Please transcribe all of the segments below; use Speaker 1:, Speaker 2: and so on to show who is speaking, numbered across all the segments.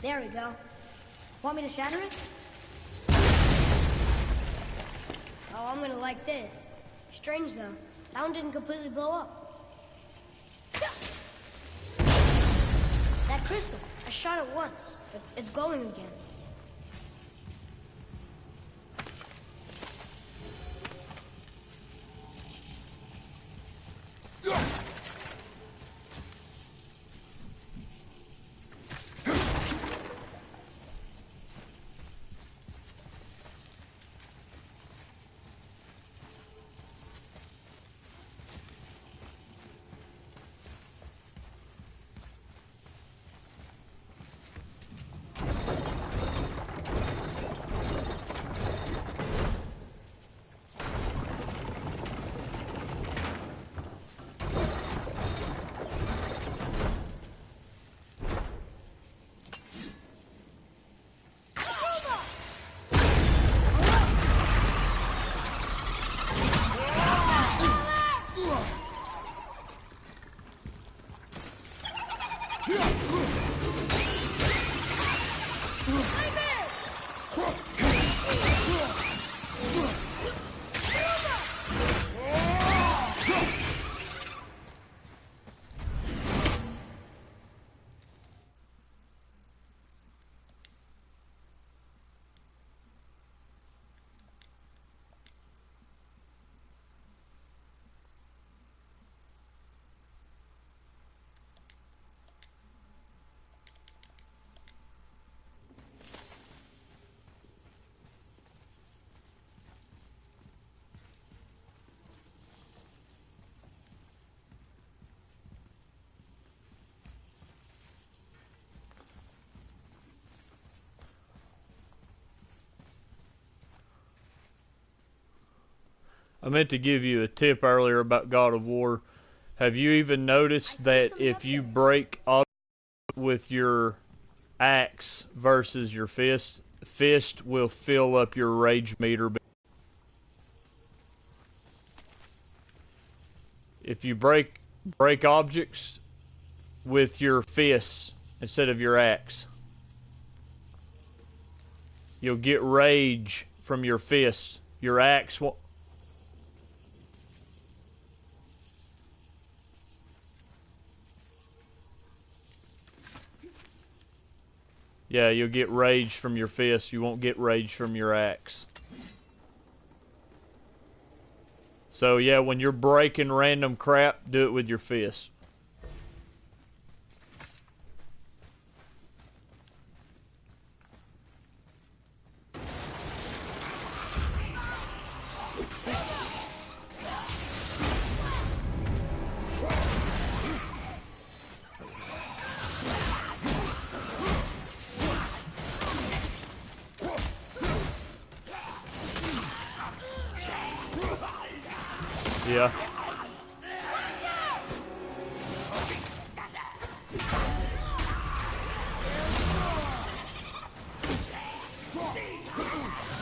Speaker 1: There we go. Want me to shatter it? Oh, I'm gonna like this. Strange, though. That one didn't completely blow up. That crystal. I shot it once, but it's glowing again.
Speaker 2: I meant to give you a tip earlier about God of War. Have you even noticed that if you break up with your axe versus your fist will fill up your rage meter? If you break objects with your fists instead of your axe, you'll get rage from your fist. Your axe won't. Yeah, you'll get rage from your fist. You won't get rage from your axe. So yeah, when you're breaking random crap, do it with your fist. Yeah.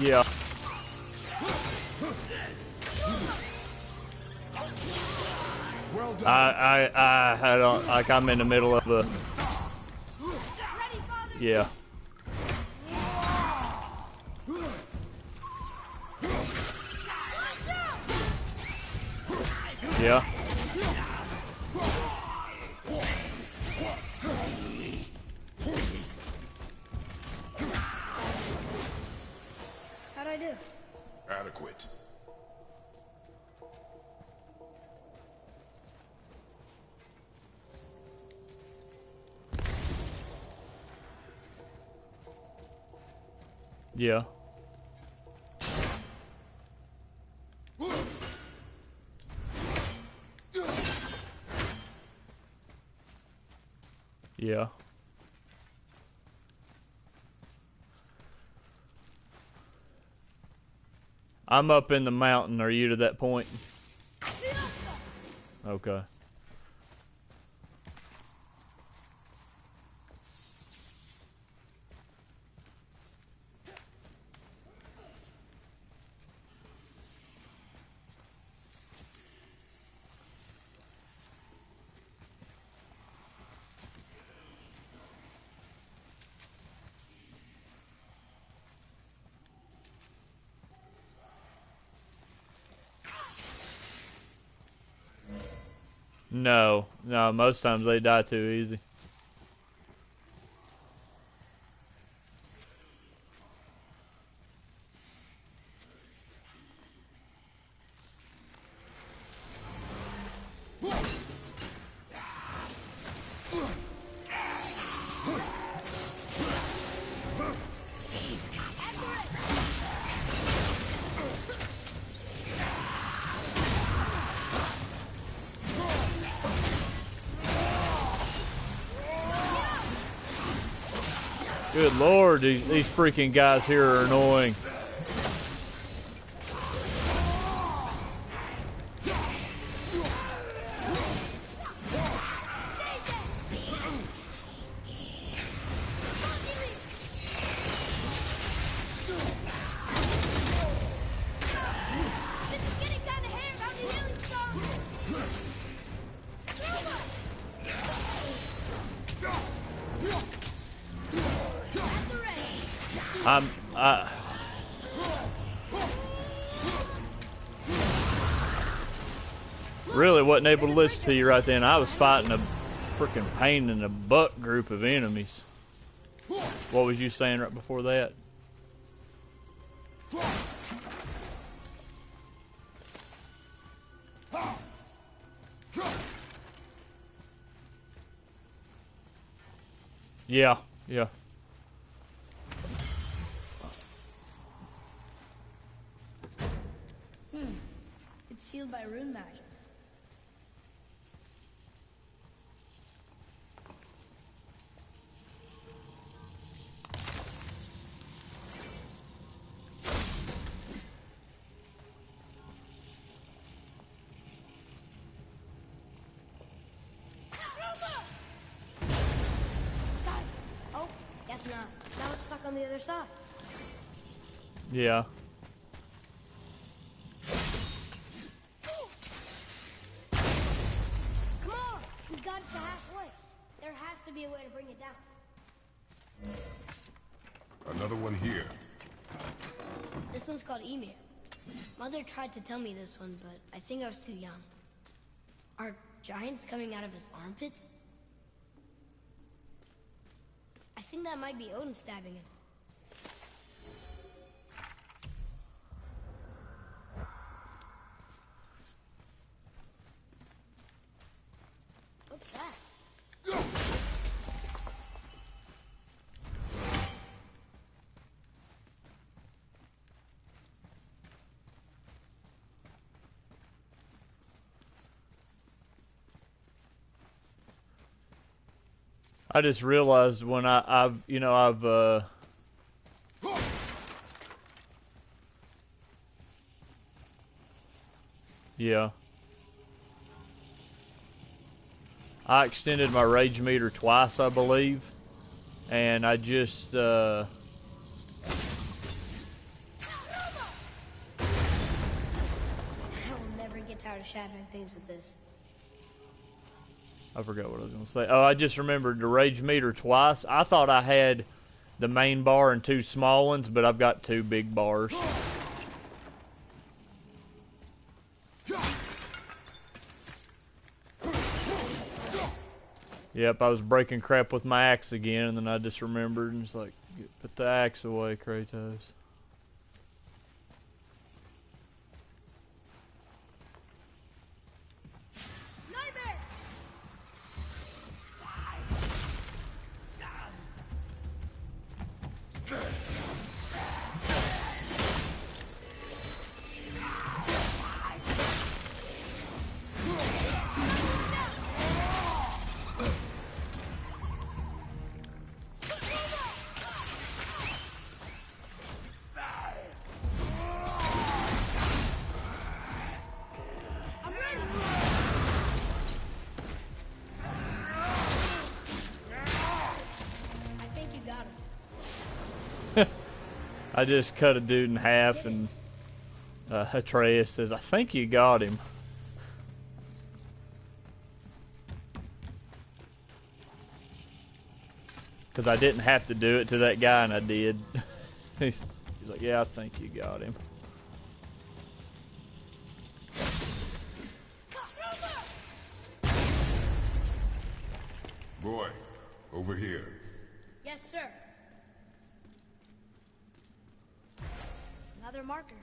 Speaker 2: Yeah. I had like I'm in the middle of the. Yeah. Yeah.
Speaker 1: How'd I do?
Speaker 3: Adequate.
Speaker 2: Yeah. Yeah. I'm up in the mountain. Are you to that point? Okay. No, no, most times they die too easy. Good lord, these freaking guys here are annoying. I really wasn't able to listen to you right then. I was fighting a freaking pain in the butt group of enemies. What was you saying right before that? Yeah, yeah.
Speaker 1: It's sealed by rune magic. Oh, guess not. Now it's stuck on the other side.
Speaker 2: Yeah.
Speaker 1: We got it to halfway. There has to be a way to bring it down.
Speaker 3: Another one here.
Speaker 1: This one's called Emir. Mother tried to tell me this one, but I think I was too young. Are giants coming out of his armpits? I think that might be Odin stabbing him. What's that?
Speaker 2: I just realized when I've yeah. I extended my rage meter twice, I believe, and I just
Speaker 1: I will never get tired of shattering things with this.
Speaker 2: I forgot what I was going to say. Oh, I just remembered the rage meter twice. I thought I had the main bar and two small ones, but I've got two big bars. Yep, I was breaking crap with my axe again, and then I just remembered, and it's like, put the axe away, Kratos. I just cut a dude in half, and Atreus says, I think you got him. Because I didn't have to do it to that guy, and I did. He's like, yeah, I think you got him.
Speaker 3: Roy, over here.
Speaker 1: Yes, sir. Another marker.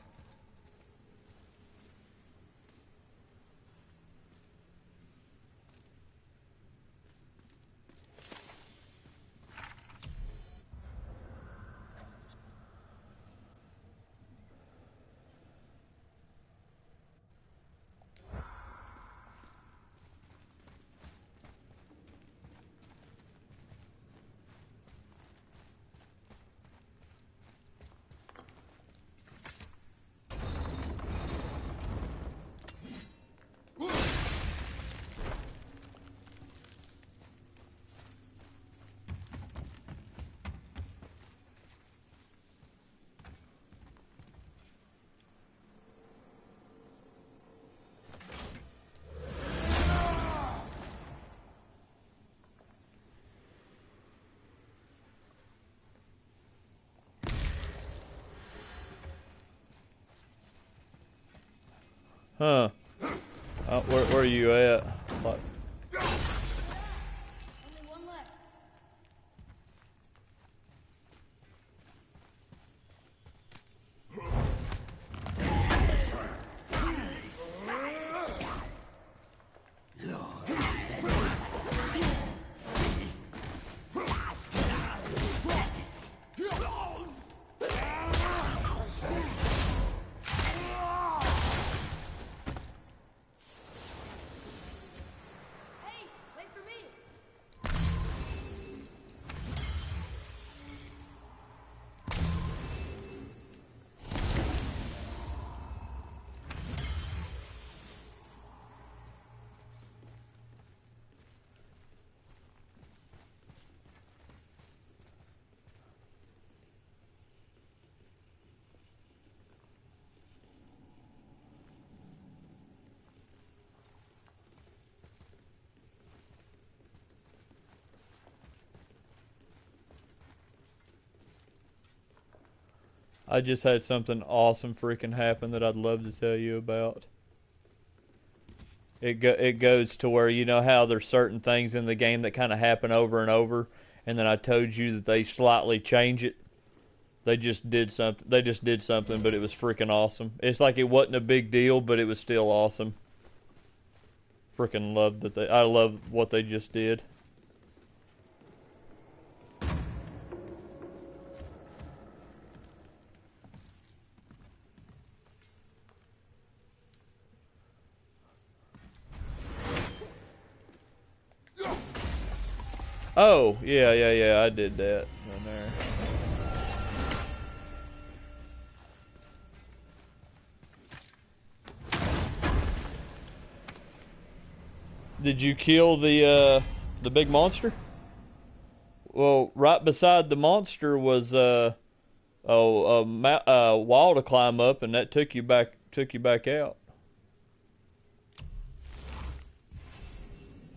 Speaker 2: Huh. Where are you at? Like,
Speaker 1: Only one left. Hey, wait for me.
Speaker 2: I just had something awesome freaking happen that I'd love to tell you about. It goes to where, you know how there's certain things in the game that kind of happen over and over, and then I told you that they slightly change it. They just did something. They just did something, but it was freaking awesome. It's like it wasn't a big deal, but it was still awesome. Freaking love that I love what they just did. Oh, yeah, I did that right there. Did you kill the big monster? Well, right beside the monster was a wall to climb up, and that took you back out.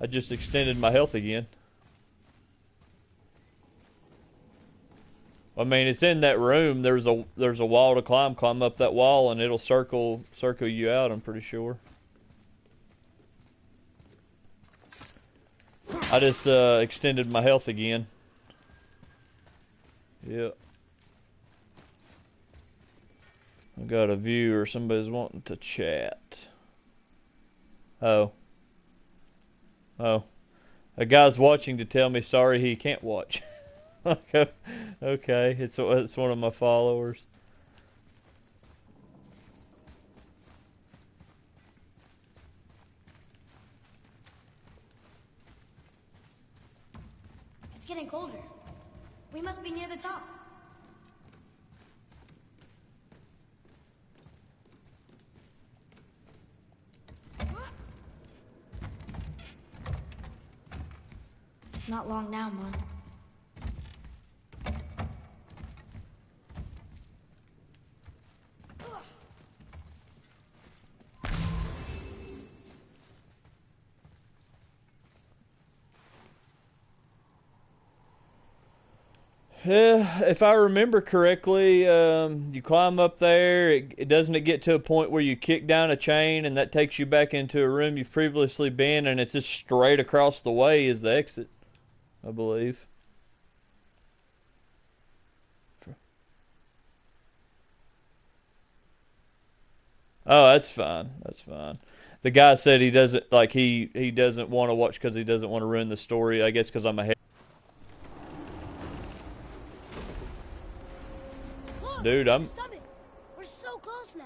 Speaker 2: I just extended my health again. I mean, it's in that room. There's a wall to climb. Climb up that wall, and it'll circle you out. I'm pretty sure. I just extended my health again. Yep. I got a viewer. Somebody's wanting to chat. Oh. Oh. A guy's watching to tell me sorry he can't watch. Okay, it's one of my followers.
Speaker 1: It's getting colder. We must be near the top. Not long now, Mom.
Speaker 2: If I remember correctly, you climb up there. It doesn't get to a point where you kick down a chain, and that takes you back into a room you've previously been, and it's just straight across the way is the exit. I believe. Oh, that's fine. That's fine. The guy said he doesn't like he doesn't want to watch because he doesn't want to ruin the story. I guess because I'm ahead.
Speaker 1: Look,
Speaker 2: Dude,
Speaker 1: the summit. We're so close now.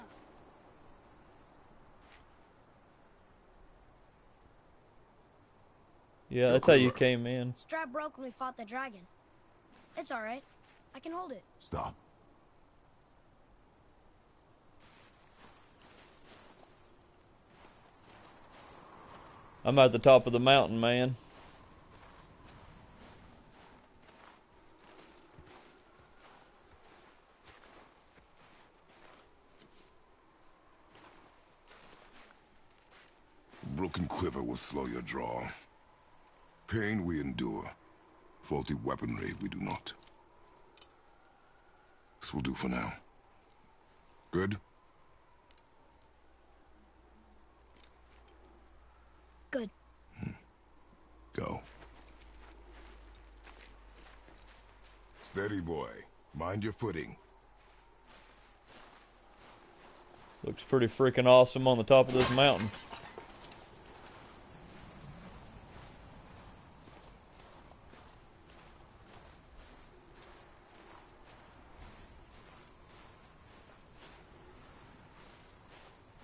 Speaker 2: Yeah, that's how you came in.
Speaker 1: Strap broke when we fought the dragon. It's all right. I can hold it.
Speaker 3: Stop.
Speaker 2: I'm at the top of the mountain, man.
Speaker 3: Broken quiver will slow your draw. Pain we endure. Faulty weaponry we do not. This will do for now. Good?
Speaker 1: Good.
Speaker 3: Go. Steady, boy. Mind your footing.
Speaker 2: Looks pretty freaking awesome on the top of this mountain.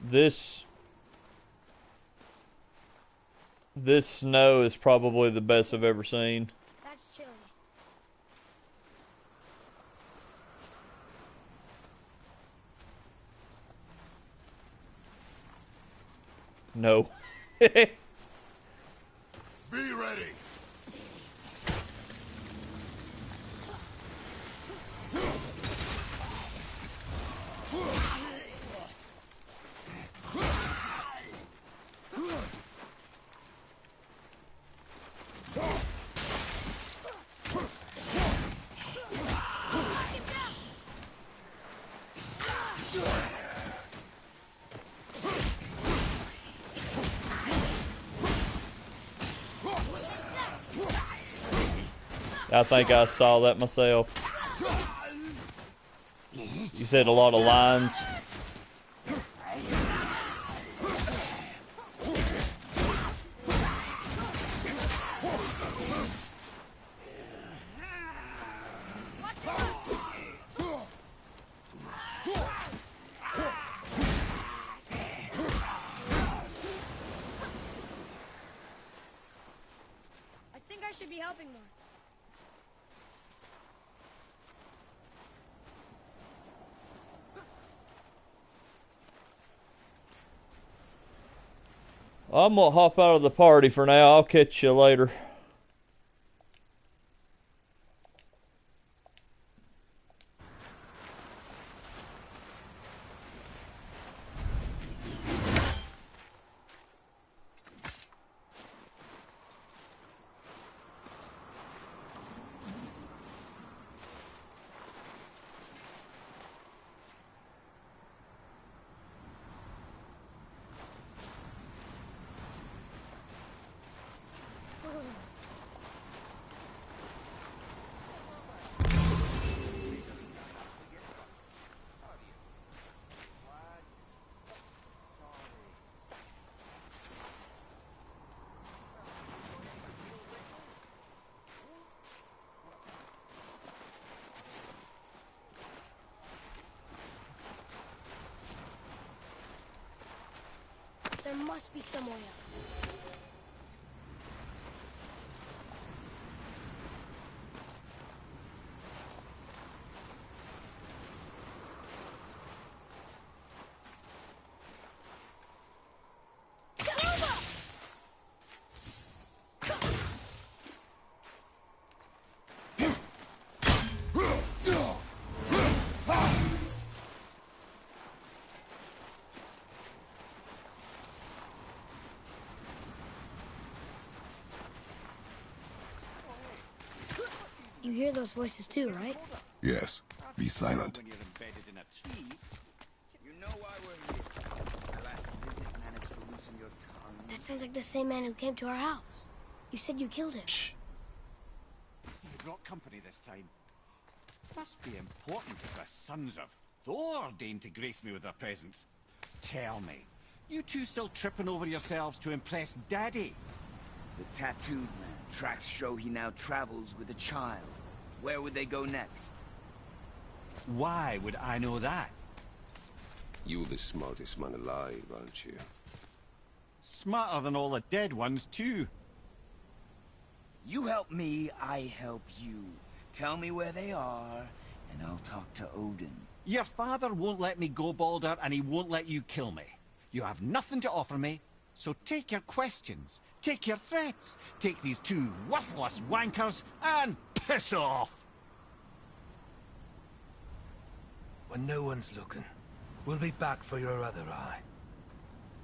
Speaker 2: This snow is probably the best I've ever seen.
Speaker 1: That's chilly.
Speaker 2: No.
Speaker 3: Be ready.
Speaker 2: I think I saw that myself. You said a lot of lines.
Speaker 1: I think I should be helping more.
Speaker 2: I'm gonna hop out of the party for now. I'll catch you later.
Speaker 1: There must be some way up. You hear those voices too, right?
Speaker 3: Yes. Be silent.
Speaker 4: When you're embedded in a tree, you know why we're here. The last visit managed to loosen your tongue.
Speaker 1: That sounds like the same man who came to our house. You said you killed him.
Speaker 3: Shh.
Speaker 5: company this time. Must be important if the sons of Thor deign to grace me with their presence. Tell me, you two still tripping over yourselves to impress Daddy?
Speaker 4: The tattooed man. Tracks show he now travels with a child. Where would they go next?
Speaker 5: Why would I know that?
Speaker 6: You're the smartest man alive, aren't you?
Speaker 5: Smarter than all the dead ones, too.
Speaker 4: You help me, I help you. Tell me where they are, and I'll talk to Odin.
Speaker 5: Your father won't let me go, Balder, and he won't let you kill me. You have nothing to offer me, so take your questions, take your threats, take these two worthless wankers, and piss off!
Speaker 7: When no one's looking, we'll be back for your other eye.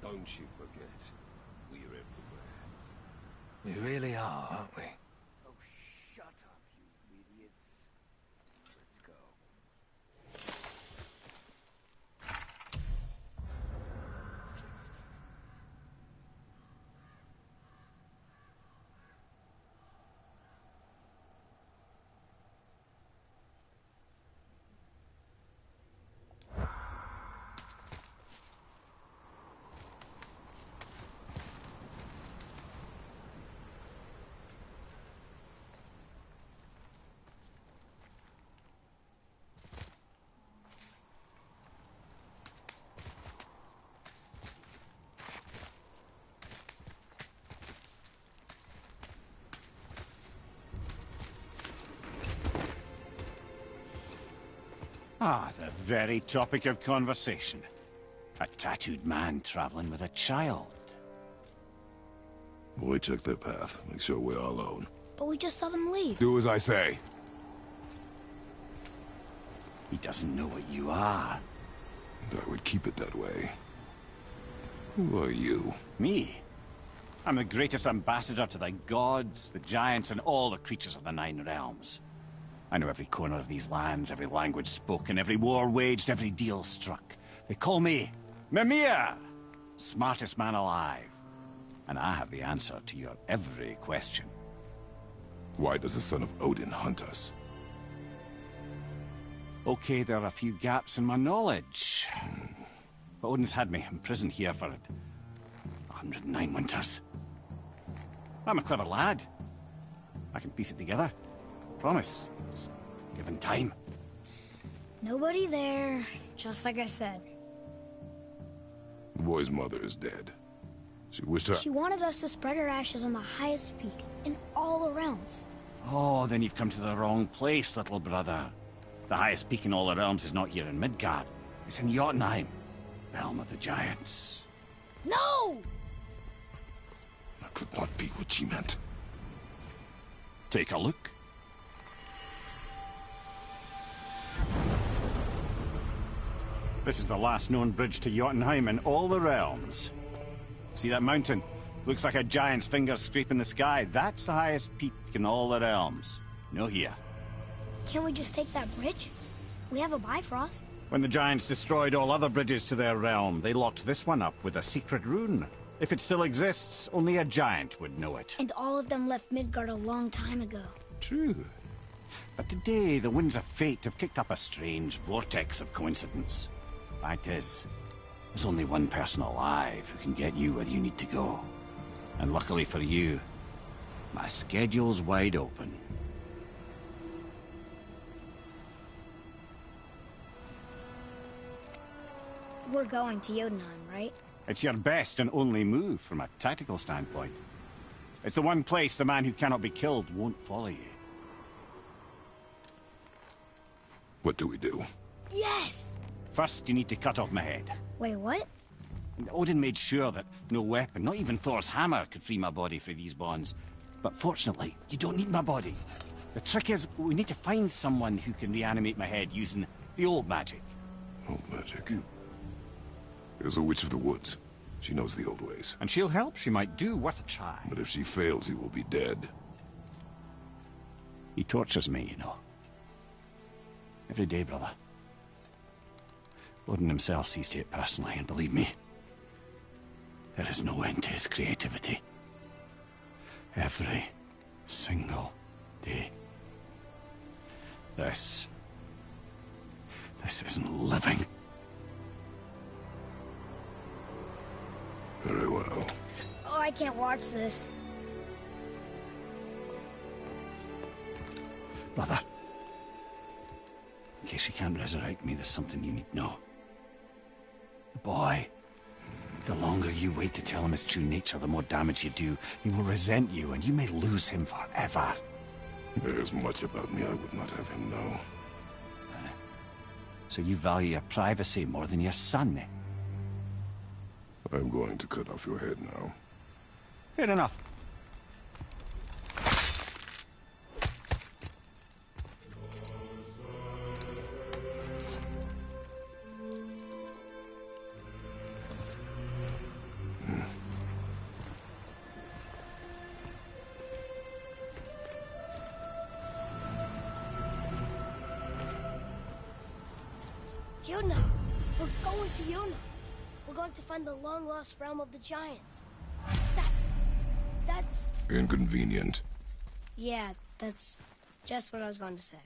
Speaker 6: Don't you forget, we're everywhere.
Speaker 7: We really are, aren't we?
Speaker 4: Oh, shut up, you idiots. Let's go.
Speaker 5: Ah, the very topic of conversation. A tattooed man traveling with a child.
Speaker 3: Boy, check their path. Make sure we're all alone.
Speaker 1: But we just saw them leave.
Speaker 3: Do as I say.
Speaker 5: He doesn't know what you are.
Speaker 3: And I would keep it that way. Who are you?
Speaker 5: Me? I'm the greatest ambassador to the gods, the giants, and all the creatures of the Nine Realms. I know every corner of these lands, every language spoken, every war waged, every deal struck. They call me Mimir, smartest man alive. And I have the answer to your every question.
Speaker 3: Why does the son of Odin hunt us?
Speaker 5: Okay, there are a few gaps in my knowledge. But Odin's had me imprisoned here for 109 winters. I'm a clever lad. I can piece it together. Promise. Just given time.
Speaker 1: Nobody there, just like I said.
Speaker 3: The boy's mother is dead. She wished her...
Speaker 1: She wanted us to spread her ashes on the highest peak in all the realms.
Speaker 5: Oh, then you've come to the wrong place, little brother. The highest peak in all the realms is not here in Midgard. It's in Jotunheim, realm of the giants.
Speaker 1: No!
Speaker 3: That could not be what she meant.
Speaker 5: Take a look. This is the last known bridge to Jotunheim in all the realms. See that mountain? Looks like a giant's finger scraping the sky. That's the highest peak in all the realms. No here.
Speaker 1: Can't we just take that bridge? We have a Bifrost.
Speaker 5: When the giants destroyed all other bridges to their realm, they locked this one up with a secret rune. If it still exists, only a giant would know it.
Speaker 1: And all of them left Midgard a long time ago.
Speaker 5: True. But today, the winds of fate have kicked up a strange vortex of coincidence. Fact is, there's only one person alive who can get you where you need to go. And luckily for you, my schedule's wide open.
Speaker 1: We're going to Jotunheim, right?
Speaker 5: It's your best and only move from a tactical standpoint. It's the one place the man who cannot be killed won't follow you.
Speaker 3: What do we do?
Speaker 1: Yes!
Speaker 5: First, you need to cut off my head.
Speaker 1: Wait, what?
Speaker 5: Odin made sure that no weapon, not even Thor's hammer, could free my body from these bonds. But fortunately, you don't need my body. The trick is, we need to find someone who can reanimate my head using the old magic.
Speaker 3: Old magic. There's a witch of the woods. She knows the old ways.
Speaker 5: And she'll help. She might do worth a try.
Speaker 3: But if she fails, he will be dead.
Speaker 5: He tortures me, you know. Every day, brother. Odin himself sees to it personally, and believe me, there is no end to his creativity. Every single day. This isn't living.
Speaker 3: Very well.
Speaker 1: Oh, I can't watch this.
Speaker 5: Brother, in case you can't resurrect me, there's something you need to know. The boy, the longer you wait to tell him his true nature, the more damage you do. He will resent you, and you may lose him forever.
Speaker 3: There's much about me I would not have him know.
Speaker 5: So you value your privacy more than your son, eh?
Speaker 3: I'm going to cut off your head now.
Speaker 5: Fair enough.
Speaker 1: Yuna! We're going to Yuna! We're going to find the long-lost realm of the Giants. That's...
Speaker 3: Inconvenient.
Speaker 1: Yeah, that's just what I was going to say.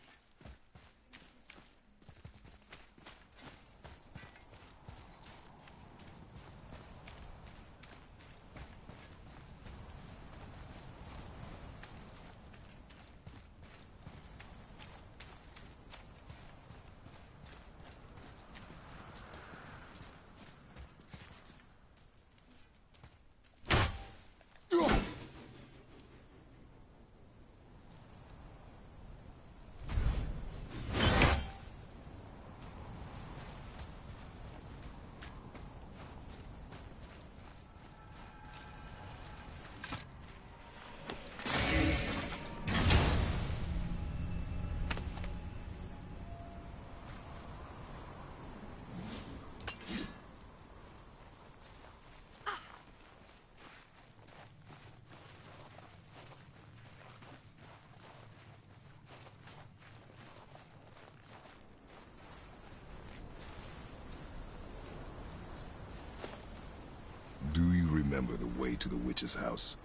Speaker 3: Do you remember the way to the witch's house?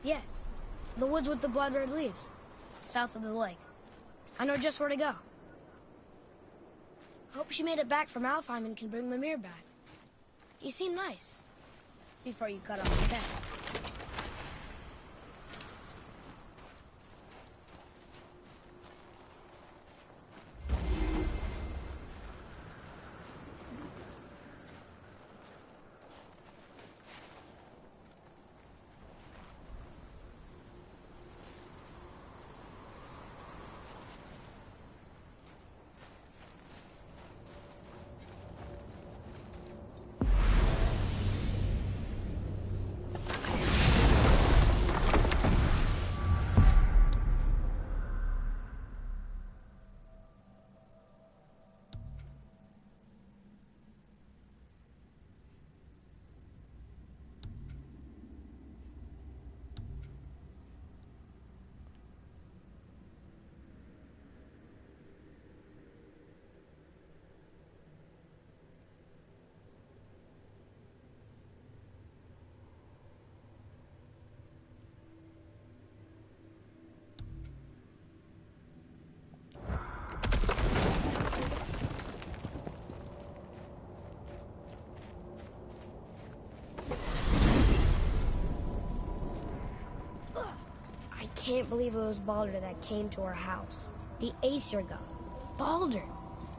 Speaker 1: Yes. The woods with the blood-red leaves. South of the lake. I know just where to go. Hope she made it back from Alfheim and can bring Mimir back. He seemed nice. Before you cut off his head. I can't believe it was Baldur that came to our house. The Aesir god. Baldur!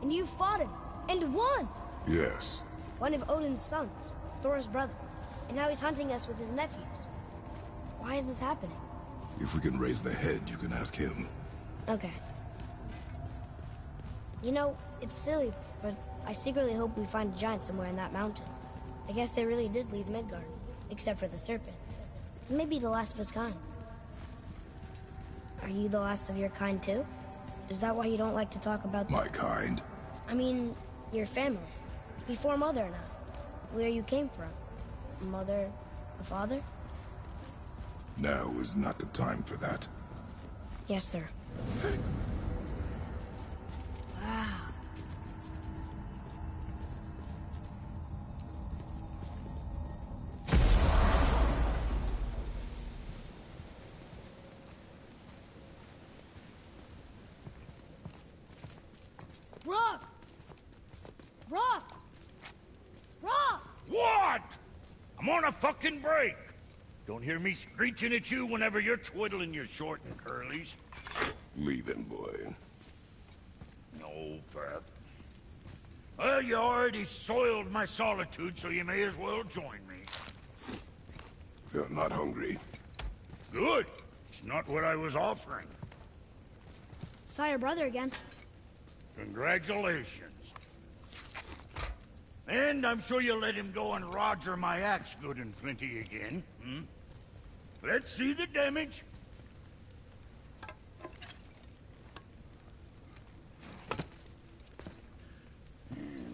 Speaker 1: And you fought him, and won!
Speaker 3: Yes.
Speaker 1: One of Odin's sons, Thor's brother. And now he's hunting us with his nephews. Why is this happening?
Speaker 3: If we can raise the head, you can ask him.
Speaker 1: Okay. You know, it's silly, but I secretly hope we find a giant somewhere in that mountain. I guess they really did leave Midgard, except for the serpent. Maybe the last of his kind. Are you the last of your kind too? Is that why you don't like to talk about
Speaker 3: My kind?
Speaker 1: I mean, your family. Before Mother and I. Where you came from. Mother, a father?
Speaker 3: Now is not the time for that.
Speaker 1: Yes, sir. Wow. Rock! Rock! Rock!
Speaker 8: What? I'm on a fucking break. Don't hear me screeching at you whenever you're twiddling your short and curlies.
Speaker 3: Leave him, boy.
Speaker 8: No, Pep. Well, you already soiled my solitude, so you may as well join me.
Speaker 3: You're not hungry.
Speaker 8: Good. It's not what I was offering.
Speaker 1: Saw your brother again.
Speaker 8: Congratulations. And I'm sure you'll let him go and roger my axe good and plenty again. Hmm? Let's see the damage.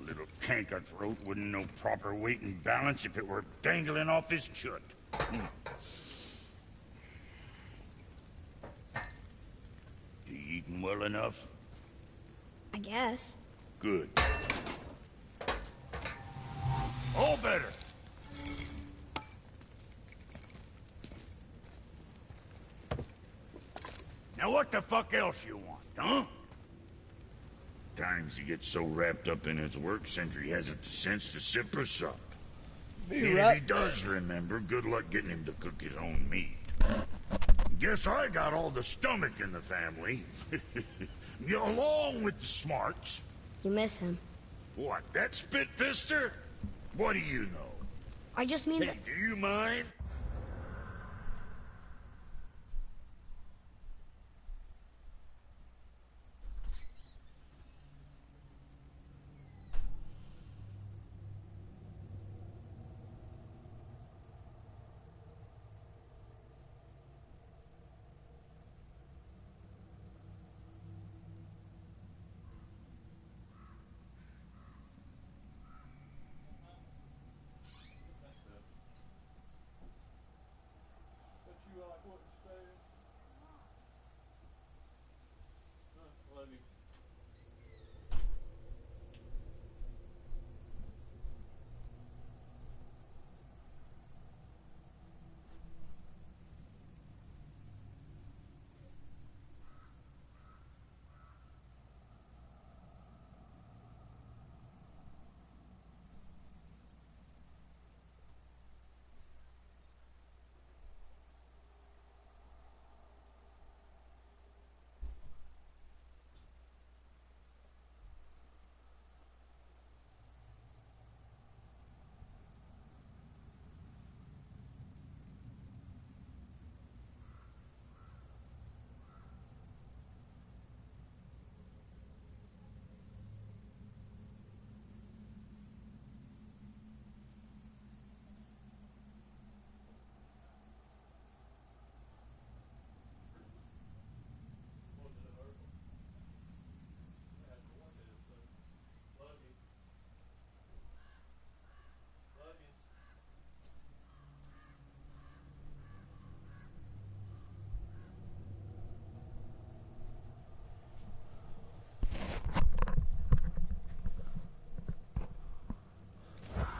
Speaker 8: Little canker-throat wouldn't know proper weight and balance if it were dangling off his chut. You eating well enough?
Speaker 1: I guess.
Speaker 8: Good. All better. Now what the fuck else you want, huh? Times he gets so wrapped up in his work, Sentry hasn't the sense to sip or sup. And if he does remember, good luck getting him to cook his own meat. Guess I got all the stomach in the family. Along with the smarts.
Speaker 1: You miss him.
Speaker 8: What, that spit-fister? What do you know?
Speaker 1: I just mean
Speaker 8: Hey,
Speaker 1: that...
Speaker 8: do you mind?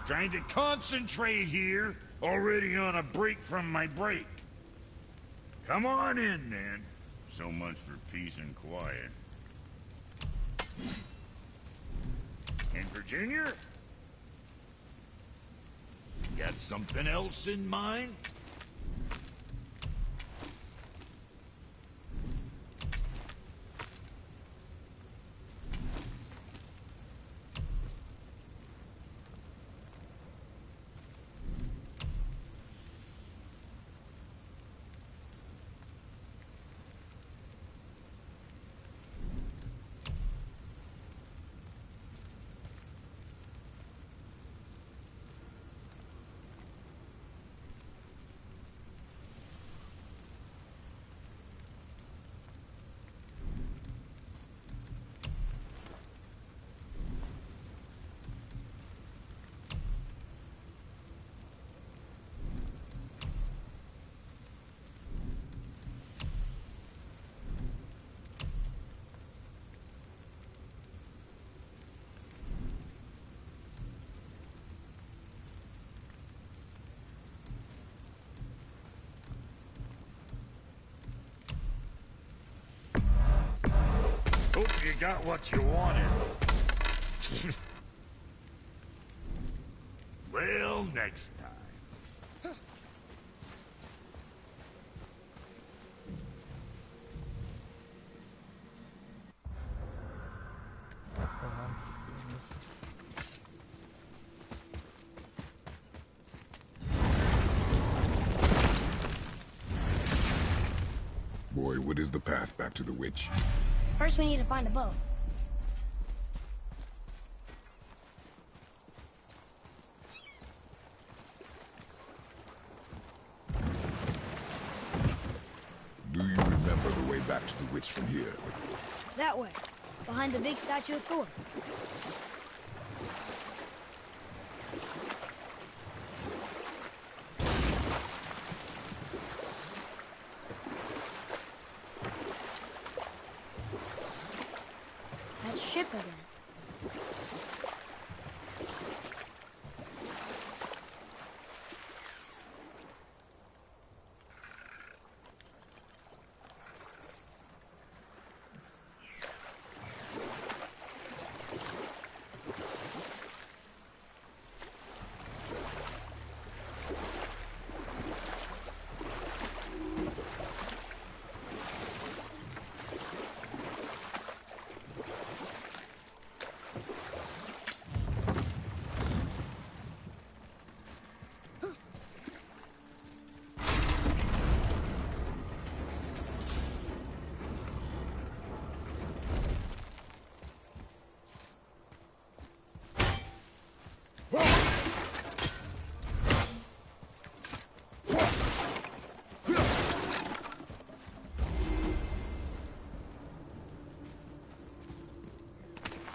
Speaker 8: Trying to concentrate here, already on a break from my break. Come on in, then. So much for peace and quiet. And Virginia? Got something else in mind? Hope you got what you wanted. Well, next time.
Speaker 3: Boy, what is the path back to the witch?
Speaker 1: First, we need to find a boat.
Speaker 3: Do you remember the way back to the witch from here?
Speaker 1: That way, behind the big statue of Thor. That ship again.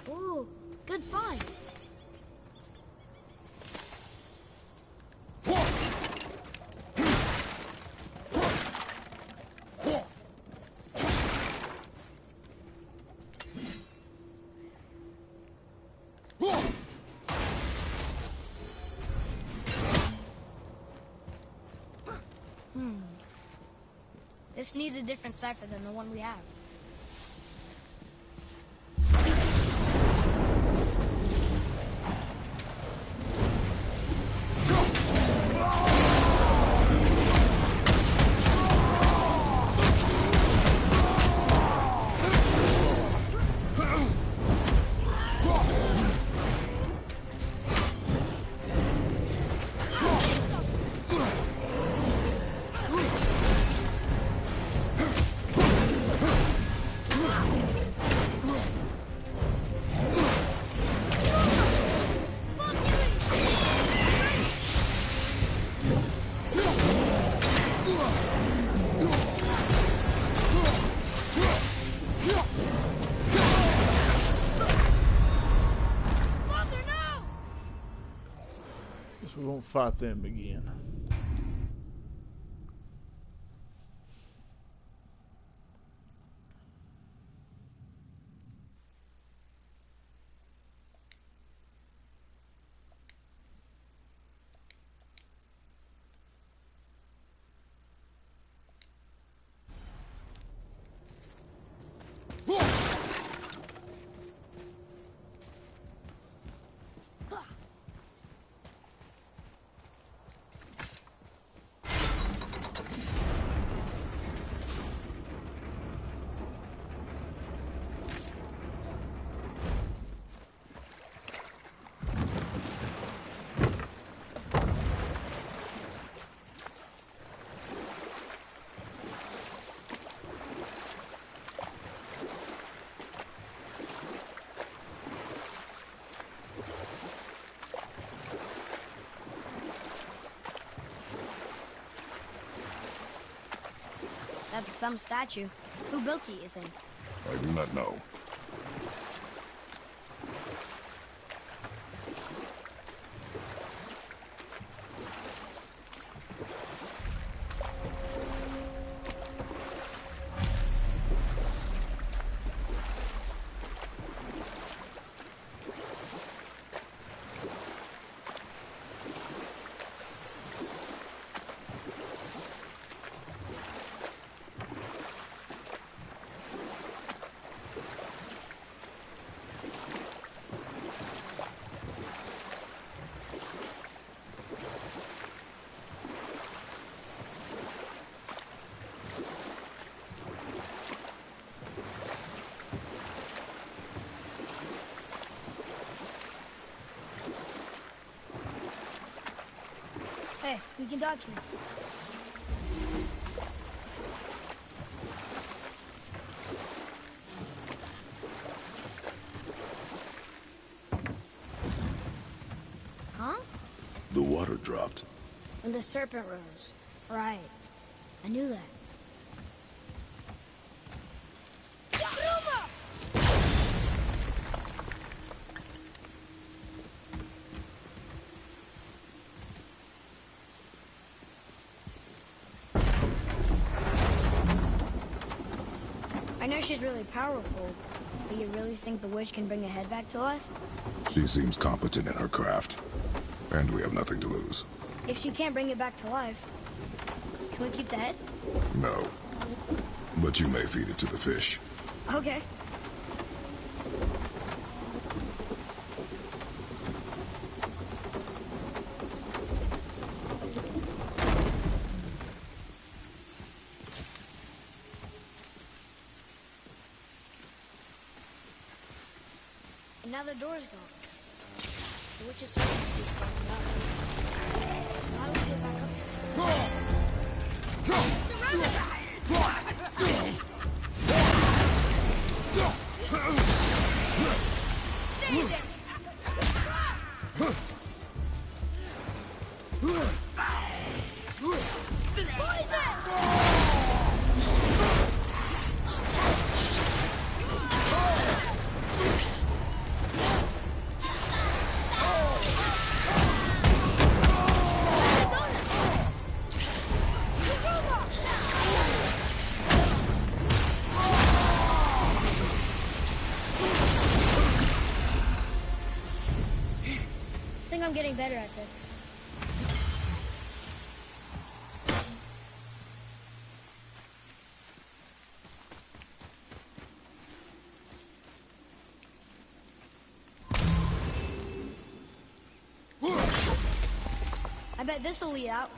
Speaker 1: Ooh, good find. This needs a different cipher than the one we have.
Speaker 2: We won't fight them again.
Speaker 1: That's some statue. Who built it, you think?
Speaker 3: I do not know.
Speaker 1: Hey, we can dodge here. Huh?
Speaker 3: The water dropped.
Speaker 1: When the serpent rose. Right. I knew that. I know she's really powerful, but you really think the witch can bring a head back to life?
Speaker 3: She seems competent in her craft. And we have nothing to lose.
Speaker 1: If she can't bring it back to life, can we keep the head?
Speaker 3: No. But you may feed it to the fish.
Speaker 1: Okay. And now the door's gone. The witch's turning is falling out. How do we get back up there? I think I'm getting better at this. I bet this'll lead out.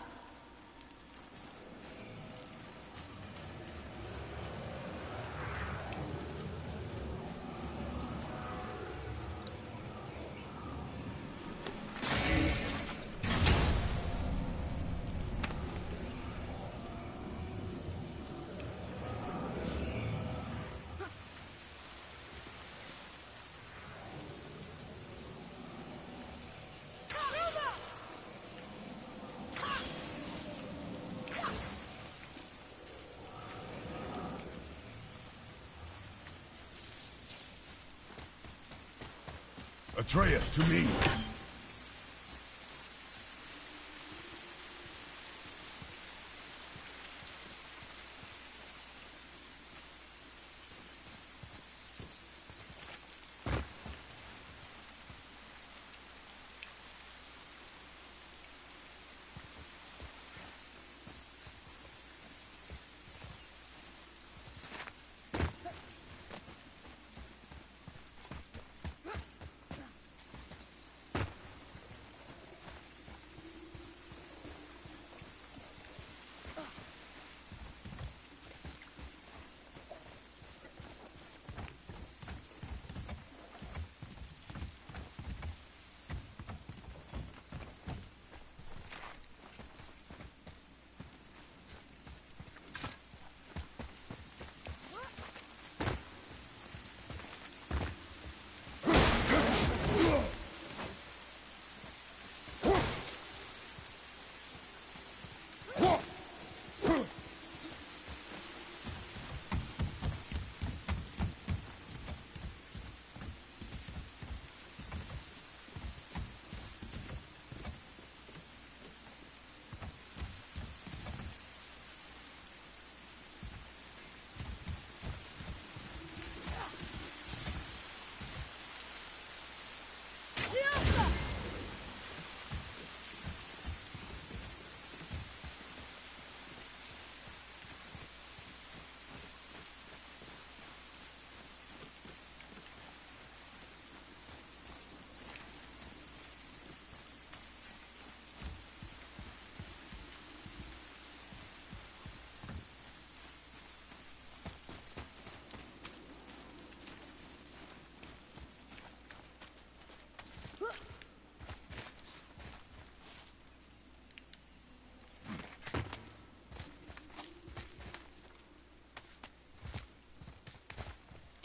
Speaker 3: Atreus, to me!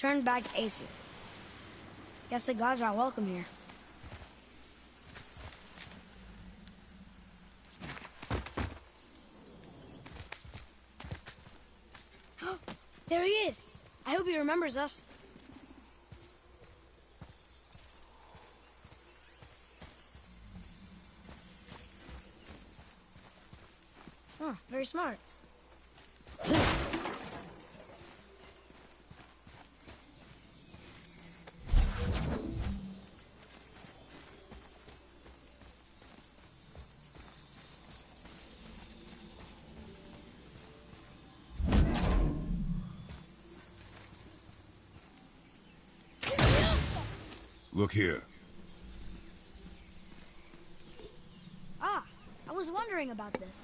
Speaker 1: returned back to Aesir. Guess the gods are welcome here. There he is! I hope he remembers us. Oh, very smart.
Speaker 3: Look here.
Speaker 1: Ah, I was wondering about this.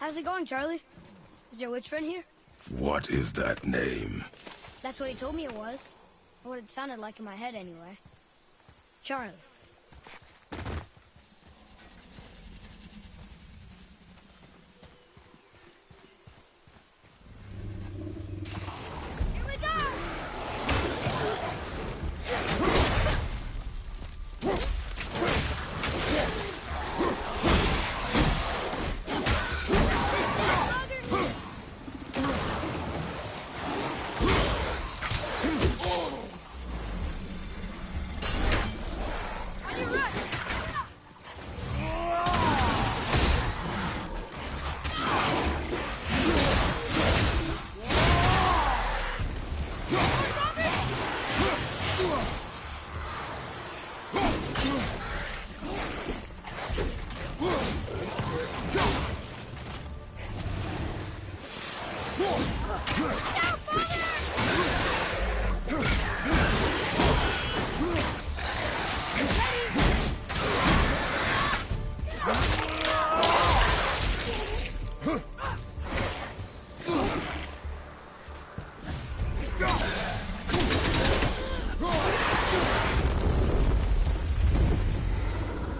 Speaker 1: How's it going, Charlie? Is your witch friend here?
Speaker 3: What is that name?
Speaker 1: That's what he told me it was. Or what it sounded like in my head, anyway. Charlie. Here we go!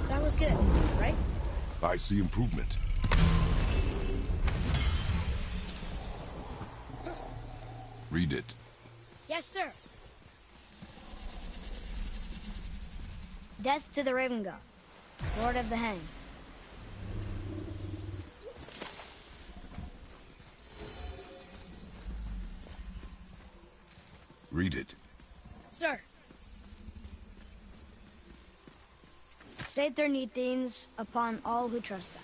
Speaker 1: That was good, right?
Speaker 3: I see improvement. Read it.
Speaker 1: Yes, sir. Death to the Raven God, Lord of the Hang.
Speaker 3: Read it.
Speaker 1: Sir. State their Nethines upon all who trespass.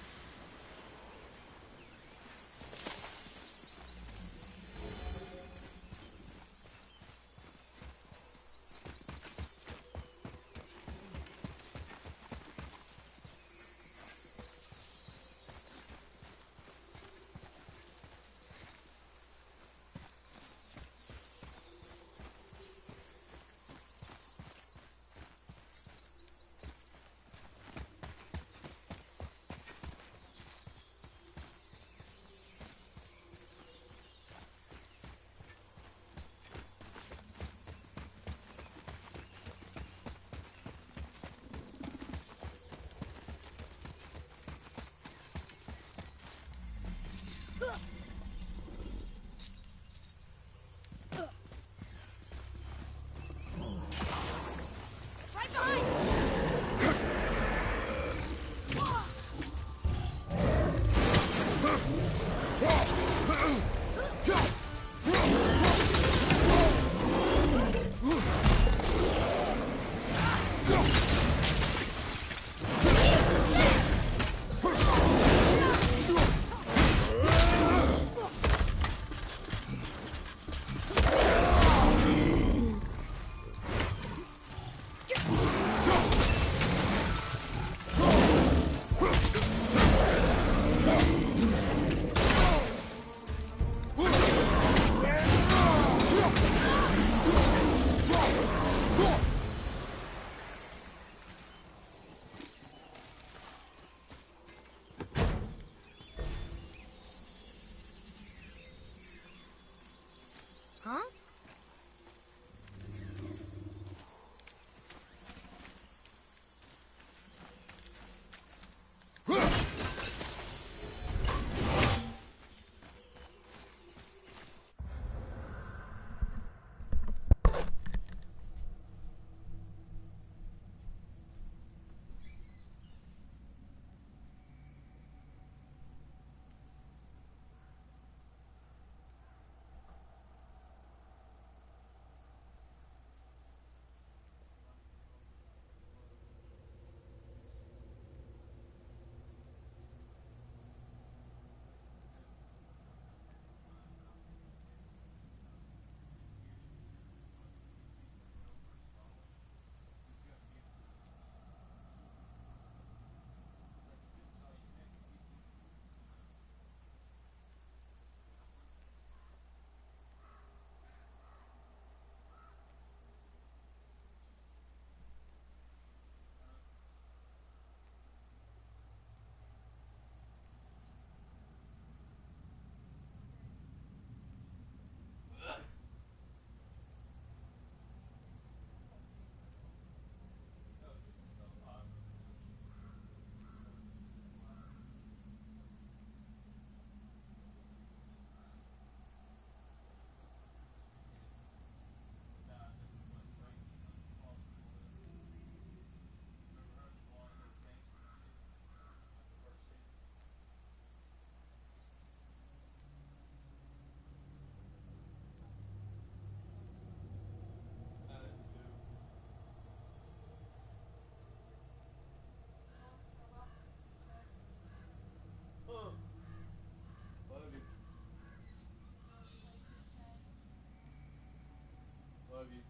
Speaker 2: Love you.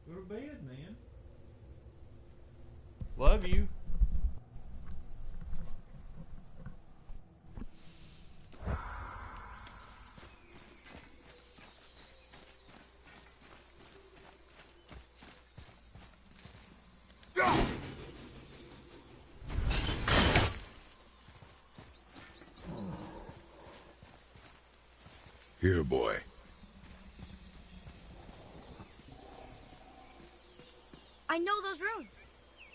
Speaker 2: Go to bed, man. Love you.
Speaker 3: Here, boy.
Speaker 1: I know those runes.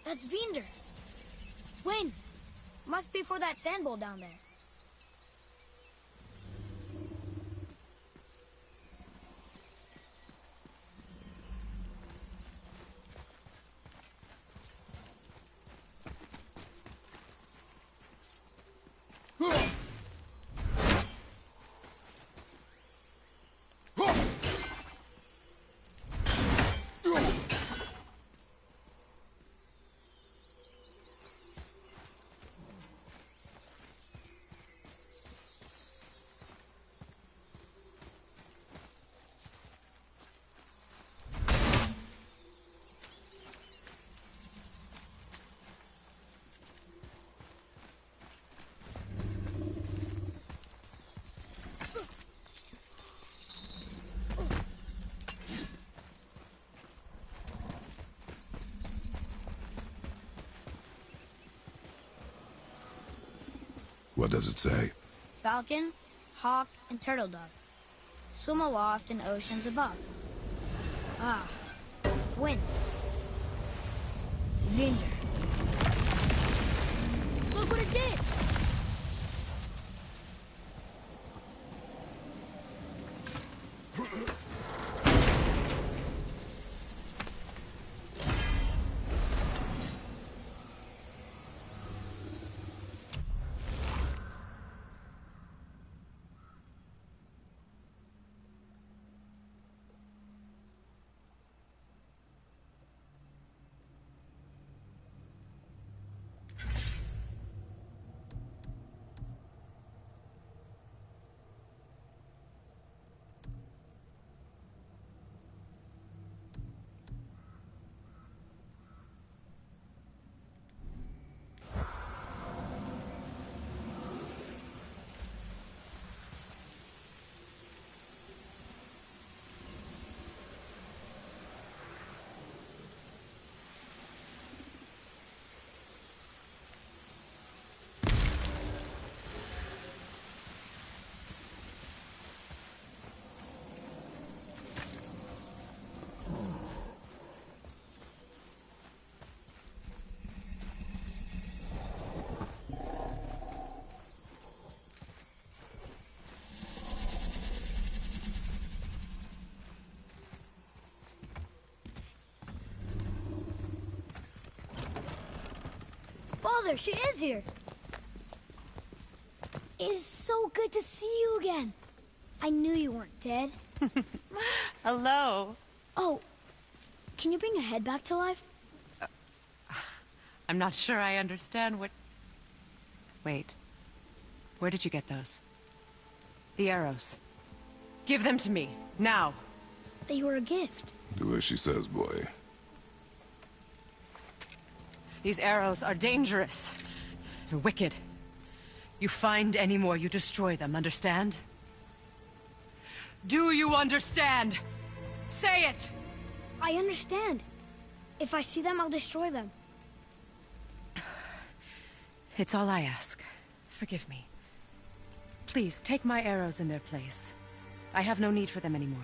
Speaker 1: That's Vinder. When? Must be for that sand bowl down there.
Speaker 3: What does it say?
Speaker 1: Falcon, hawk, and turtle dove. Swim aloft in oceans above. Ah, wind. Vinder. Look what it did! Father, she is here. It's so good to see you again. I knew you weren't dead.
Speaker 9: Hello.
Speaker 1: Oh, can you bring a head back to life?
Speaker 9: I'm not sure I understand what... Wait. Where did you get those? The arrows. Give them to me, now.
Speaker 1: They were a gift.
Speaker 3: Do as she says, boy.
Speaker 9: These arrows are dangerous. and wicked. You find any more, you destroy them, understand? Do you understand? Say it!
Speaker 1: I understand. If I see them, I'll destroy them.
Speaker 9: It's all I ask. Forgive me. Please, take my arrows in their place. I have no need for them anymore.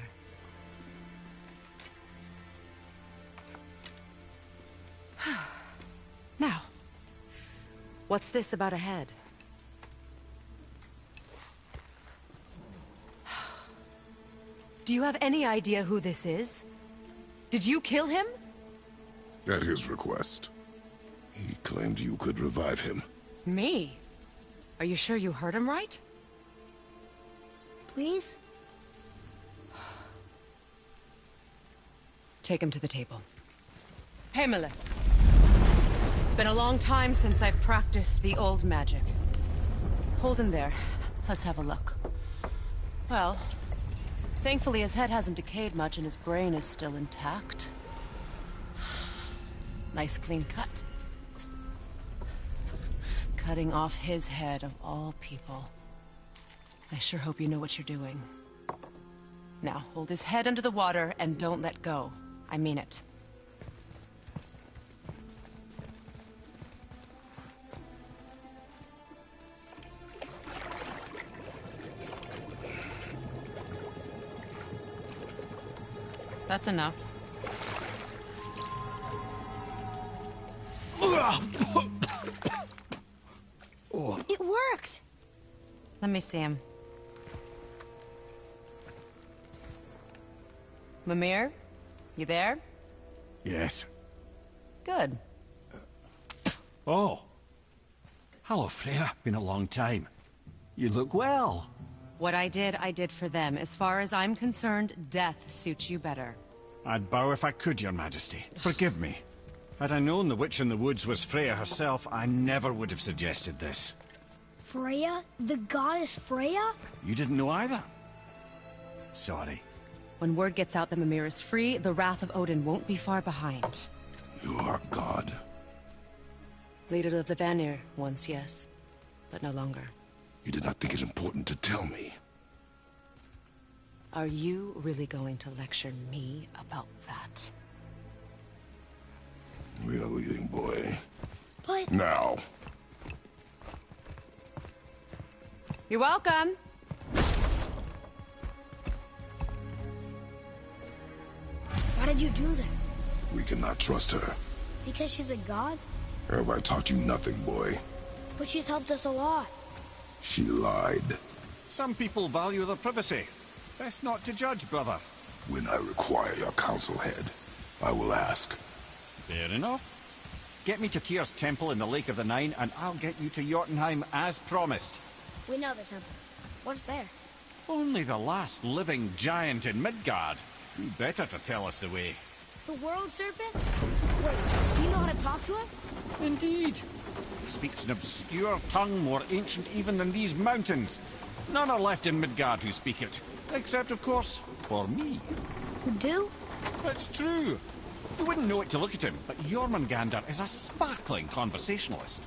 Speaker 9: Now, what's this about a head? Do you have any idea who this is? Did you kill him?
Speaker 3: At his request. He claimed you could revive him.
Speaker 9: Me? Are you sure you heard him right?
Speaker 1: Please?
Speaker 9: Take him to the table. Himaleth. been a long time since I've practiced the old magic. Hold him there. Let's have a look. Well, thankfully his head hasn't decayed much and his brain is still intact. Nice clean cut. Cutting off his head of all people. I sure hope you know what you're doing. Now, hold his head under the water and don't let go. I mean it. That's enough.
Speaker 1: It worked!
Speaker 9: Let me see him. Mimir? You there?
Speaker 5: Yes.
Speaker 9: Good.
Speaker 5: Oh. Hello, Freya. Been a long time. You look well.
Speaker 9: What I did for them. As far as I'm concerned, death suits you better.
Speaker 5: I'd bow if I could, Your Majesty. Forgive me. Had I known the witch in the woods was Freya herself, I never would have suggested this.
Speaker 1: Freya? The goddess Freya?
Speaker 5: You didn't know either? Sorry.
Speaker 9: When word gets out that Mimir is free, the wrath of Odin won't be far behind.
Speaker 3: You are God.
Speaker 9: Leader of the Vanir, once yes, but no longer.
Speaker 3: You did not think it important to tell me.
Speaker 9: Are you really going to lecture me about that?
Speaker 3: We are leaving, boy.
Speaker 1: But...
Speaker 3: Now.
Speaker 9: You're welcome.
Speaker 1: Why did you do that?
Speaker 3: We cannot trust her.
Speaker 1: Because she's a god?
Speaker 3: Have I taught you nothing, boy?
Speaker 1: But she's helped us a lot.
Speaker 3: She lied.
Speaker 5: Some people value their privacy. Best not to judge, brother.
Speaker 3: When I require your council head, I will ask.
Speaker 5: Fair enough. Get me to Tyr's temple in the Lake of the Nine, and I'll get you to Jotunheim as promised.
Speaker 1: We know the temple. What's there?
Speaker 5: Only the last living giant in Midgard. Who better to tell us the way?
Speaker 1: The world serpent? Wait, do you know how to talk to him?
Speaker 5: Indeed. He speaks an obscure tongue more ancient even than these mountains. None are left in Midgard who speak it. Except, of course, for me.
Speaker 1: You do?
Speaker 5: It's true. You wouldn't know it to look at him, but Jormungandr is a sparkling conversationalist.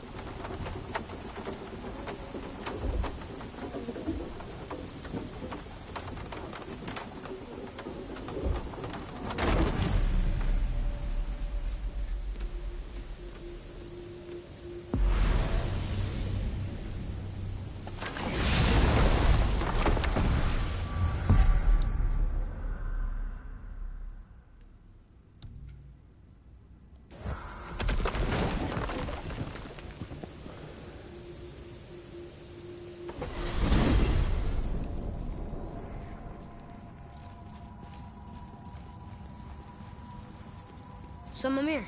Speaker 1: So, Mimir,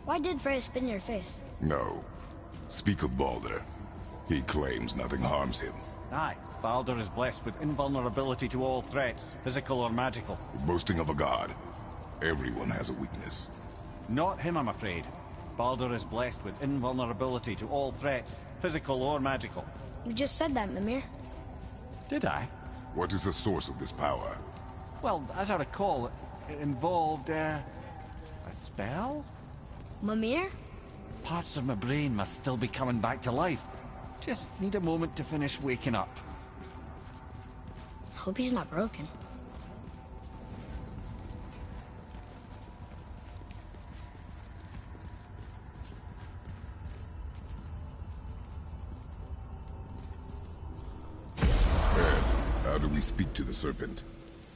Speaker 1: why did Freya spit in your face?
Speaker 3: No. Speak of Baldur. He claims nothing harms him.
Speaker 5: Aye, Baldur is blessed with invulnerability to all threats, physical or magical.
Speaker 3: Boasting of a god. Everyone has a weakness.
Speaker 5: Not him, I'm afraid. Baldur is blessed with invulnerability to all threats, physical or magical.
Speaker 1: You just said that, Mimir.
Speaker 5: Did I?
Speaker 3: What is the source of this power?
Speaker 5: Well, as I recall, it involved, a spell?
Speaker 1: Mimir?
Speaker 5: Parts of my brain must still be coming back to life. Just need a moment to finish waking up.
Speaker 1: Hope he's not broken.
Speaker 3: How do we speak to the serpent?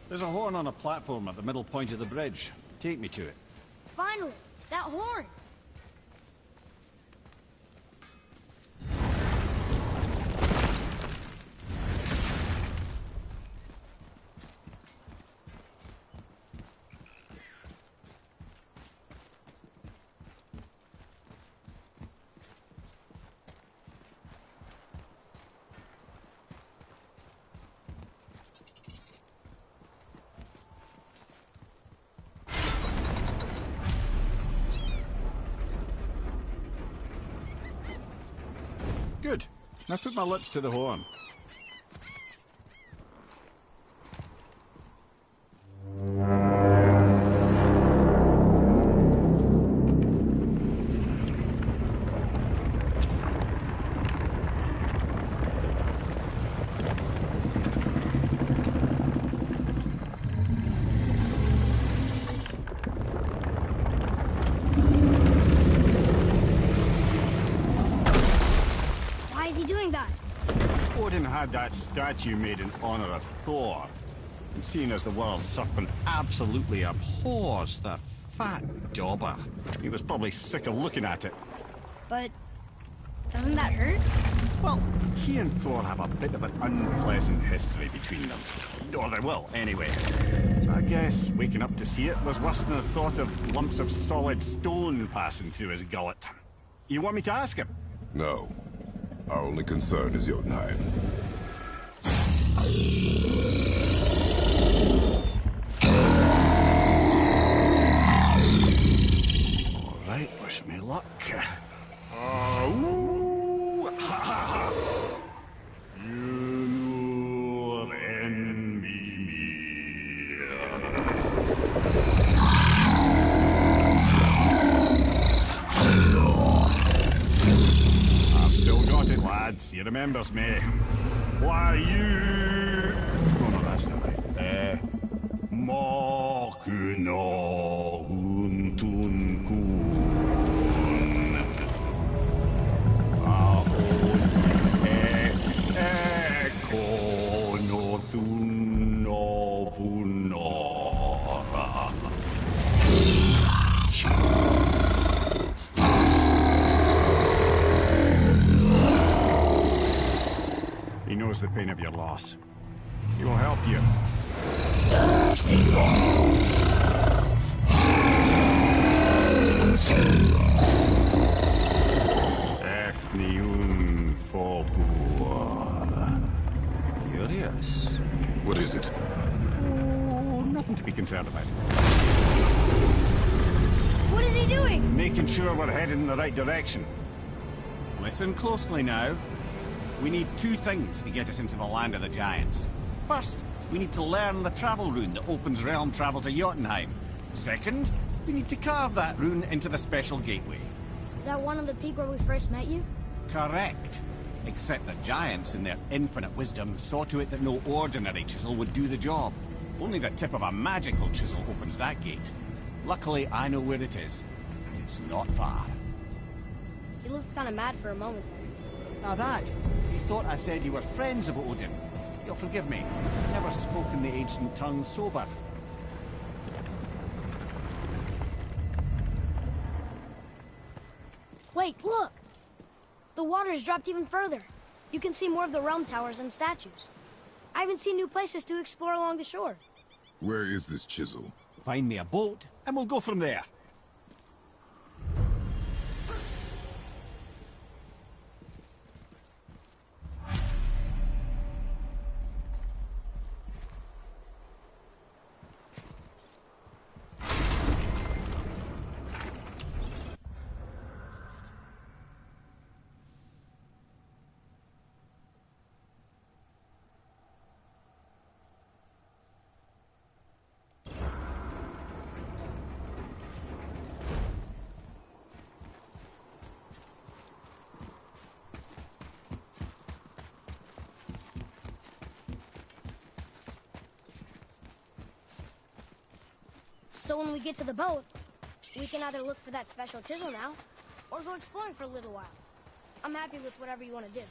Speaker 5: There's a horn on a platform at the middle point of the bridge. Take me to it.
Speaker 1: Finally! That horn!
Speaker 5: Good. Now put my lips to the horn.
Speaker 1: Why is he doing that?
Speaker 5: Odin had that statue made in honor of Thor. And seeing as the world serpent absolutely abhors the fat dauber, he was probably sick of looking at it.
Speaker 1: But doesn't that hurt?
Speaker 5: Well, he and Thor have a bit of an unpleasant history between them. Or they will, anyway. So I guess waking up to see it was worse than the thought of lumps of solid stone passing through his gullet. You want me to ask him?
Speaker 3: No. Our only concern is Jotunheim.
Speaker 5: All right, wish me luck. Ooh, ha, ha, ha. You envy me. I've still got it, lads. He remembers me. Why you? Oh no, that's not right. Mokuno huntun kun. Eko no tun no vunora. He knows the pain of your loss. He will help you. Ethnium Fobuar. Curious.
Speaker 3: What is it?
Speaker 5: Oh, nothing to be concerned about.
Speaker 1: What is he doing?
Speaker 5: Making sure we're headed in the right direction. Listen closely now. We need two things to get us into the land of the giants. First, we need to learn the travel rune that opens realm travel to Jotunheim. Second, we need to carve that rune into the special gateway.
Speaker 1: That one on the peak where we first met you?
Speaker 5: Correct. Except that giants, in their infinite wisdom, saw to it that no ordinary chisel would do the job. Only the tip of a magical chisel opens that gate. Luckily, I know where it is, and it's not far.
Speaker 1: He looked kind of mad for a moment there.
Speaker 5: Now that, you thought I said you were friends of Odin. You'll forgive me. I've never spoken the ancient tongue sober.
Speaker 1: Wait, look! The water's dropped even further. You can see more of the realm towers and statues. I even see new places to explore along the shore.
Speaker 3: Where is this chisel?
Speaker 5: Find me a boat, and we'll go from there.
Speaker 1: So when we get to the boat, we can either look for that special chisel now, or go exploring for a little while. I'm happy with whatever you want to do.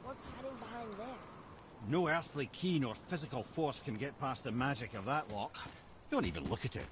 Speaker 1: What's hiding behind there?
Speaker 5: No earthly key nor physical force can get past the magic of that lock. Don't even look at it.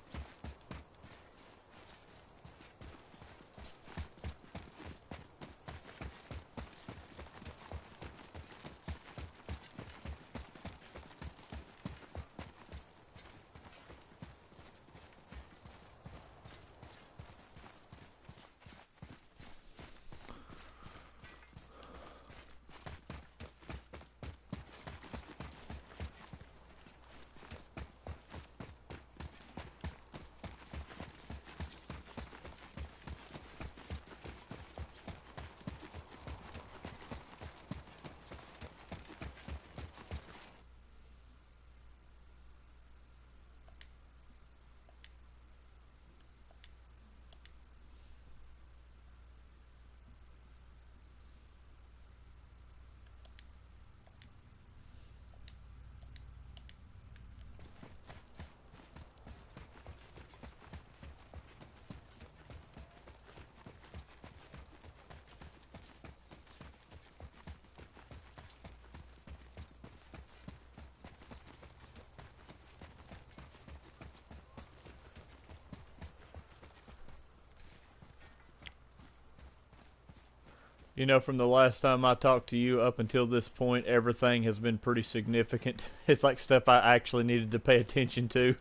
Speaker 2: You know, from the last time I talked to you up until this point, everything has been pretty significant. It's like stuff I actually needed to pay attention to.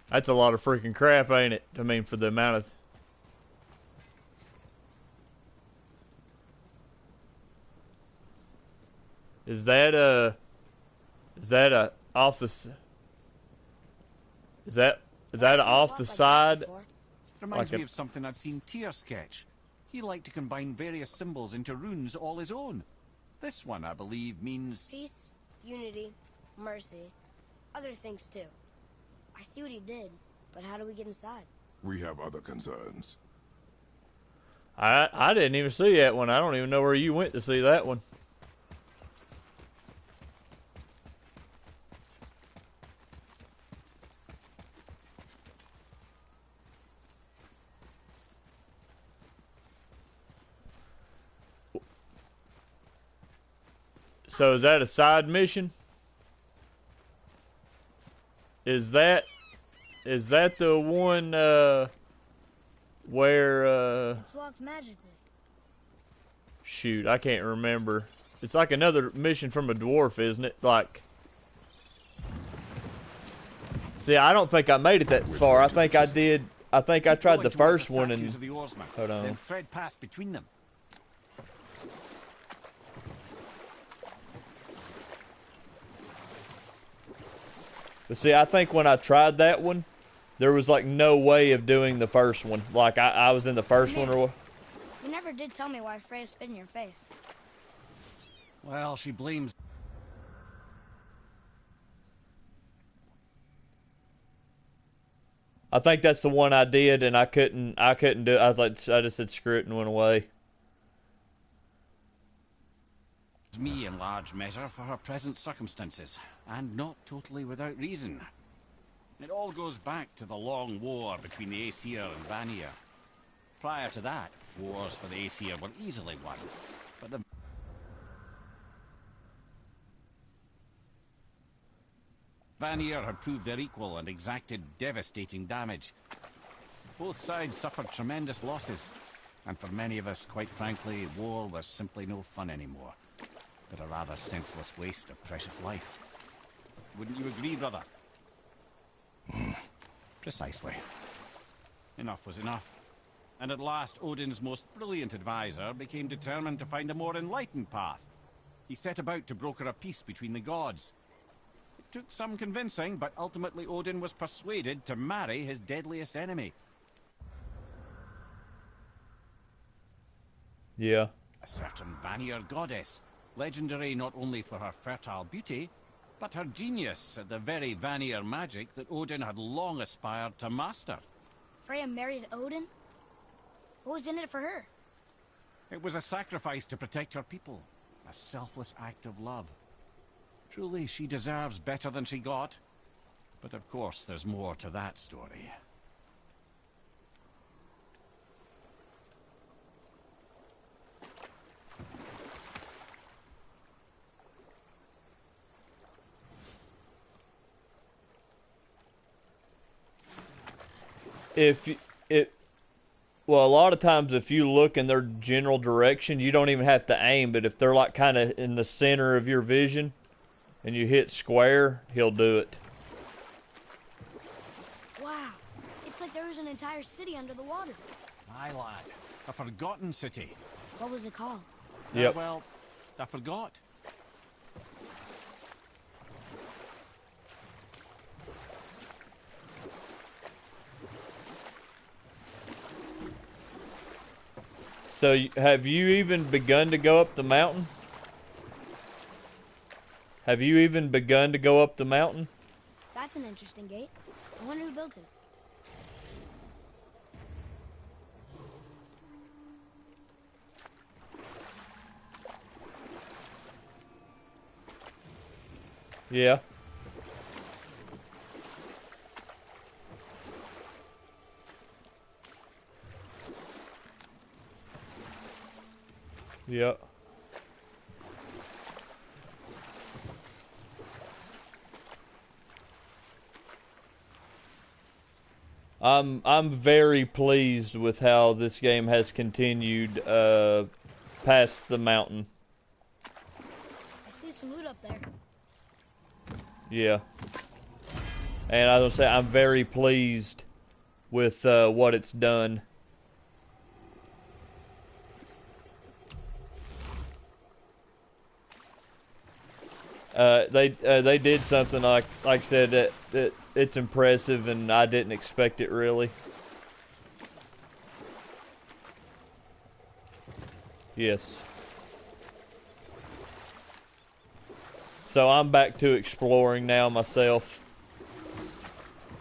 Speaker 2: That's a lot of freaking crap, ain't it? I mean, for the amount of... Is that a off the... Is that off the side?
Speaker 5: Reminds
Speaker 2: Like
Speaker 5: me of something I'd seen Tyr sketch. He liked to combine various symbols into runes all his own. This one, I believe, means...
Speaker 1: Peace, unity, mercy, other things too. I see what he did, but how do we get inside?
Speaker 3: We have other concerns.
Speaker 2: I didn't even see that one. I don't even know where you went to see that one. So is that a side mission? Is that the one where
Speaker 1: It's locked magically.
Speaker 2: shoot, I can't remember. It's like another mission from a dwarf, isn't it? Like, see, I don't think I made it that far. I think I did. I think I tried the first one and hold on.
Speaker 5: Then thread passed between them.
Speaker 2: But see, I think when I tried that one, there was like no way of doing the first one. Like I was in the first one or what?
Speaker 1: You never did tell me why Freya spit in your face.
Speaker 5: Well, she blames...
Speaker 2: I think that's the one I did, and I couldn't do it. I was like, I just said screw it and went away.
Speaker 5: me in large measure for her present circumstances, and not totally without reason. It all goes back to the long war between the Aesir and Vanir. Prior to that, wars for the Aesir were easily won, but the Vanir had proved their equal and exacted devastating damage. Both sides suffered tremendous losses, and for many of us, quite frankly, war was simply no fun anymore, but a rather senseless waste of precious life. Wouldn't you agree, brother? Precisely. Enough was enough. And at last, Odin's most brilliant advisor became determined to find a more enlightened path. He set about to broker a peace between the gods. It took some convincing, but ultimately Odin was persuaded to marry his deadliest enemy.
Speaker 2: Yeah.
Speaker 5: A certain Vanir goddess, legendary not only for her fertile beauty, but her genius at the very Vanir magic that Odin had long aspired to master.
Speaker 1: Freya married Odin? What was in it for her?
Speaker 5: It was a sacrifice to protect her people, a selfless act of love. Truly, she deserves better than she got. But of course, there's more to that story.
Speaker 2: Well, a lot of times if you look in their general direction, you don't even have to aim, but if they're like kind of in the center of your vision and you hit square, he'll do it.
Speaker 1: Wow, it's like there was an entire city under the water.
Speaker 5: Aye, lad. A forgotten city.
Speaker 1: What was it called?
Speaker 2: Yep.
Speaker 5: Well, I forgot.
Speaker 2: So, have you even begun to go up the mountain? Have you even begun to go up the mountain?
Speaker 1: That's an interesting gate. I wonder who built it.
Speaker 2: Yeah. Yeah. I'm very pleased with how this game has continued past the mountain.
Speaker 1: I see some loot up there.
Speaker 2: Yeah. And I was gonna say I'm very pleased with what it's done. They did something like I said that it's impressive, and I didn't expect it really. Yes. So I'm back to exploring now myself.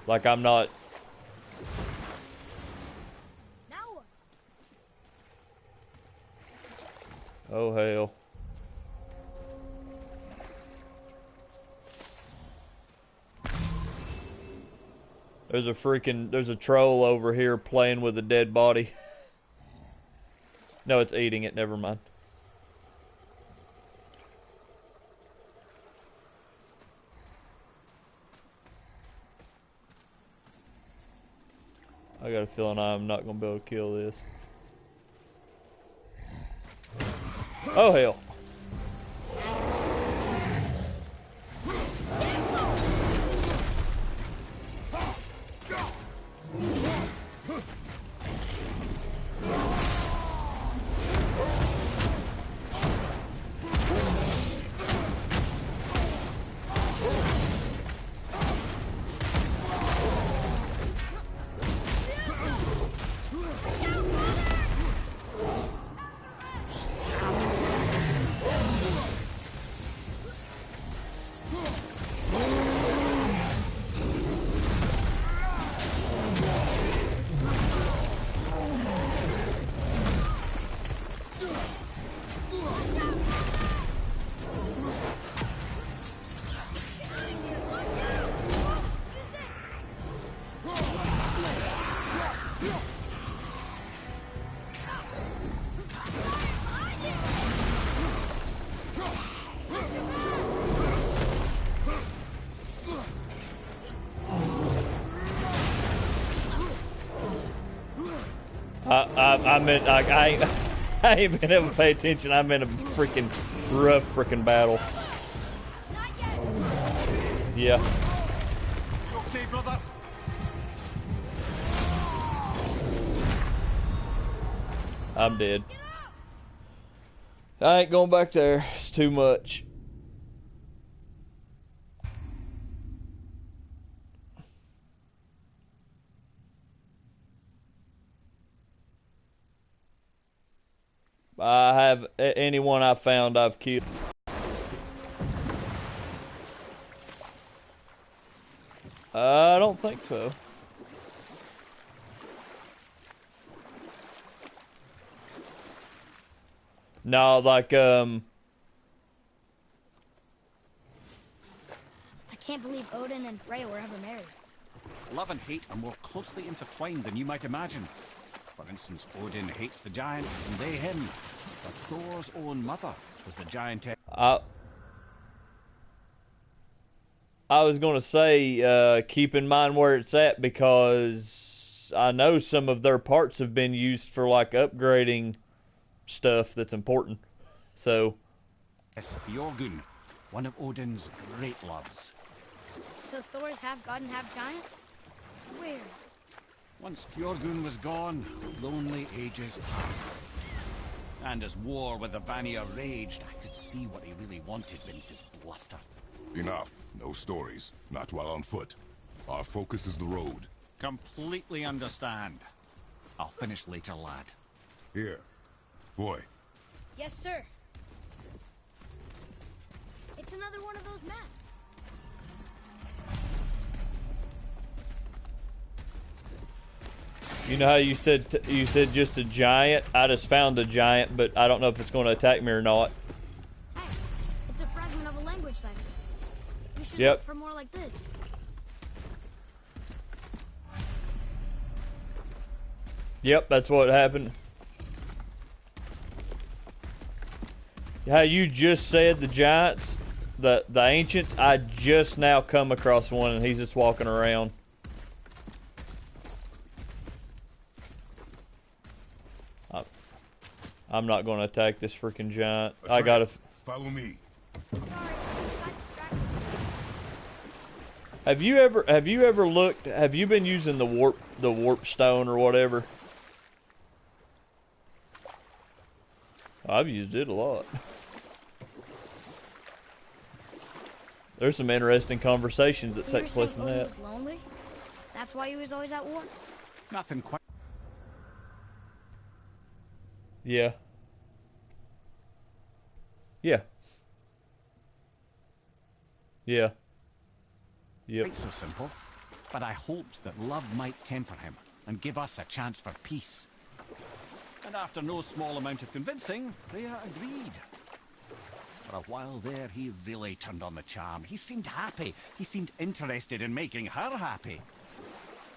Speaker 2: Like I'm not.
Speaker 1: Now what?
Speaker 2: Oh hell. There's a troll over here playing with a dead body. No, it's eating it, never mind. I got a feeling I'm not gonna be able to kill this. Oh hell. I'm in, like, I ain't been able to pay attention. I'm in a freaking rough freaking battle. Yeah.
Speaker 5: Okay, brother.
Speaker 2: I'm dead. I ain't going back there. It's too much. I have anyone I found I've killed. I don't think so. No, like
Speaker 1: I can't believe Odin and Freya were ever married.
Speaker 5: Love and hate are more closely intertwined than you might imagine. For instance, Odin hates the giants and they him. But Thor's own mother was the giantess.
Speaker 2: I was gonna say, keep in mind where it's at, because I know some of their parts have been used for like upgrading stuff that's important. So
Speaker 5: Yes, Bjorgun, one of Odin's great loves.
Speaker 1: So Thor's half god and half giant? Weird.
Speaker 5: Once Bjorgun was gone, lonely ages passed. And as war with the Vanir raged, I could see what he really wanted beneath his bluster.
Speaker 3: Enough. No stories. Not while on foot. Our focus is the road.
Speaker 5: Completely understand. I'll finish later, lad.
Speaker 3: Here. Boy.
Speaker 1: Yes, sir. It's another one of those maps.
Speaker 2: you know how you said just a giant? I just found a giant, but I don't know if it's going to attack me or not.
Speaker 1: Hey, it's a fragment of a language cipher. We should
Speaker 2: Yep.
Speaker 1: look for more like this.
Speaker 2: Yep, that's what happened. How you just said the giants, the ancients, I just now come across one and he's just walking around. I'm not going to attack this freaking giant.
Speaker 3: Atreus,
Speaker 2: I gotta.
Speaker 3: follow me.
Speaker 2: Have you ever looked? Have you been using the warp stone or whatever? I've used it a lot. There's some interesting conversations that take place in that.
Speaker 1: Was lonely? That's why he was always at war?
Speaker 5: Nothing quite.
Speaker 2: Yeah. Yeah. Yeah. Yep.
Speaker 5: Quite so simple, but I hoped that love might temper him and give us a chance for peace. And after no small amount of convincing, Freya agreed. For a while there, he really turned on the charm. He seemed happy. He seemed interested in making her happy.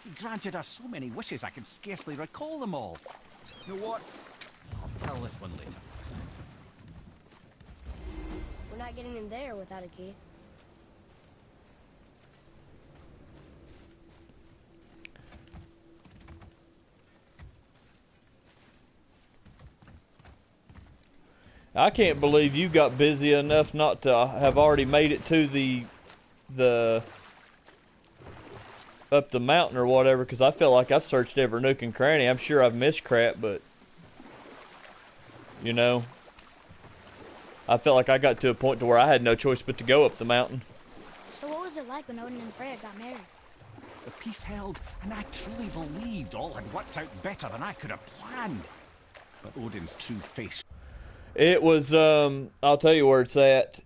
Speaker 5: He granted her so many wishes I can scarcely recall them all. You know what? I'll tell this one later.
Speaker 1: We're not getting in there without a key.
Speaker 2: I can't believe you got busy enough not to have already made it to the up the mountain or whatever, because I feel like I've searched every nook and cranny. I'm sure I've missed crap, but you know, I felt like I got to a point to where I had no choice but to go up the mountain.
Speaker 1: So what was it like when Odin and Freya got married?
Speaker 5: The peace held, and I truly believed all had worked out better than I could have planned. But Odin's true face...
Speaker 2: It was, I'll tell you where it's at.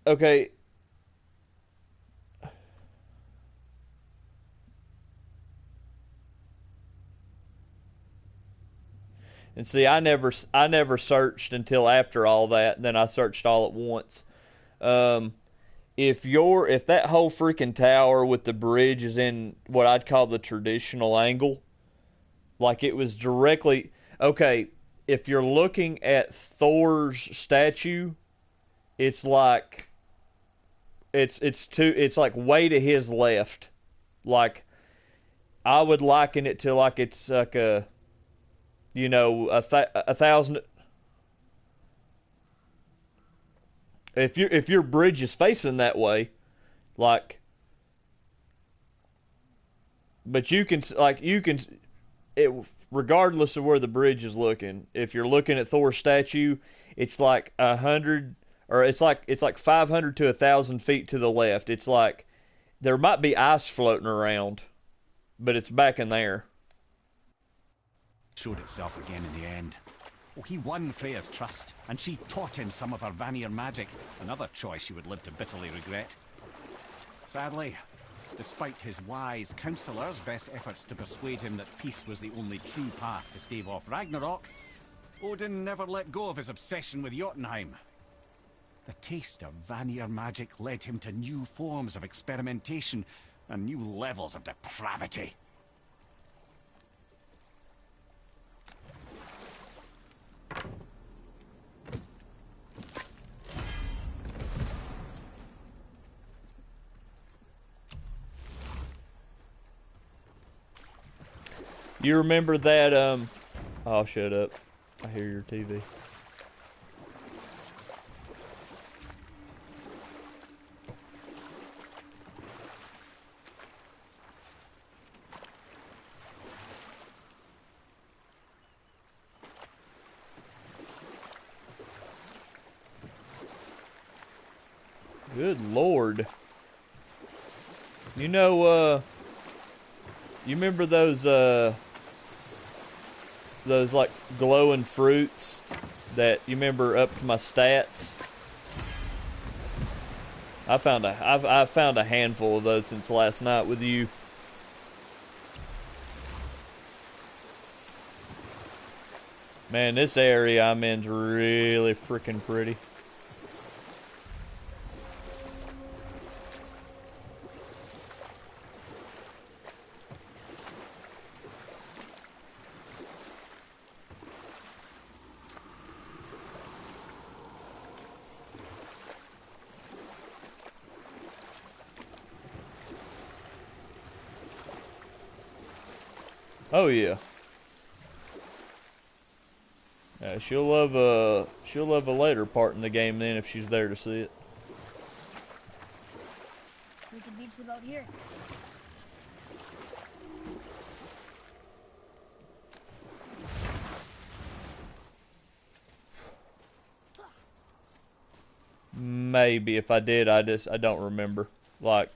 Speaker 2: Okay. And see, I never searched until after all that. Then I searched all at once. If that whole freaking tower with the bridge is in what I'd call the traditional angle, like it was directly... Okay, if you're looking at Thor's statue, it's like... It's like way to his left. Like, I would liken it to like it's like a... You know, a thousand... If your bridge is facing that way, like... But you can regardless of where the bridge is looking, if you're looking at Thor's statue, it's like 100, or it's like 500 to 1,000 feet to the left. It's like there might be ice floating around, but it's back in there.
Speaker 5: Showed itself again in the end. Oh, he won Freya's trust, and she taught him some of her Vanir magic, another choice she would live to bitterly regret. Sadly, despite his wise counselors' best efforts to persuade him that peace was the only true path to stave off Ragnarok, Odin never let go of his obsession with Jotunheim. The taste of Vanir magic led him to new forms of experimentation and new levels of depravity.
Speaker 2: You remember that, oh, shut up. I hear your TV. Good Lord. You know, you remember those like glowing fruits that you remember up to my stats? I've found a handful of those since last night with you. Man, this area I'm in's really freaking pretty. Oh yeah. She'll love a later part in the game then if she's there to see it.
Speaker 1: We can beach the boat here.
Speaker 2: Maybe if I did, I don't remember. Like,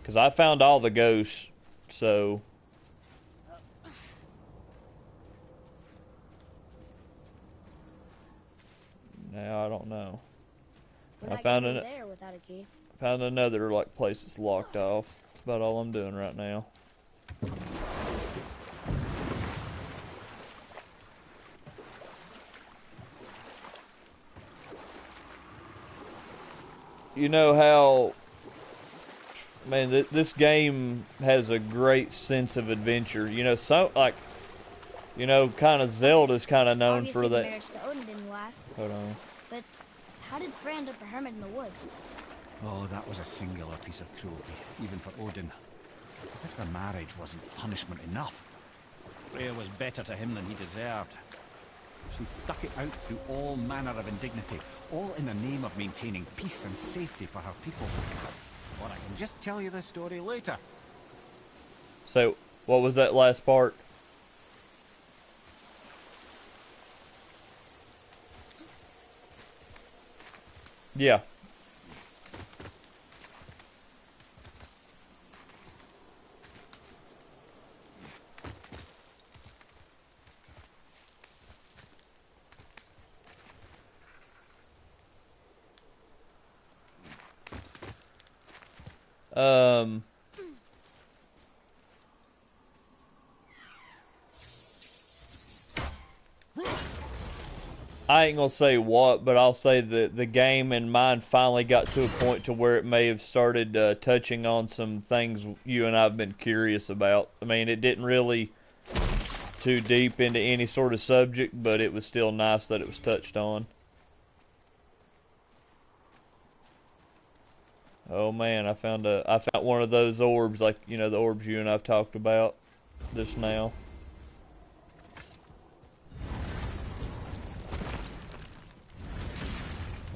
Speaker 2: cause I found all the ghosts, so. Now I don't know. I found
Speaker 1: there without a key.
Speaker 2: Found another like place that's locked off. That's about all I'm doing right now. You know how, man, this game has a great sense of adventure. You know, so like, you know, kind of Zelda's kind of known
Speaker 1: Obviously
Speaker 2: for
Speaker 1: the
Speaker 2: that.
Speaker 1: marriage to Odin didn't last.
Speaker 2: Hold on.
Speaker 1: But how did Frey end up a hermit in the woods?
Speaker 5: Oh, that was a singular piece of cruelty, even for Odin. As if the marriage wasn't punishment enough. Freya was better to him than he deserved. She stuck it out through all manner of indignity, all in the name of maintaining peace and safety for her people. Or I can just tell you this story later.
Speaker 2: So, what was that last part? Yeah. I ain't gonna say what, but I'll say that the game and mine finally got to a point to where it may have started touching on some things you and I have been curious about. I mean, it didn't really too deep into any sort of subject, but it was still nice that it was touched on. Oh man, I found one of those orbs, like, you know, the orbs you and I've talked about just now.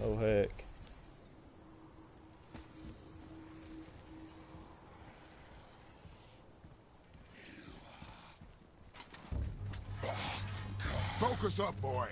Speaker 2: Oh heck.
Speaker 3: Focus up, boy.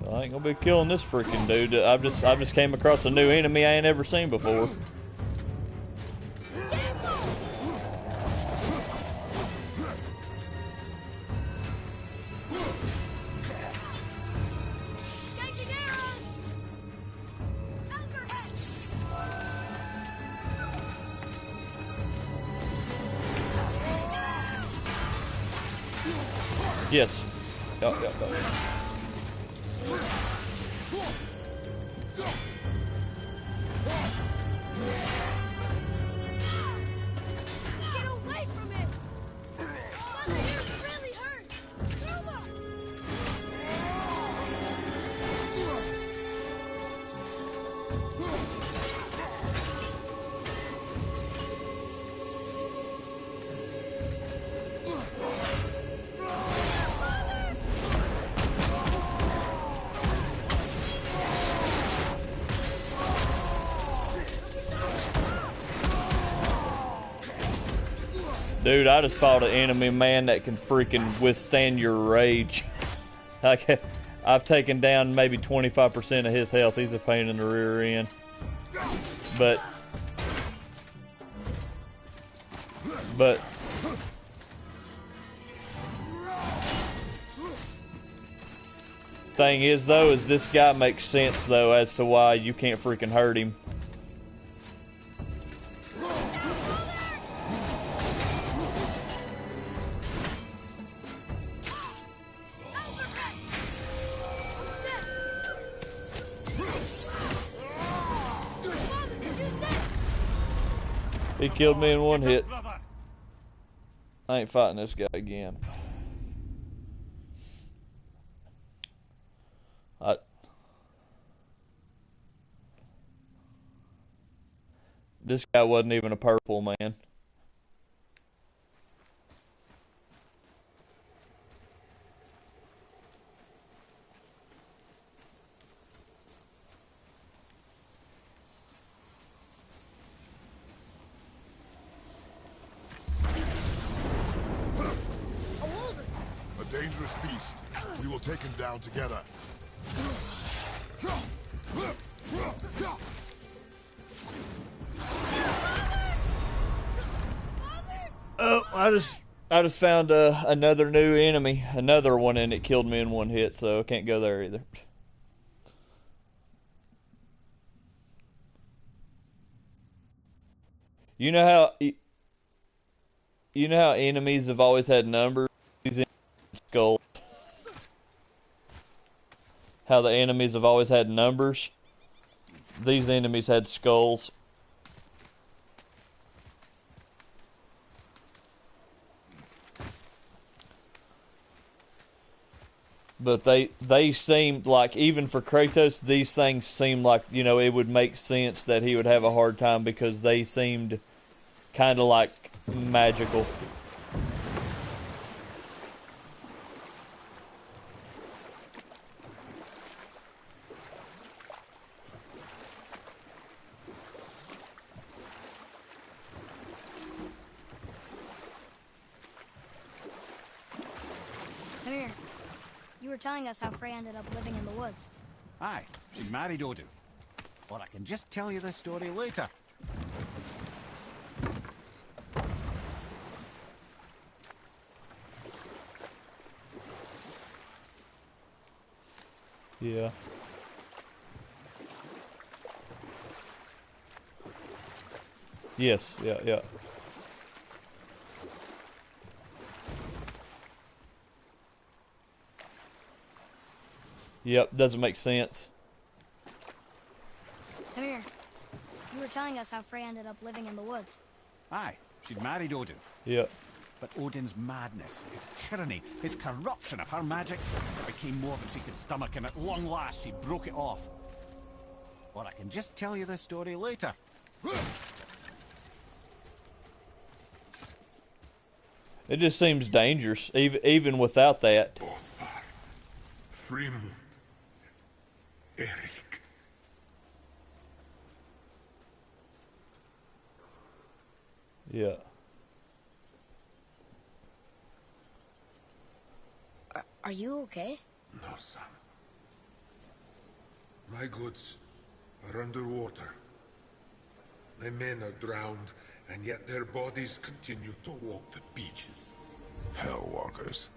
Speaker 2: I ain't gonna be killing this freaking dude. I just came across a new enemy I ain't ever seen before. Yes. Yep.
Speaker 1: Get away from it! Mother, you're really hurt! Truma!
Speaker 2: Dude, I just fought an enemy, man, that can freaking withstand your rage. Like, I've taken down maybe 25% of his health. He's a pain in the rear end. But Thing is, though, is this guy makes sense, though, as to why you can't freaking hurt him. He killed me in one hit. I ain't fighting this guy again. This guy wasn't even a purple man.
Speaker 3: A dangerous beast. We will take him down together.
Speaker 2: Oh, I just found another new enemy, another one, and it killed me in one hit, so I can't go there either. You know how enemies have always had numbers? These enemies had skulls. How the enemies have always had numbers? These enemies had skulls. But they seemed like, even for Kratos, these things seemed like, you know, it would make sense that he would have a hard time because they seemed kind of like magical.
Speaker 1: Come here. You were telling us how Frey ended up living in the woods.
Speaker 5: Aye, she married Odin. Or I can just tell you this story later.
Speaker 2: Yeah. Yes, yeah. Yep, doesn't make sense.
Speaker 1: Come here. You were telling us how Frey ended up living in the woods.
Speaker 5: Aye, she'd married Odin.
Speaker 2: Yep.
Speaker 5: But Odin's madness, his tyranny, his corruption of her magics became more than she could stomach, and at long last she broke it off. Or I can just tell you this story later.
Speaker 2: It just seems dangerous, even without that.
Speaker 3: Bothar, Fremund, Erik.
Speaker 2: Yeah.
Speaker 1: Are you okay?
Speaker 3: No, son. My goods are underwater. My men are drowned, and yet their bodies continue to walk the beaches. Hellwalkers.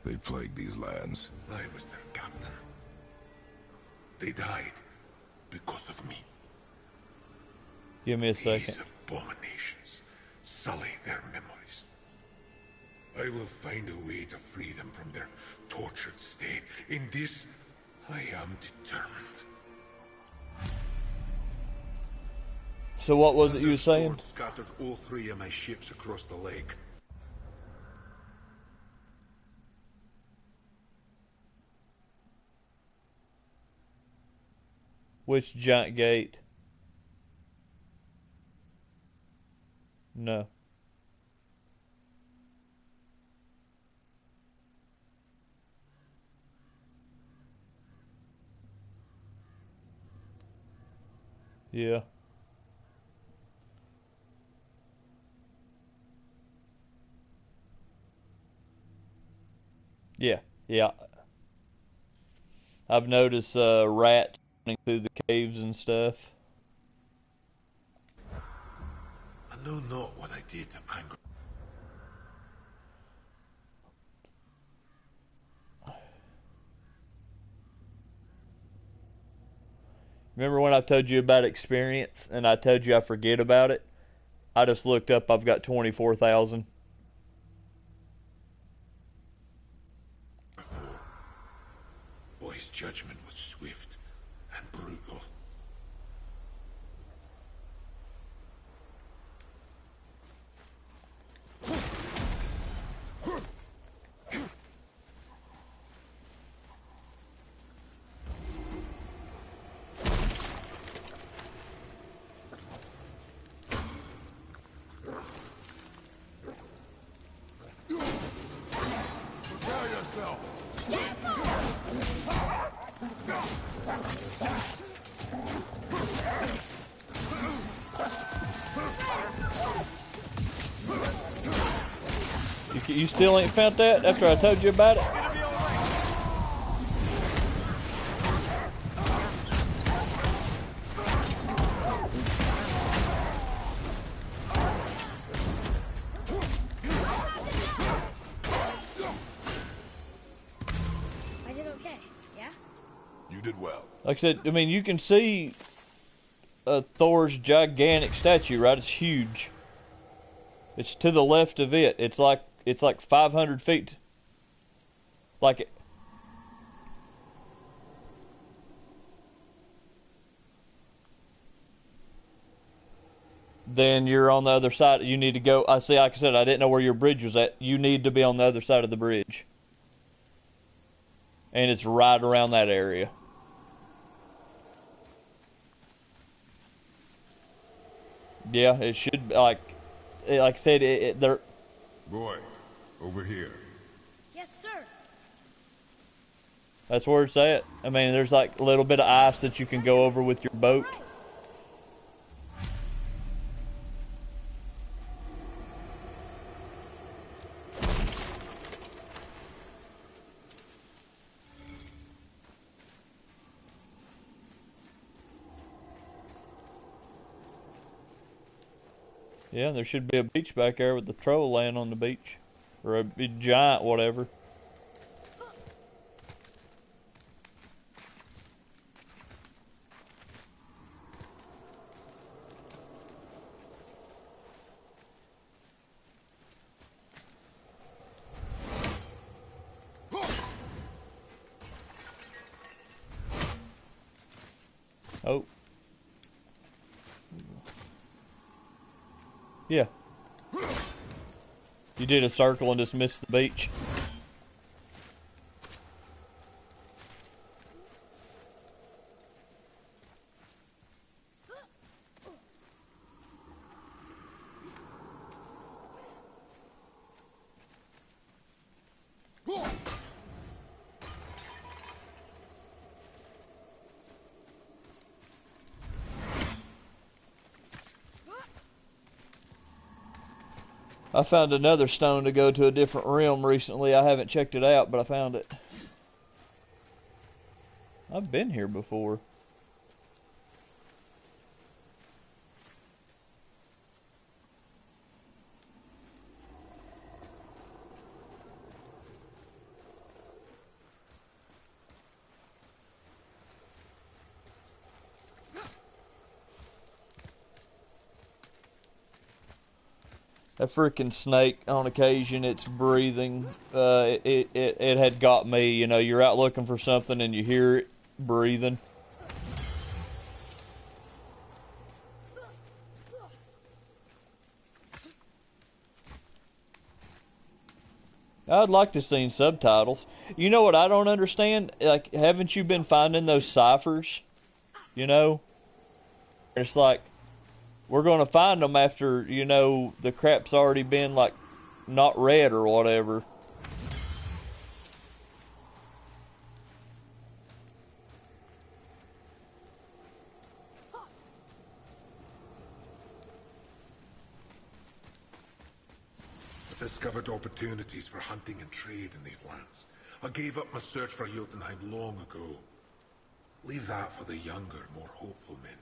Speaker 3: They plague these lands. I was their captain. They died because of me.
Speaker 2: Give me a second.
Speaker 3: These abominations sully their memories. I will find a way to free them from their tortured state. In this, I am determined.
Speaker 2: So what was it you were saying?
Speaker 3: Scattered all 3 of my ships across the lake.
Speaker 2: Which giant gate? No. Yeah. Yeah. I've noticed rats running through the caves and stuff.
Speaker 3: I know not what I did to anger.
Speaker 2: Remember when I told you about experience and I told you I forget about it? I just looked up, I've got 24,000.
Speaker 3: Boy, his judgment was swift and brutal.
Speaker 2: You still ain't found that after I told you about it?
Speaker 1: I did okay, yeah?
Speaker 3: You did well.
Speaker 2: Like I said, I mean, you can see Thor's gigantic statue, right? It's huge. It's to the left of it. It's like 500 feet. Like it. Then you're on the other side. You need to go. I see. Like I said, I didn't know where your bridge was at. You need to be on the other side of the bridge. And it's right around that area. Yeah, it should be like I said, they're...
Speaker 3: Boy, over here.
Speaker 1: Yes, sir.
Speaker 2: That's where it's at. I mean, there's like a little bit of ice that you can go over with your boat. Yeah, there should be a beach back there with the troll laying on the beach. Or a big giant whatever. Oh. Yeah. You did a circle and just missed the beach. I found another stone to go to a different realm recently. I haven't checked it out, but I found it. I've been here before. That freaking snake, on occasion, it's breathing. It had got me. You know, you're out looking for something and you hear it breathing. I'd like to see subtitles. You know what I don't understand? Like, haven't you been finding those ciphers? You know? It's like, we're going to find them after, you know, the crap's already been, like, not read or whatever.
Speaker 3: I discovered opportunities for hunting and trade in these lands. I gave up my search for Jotunheim long ago. Leave that for the younger, more hopeful men.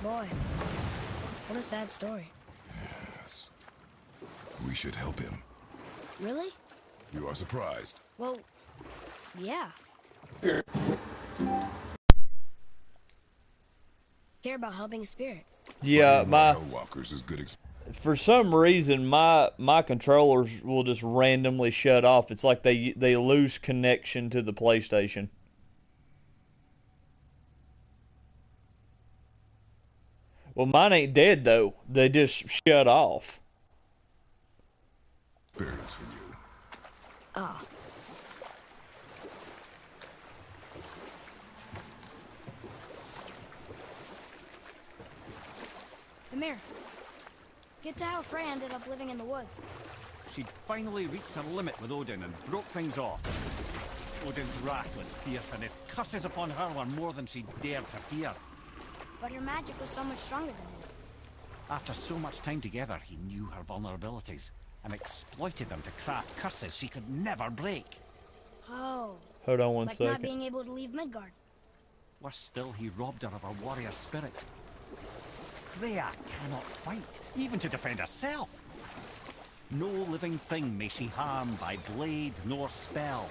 Speaker 1: Boy, what a sad story.
Speaker 3: Yes. We should help him.
Speaker 1: Really?
Speaker 3: You are surprised.
Speaker 1: Well, yeah.
Speaker 2: Here.
Speaker 1: care about helping a spirit.
Speaker 2: Yeah,
Speaker 3: Hellwalkers is good.
Speaker 2: For some reason, my controllers will just randomly shut off. It's like they lose connection to the PlayStation. Well, mine ain't dead though. They just shut off.
Speaker 3: Spirits for you.
Speaker 1: Ah. Amir, get to how Freya ended up living in the woods.
Speaker 5: She'd finally reached her limit with Odin and broke things off. Odin's wrath was fierce, and his curses upon her were more than she dared to fear.
Speaker 1: But her magic was so much stronger than his.
Speaker 5: After so much time together, he knew her vulnerabilities and exploited them to craft curses she could never break.
Speaker 1: Oh.
Speaker 2: Hold on one
Speaker 1: like
Speaker 2: second.
Speaker 1: Not being able to leave Midgard.
Speaker 5: Worse still, he robbed her of her warrior spirit. Freya cannot fight, even to defend herself. No living thing may she harm by blade nor spell.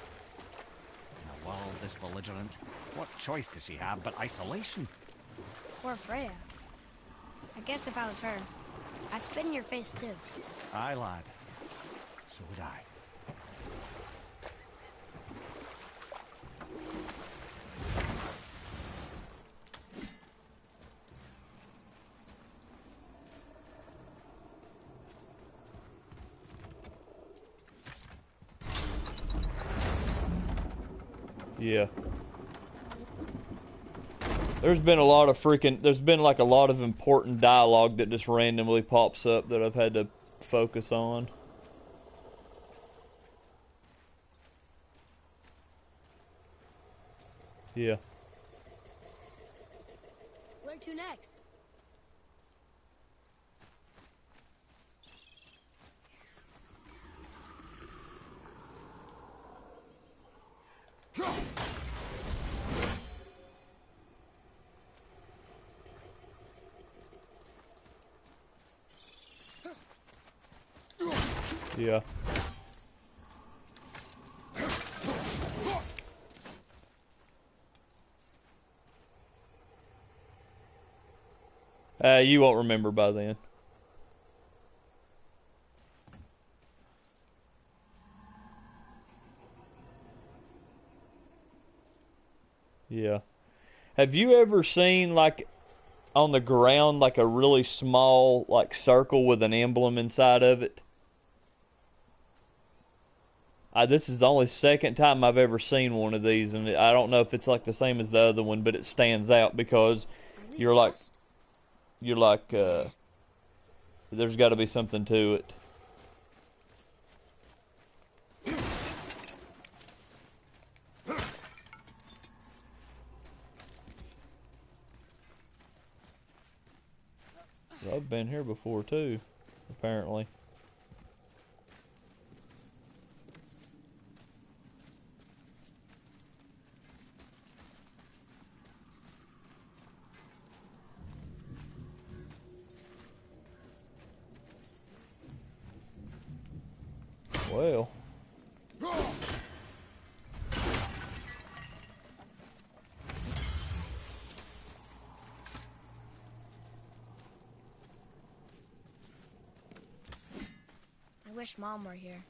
Speaker 5: In a world this belligerent, what choice does she have but isolation?
Speaker 1: Poor Freya. I guess if I was her, I'd spit in your face too.
Speaker 5: Aye, lad. So would I.
Speaker 2: Yeah. There's been like a lot of important dialogue that just randomly pops up that I've had to focus on. Yeah.
Speaker 1: Where to next?
Speaker 2: Yeah. You won't remember by then. Yeah. Have you ever seen, like, on the ground, like a really small, like, circle with an emblem inside of it? This is the only second time I've ever seen one of these, and I don't know if it's like the same as the other one, but it stands out because you're like, there's got to be something to it. So I've been here before too, apparently. Well.
Speaker 1: I wish Mom were here.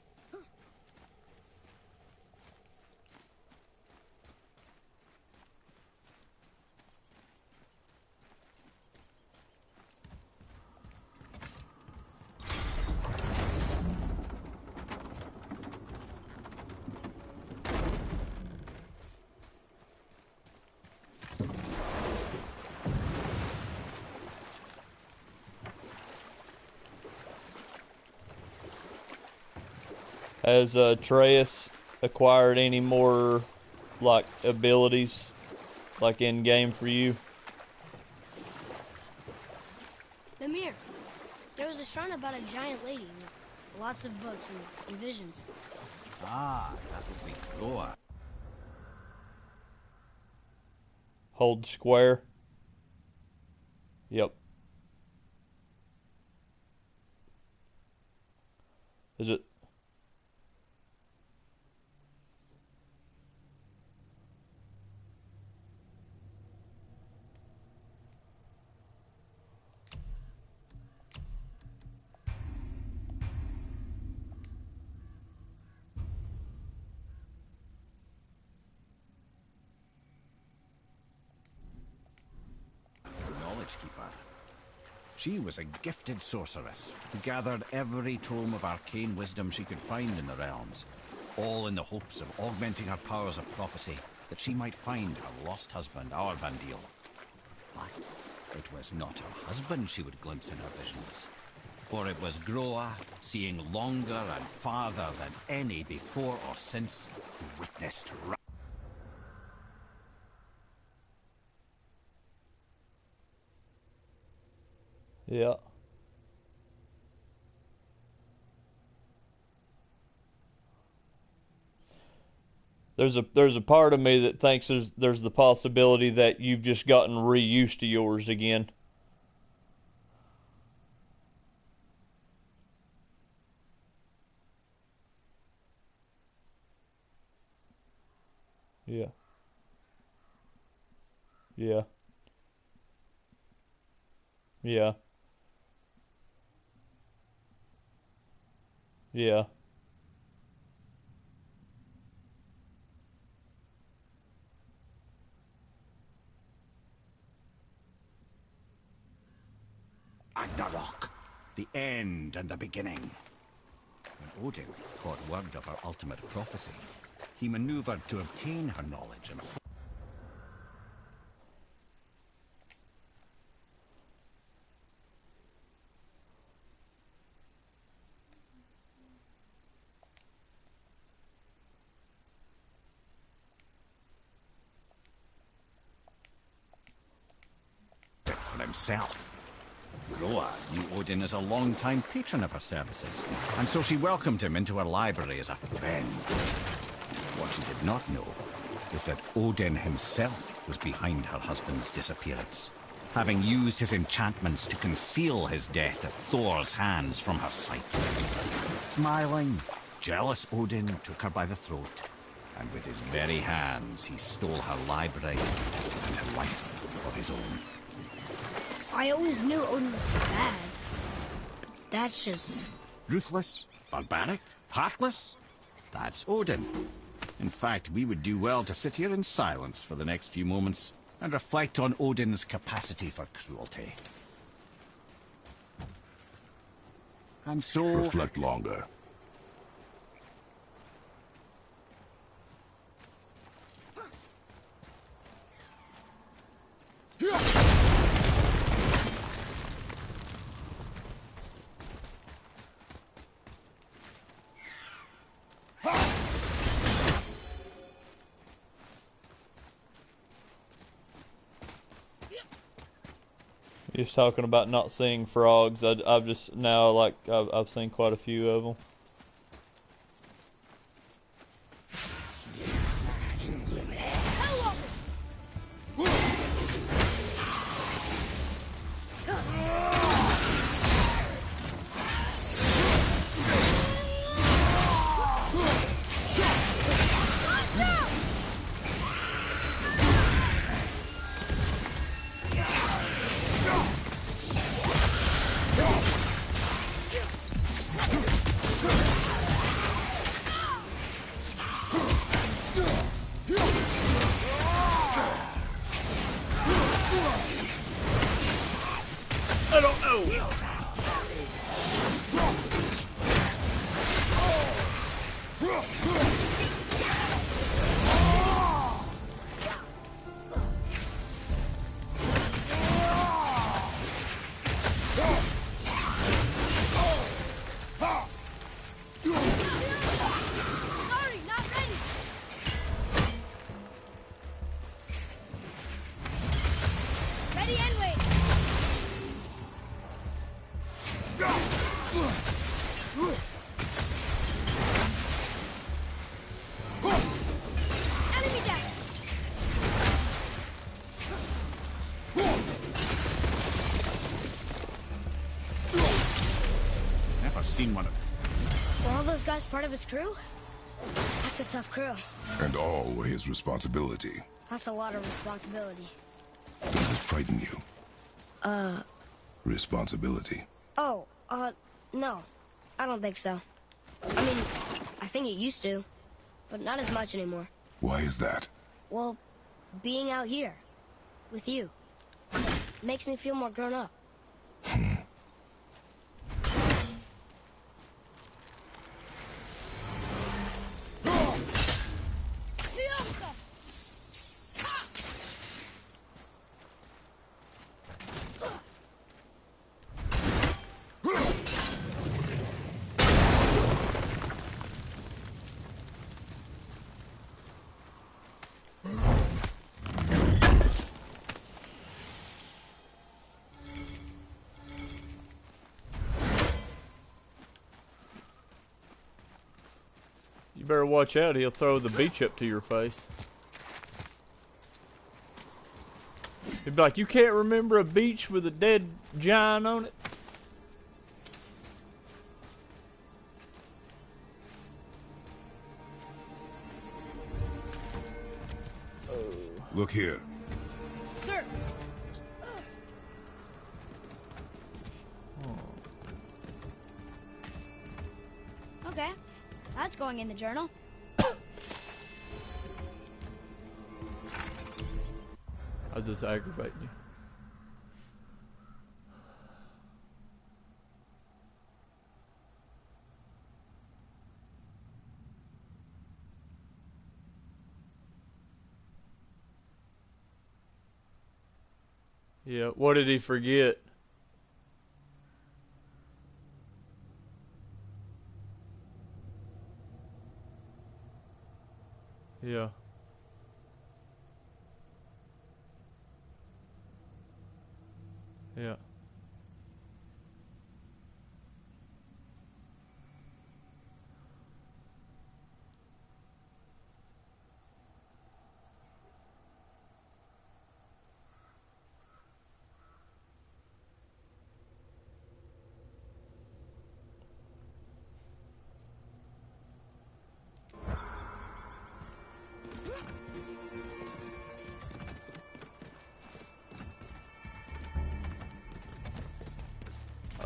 Speaker 2: Has Atreus acquired any more, like, abilities, like, in-game for you?
Speaker 1: Mimir, there was a shrine about a giant lady with lots of books and visions.
Speaker 5: Ah, that would be Groa.
Speaker 2: Hold square. Yep. Is it?
Speaker 5: She was a gifted sorceress who gathered every tome of arcane wisdom she could find in the realms, all in the hopes of augmenting her powers of prophecy, that she might find her lost husband, Arbandil. But it was not her husband she would glimpse in her visions, for it was Groa, seeing longer and farther than any before or since, who witnessed
Speaker 2: Yeah. There's a part of me that thinks there's the possibility that you've just gotten reused to yours again. Yeah. Yeah. Yeah. Yeah.
Speaker 5: Ragnarok, the end and the beginning. When Odin caught word of her ultimate prophecy, he maneuvered to obtain her knowledge and it for himself. Groa knew Odin as a long-time patron of her services, and so she welcomed him into her library as a friend. What she did not know was that Odin himself was behind her husband's disappearance, having used his enchantments to conceal his death at Thor's hands from her sight. Smiling, jealous Odin took her by the throat, and with his very hands he stole her library and a life of his own.
Speaker 1: I always knew Odin was bad. That's just...
Speaker 5: Ruthless, barbaric, heartless? That's Odin. In fact, we would do well to sit here in silence for the next few moments and reflect on Odin's capacity for cruelty. And so...
Speaker 3: Reflect longer.
Speaker 2: He was talking about not seeing frogs. I've just now, like, I've seen quite a few of them. I don't know.
Speaker 5: Seen one of them.
Speaker 1: Were all those guys part of his crew? That's a tough crew.
Speaker 3: And all were his responsibility.
Speaker 1: That's a lot of responsibility.
Speaker 3: Does it frighten you? Responsibility.
Speaker 1: Oh, no. I don't think so. I mean, I think it used to, but not as much anymore.
Speaker 3: Why is that?
Speaker 1: Well, being out here, with you, makes me feel more grown up.
Speaker 2: You better watch out, he'll throw the beach up to your face. He'd be like, you can't remember a beach with a dead giant on it?
Speaker 3: Look here.
Speaker 1: Sir. Okay, that's going in the journal.
Speaker 2: How's this aggravating you? Yeah, what did he forget? Yeah. Yeah.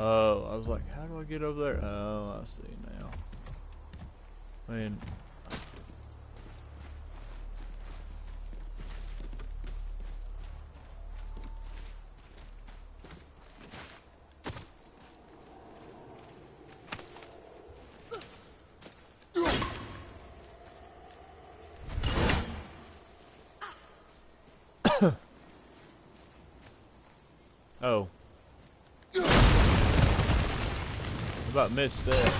Speaker 2: Oh, I was like, how do I get over there? Oh, I see now. Man. Oh. About missed that.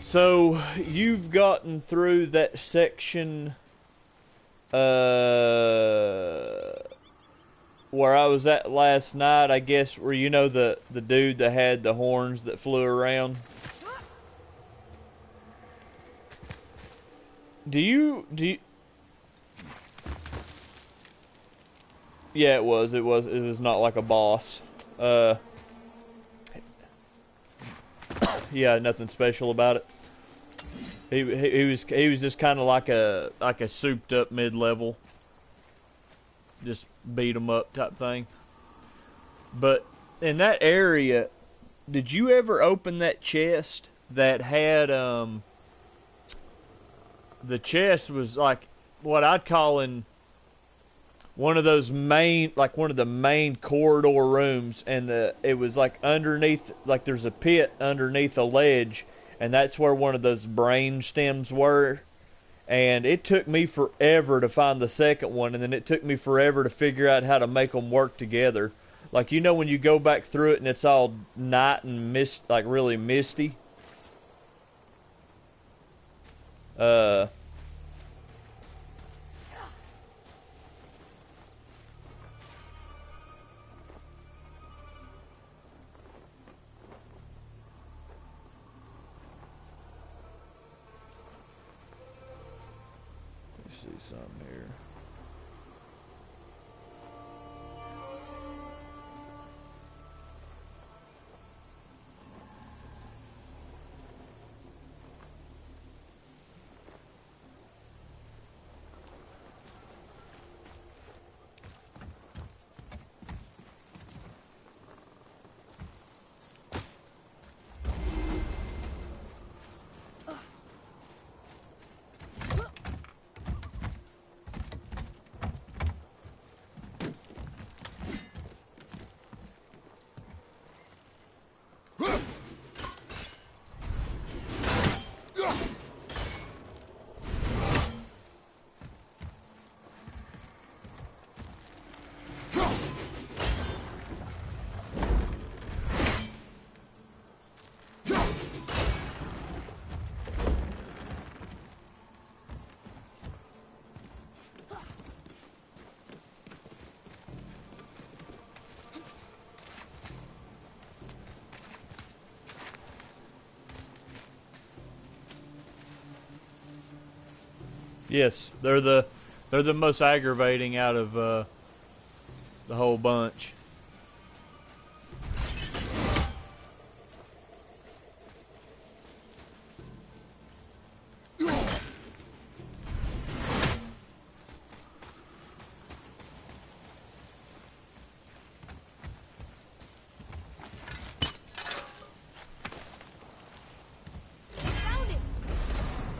Speaker 2: So you've gotten through that section where I was at last night, I guess, where you know the dude that had the horns that flew around. Do you Yeah, it was not like a boss. Yeah, nothing special about it. He was just kind of like a souped up mid-level, just beat 'em up type thing. But in that area, did you ever open that chest that had the chest was like what I'd call in one of those main, like one of the main corridor rooms, and it was like underneath, like there's a pit underneath a ledge, and that's where one of those brain stems were. And it took me forever to find the second one, and then it took me forever to figure out how to make them work together. Like, you know when you go back through it and it's all night and mist, like really misty? See something here. Yes, they're the most aggravating out of the whole bunch.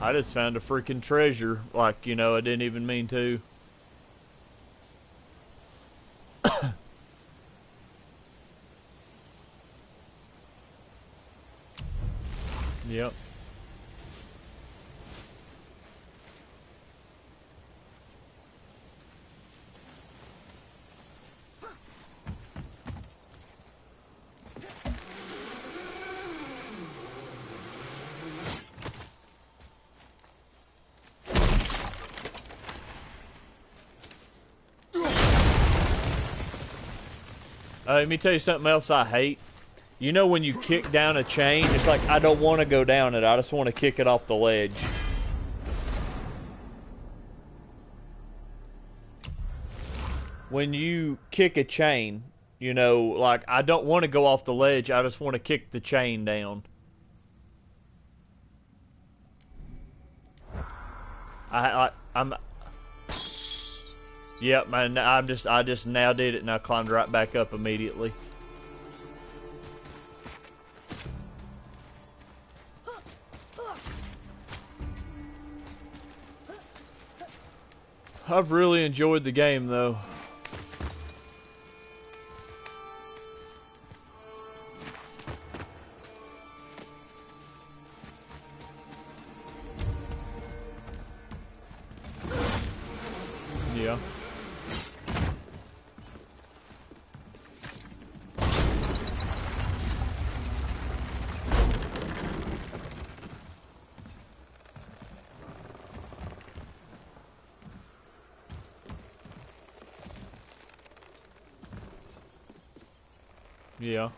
Speaker 2: I just found a freaking treasure, like, you know, I didn't even mean to. Yep. Let me tell you something else I hate. You know when you kick down a chain, it's like, I don't want to go down it. I just want to kick it off the ledge. When you kick a chain, you know, like, I don't want to go off the ledge. I just want to kick the chain down. I'm... Yep, man, I just now did it and I climbed right back up immediately. I've really enjoyed the game though. Yeah. Yeah.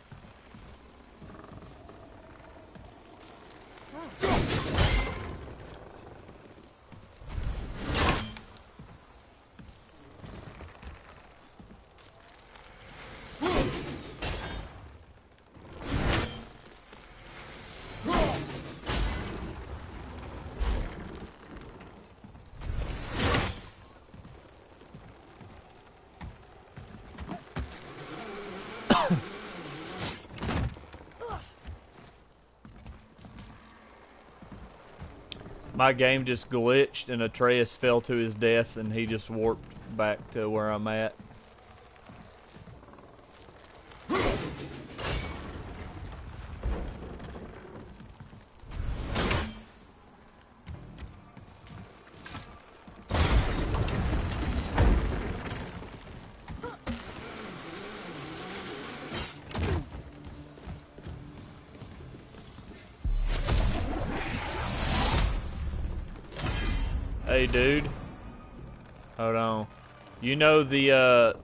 Speaker 2: My game just glitched and Atreus fell to his death and he just warped back to where I'm at. Hey, dude. Hold on. You know the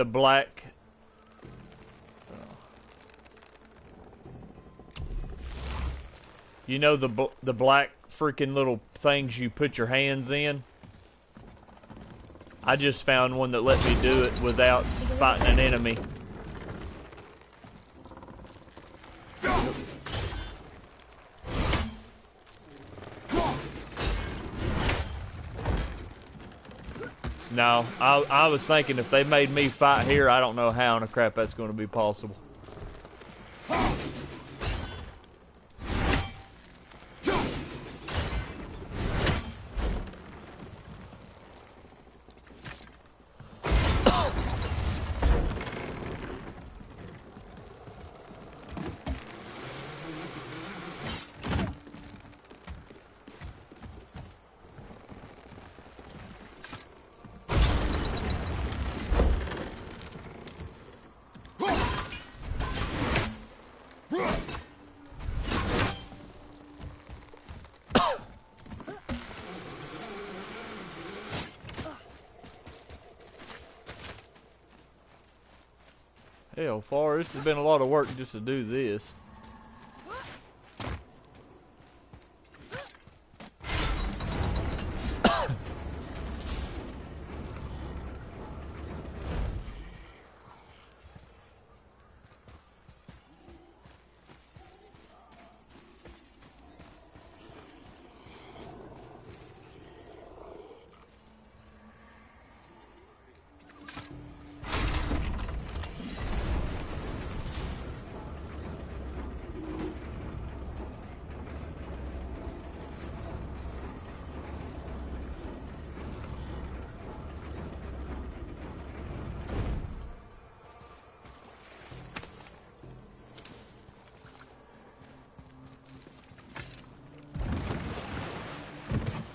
Speaker 2: black... You know the black freaking little things you put your hands in? I just found one that let me do it without fighting an enemy. No, I was thinking if they made me fight here, I don't know how in the crap that's going to be possible. Hell, far this has been a lot of work just to do this.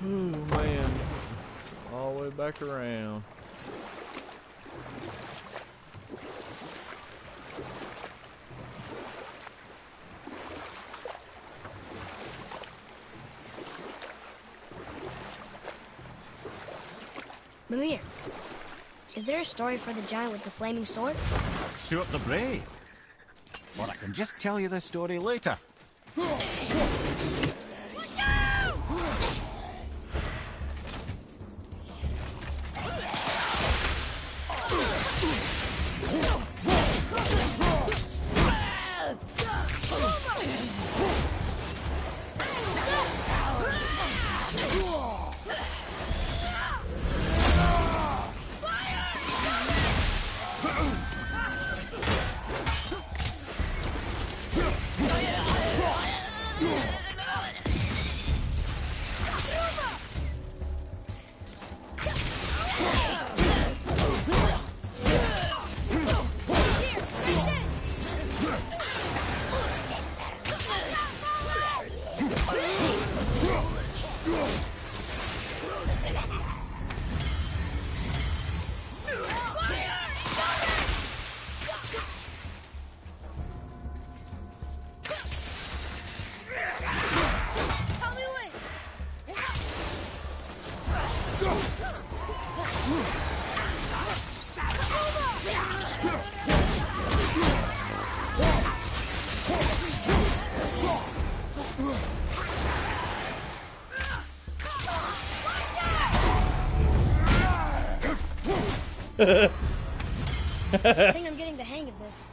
Speaker 2: Oh man, all the way back around.
Speaker 1: Mimir, is there a story for the giant with the flaming sword?
Speaker 5: Shoot the brave. Or I can just tell you this story later.
Speaker 1: I think I'm getting the hang of this.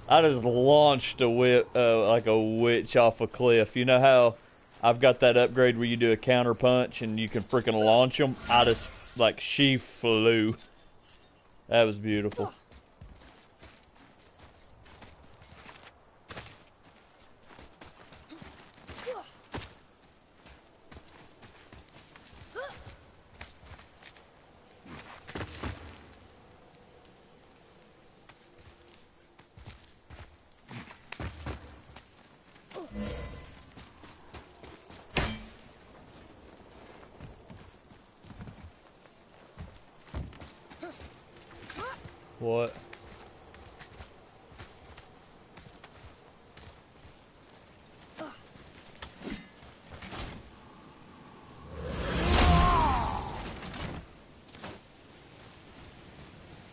Speaker 2: I just launched a whip, like a witch off a cliff. You know how I've got that upgrade where you do a counter punch and you can freaking launch them? I just, like, she flew. That was beautiful. What?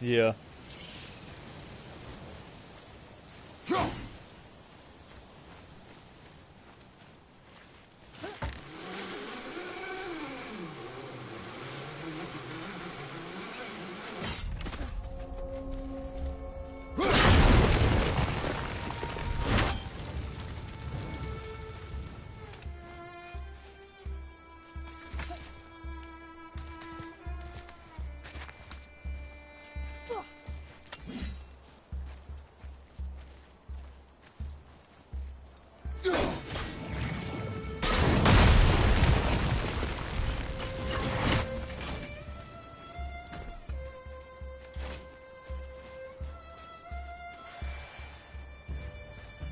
Speaker 2: Yeah.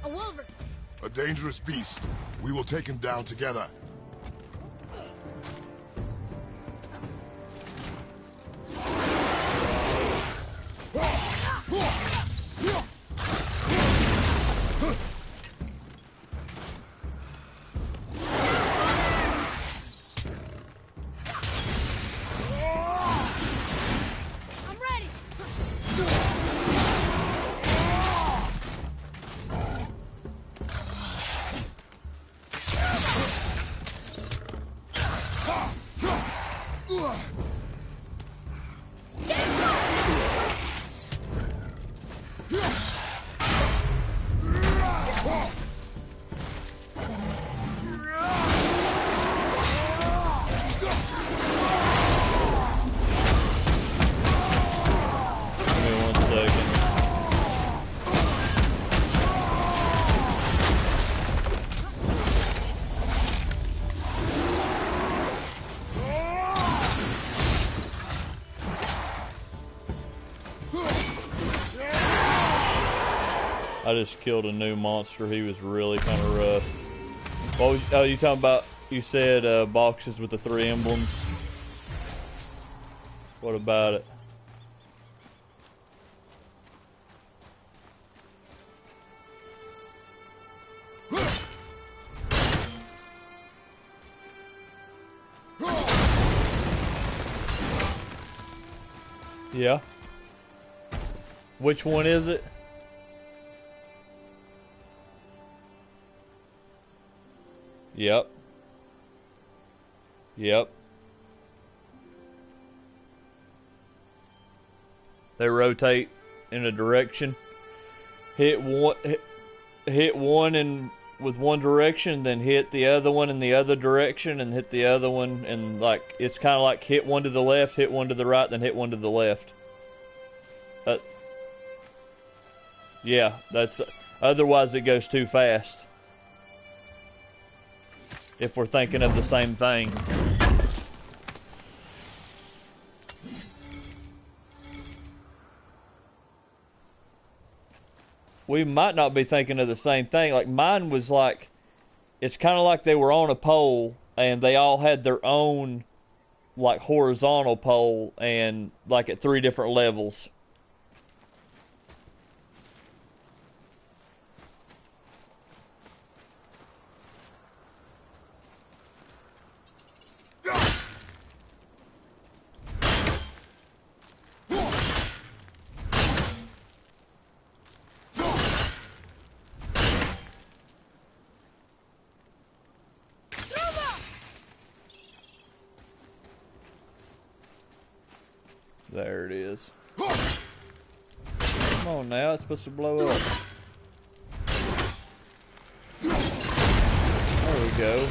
Speaker 1: A wolverine!
Speaker 3: A dangerous beast. We will take him down together. I just killed a new monster. He was really kind of rough. What was, oh, you talking about
Speaker 2: You said boxes with the 3 emblems. What about it? Yeah. Which one is it? Yep. Yep. They rotate in a direction. Hit one in with one direction, then hit the other one in the other direction, and hit the other one, and like it's kind of like hit one to the left, hit one to the right, then hit one to the left. Yeah, that's otherwise it goes too fast. If we're thinking of the same thing. We might not be thinking of the same thing. Like mine was like, it's kind of like they were on a pole and they all had their own like horizontal pole and like at 3 different levels. There it is. Come on now, it's supposed to blow up. There we go.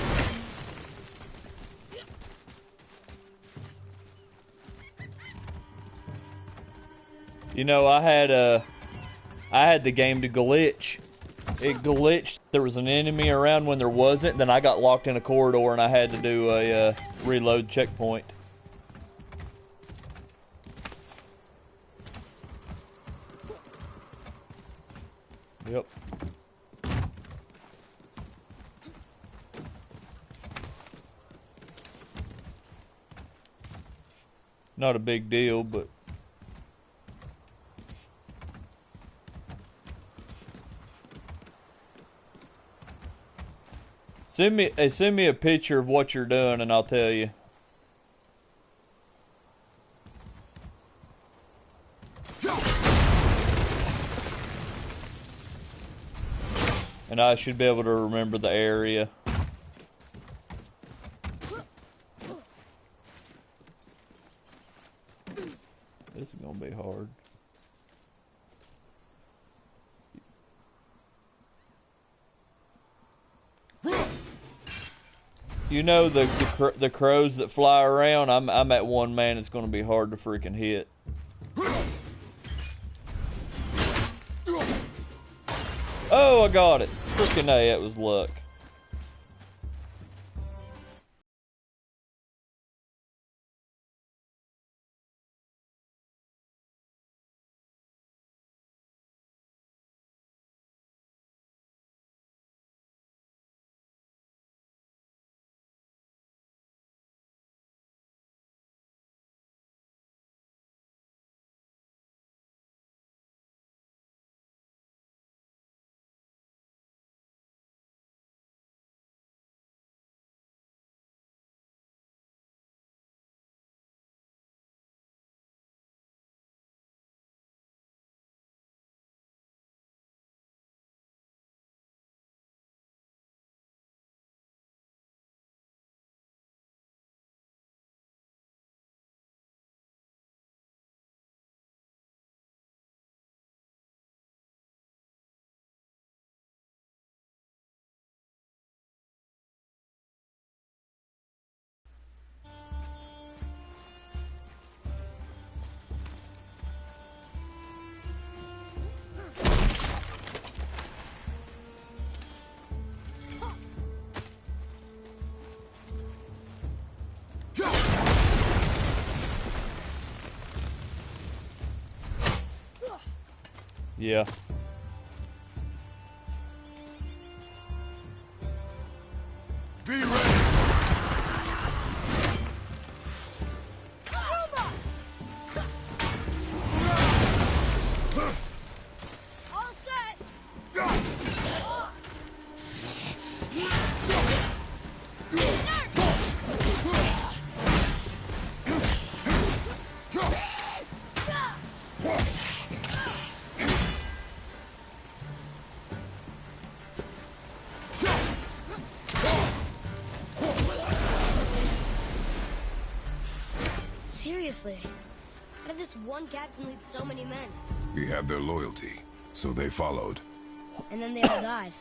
Speaker 2: You know, I had the game to glitch. It glitched. There was an enemy around when there wasn't. Then I got locked in a corridor and I had to do a reload checkpoint. Yep. Not a big deal, but send me a picture of what you're doing and I'll tell you. And I should be able to remember the area. This is gonna be hard. You know the crows that fly around. I'm at 1 man. It's gonna be hard to freaking hit. Oh, I got it. Freaking A, that was luck. Yeah.
Speaker 3: Be ready!
Speaker 1: Seriously, how did this one captain lead so many men?
Speaker 3: He had their loyalty, so they followed.
Speaker 1: And then they all died.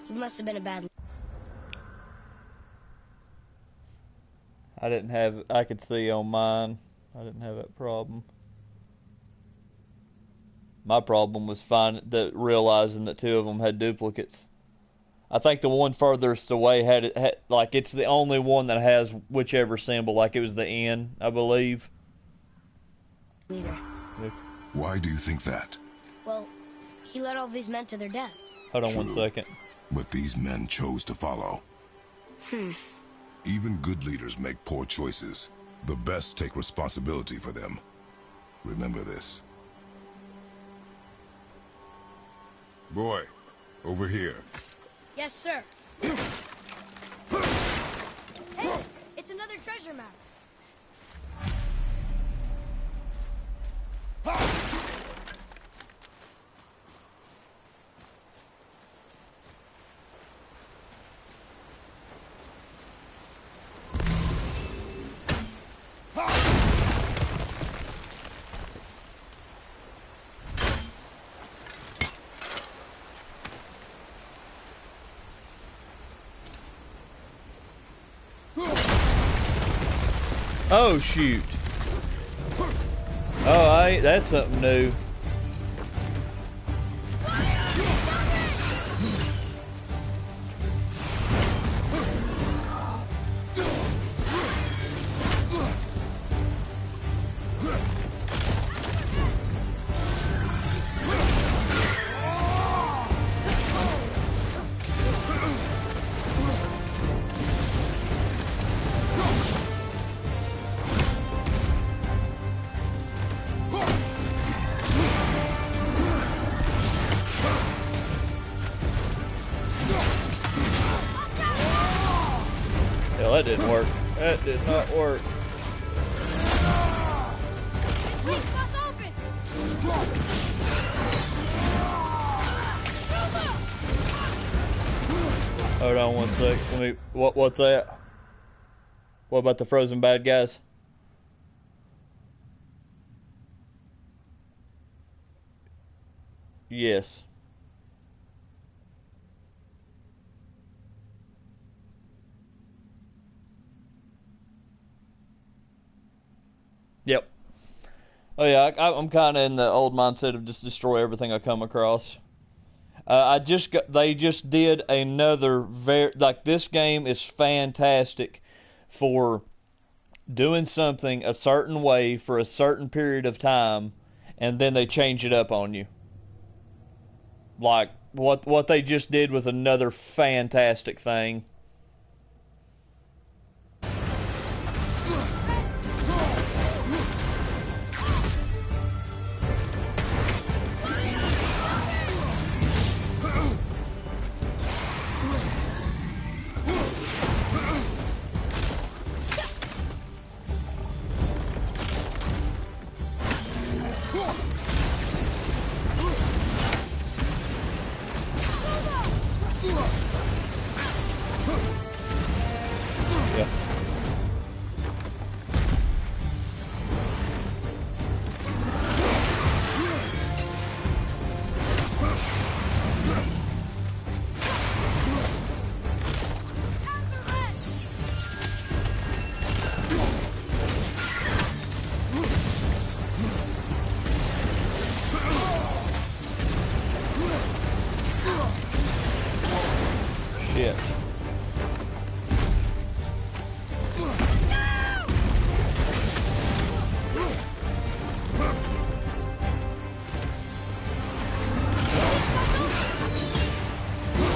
Speaker 1: He must have been a bad...
Speaker 2: I could see on mine, I didn't have that problem. My problem was realizing that two of them had duplicates. I think the one furthest away had like, it's the only one that has whichever symbol, like it was the N, I believe.
Speaker 1: Leader.
Speaker 3: Why do you think that?
Speaker 1: Well, he led all these men to their deaths.
Speaker 2: Hold on 1 second.
Speaker 3: But these men chose to follow. Even good leaders make poor choices. The best take responsibility for them. Remember this. Boy, over here.
Speaker 1: Yes, sir. Hey, it's another treasure map.
Speaker 2: Oh, shoot. Oh, that's something new. Hell, that didn't work. That did not work. Hold on 1 sec. Let me. What's that? What about the frozen bad guys? Yes. Yep. Oh yeah, I'm kind of in the old mindset of just destroy everything I come across. They just did another this game is fantastic for doing something a certain way for a certain period of time, and then they change it up on you. Like what they just did was another fantastic thing. Shit.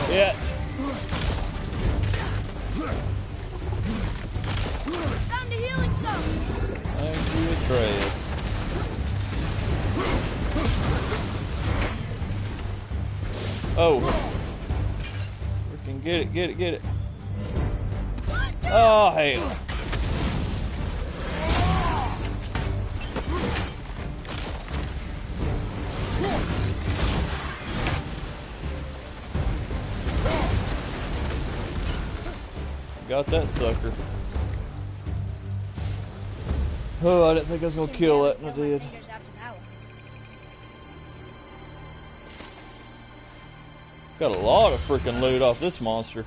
Speaker 2: Yeah.
Speaker 1: Found a healing stone.
Speaker 2: Thank you, Atreus. Oh. Freaking get it, get it, get it. Oh, hell. Got that sucker. Oh, I didn't think I was gonna kill that, and I did. Got a lot of freaking loot off this monster.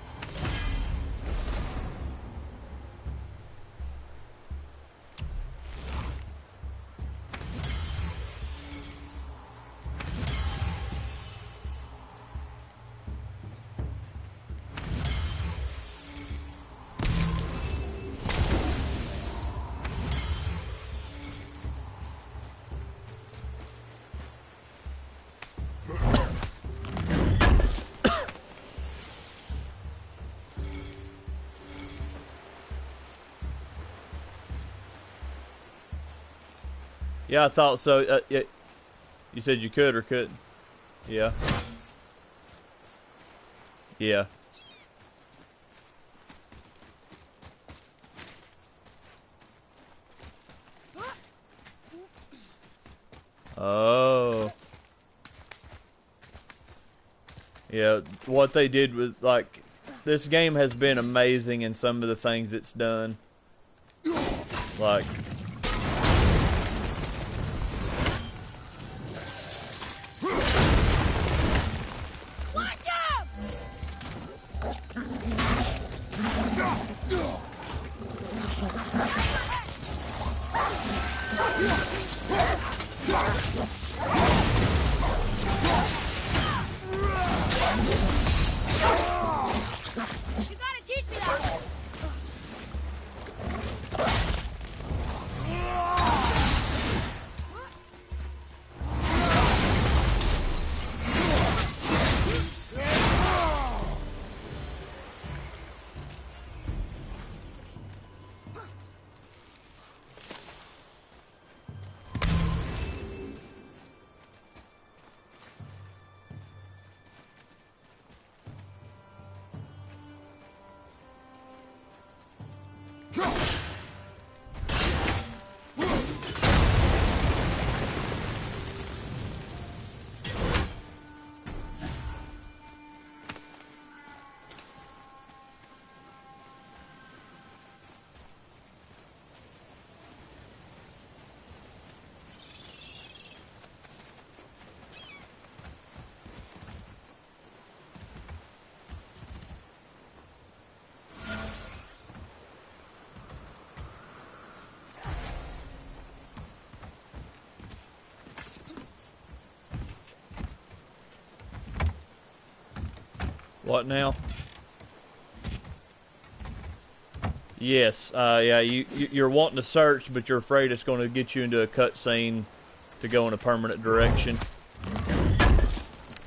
Speaker 2: Yeah, I thought so. Yeah. You said you could or couldn't? Yeah. Yeah. Oh. Yeah, what they did was, like, this game has been amazing in some of the things it's done. Like... What now? Yes, yeah, you're wanting to search, but you're afraid it's going to get you into a cutscene to go in a permanent direction.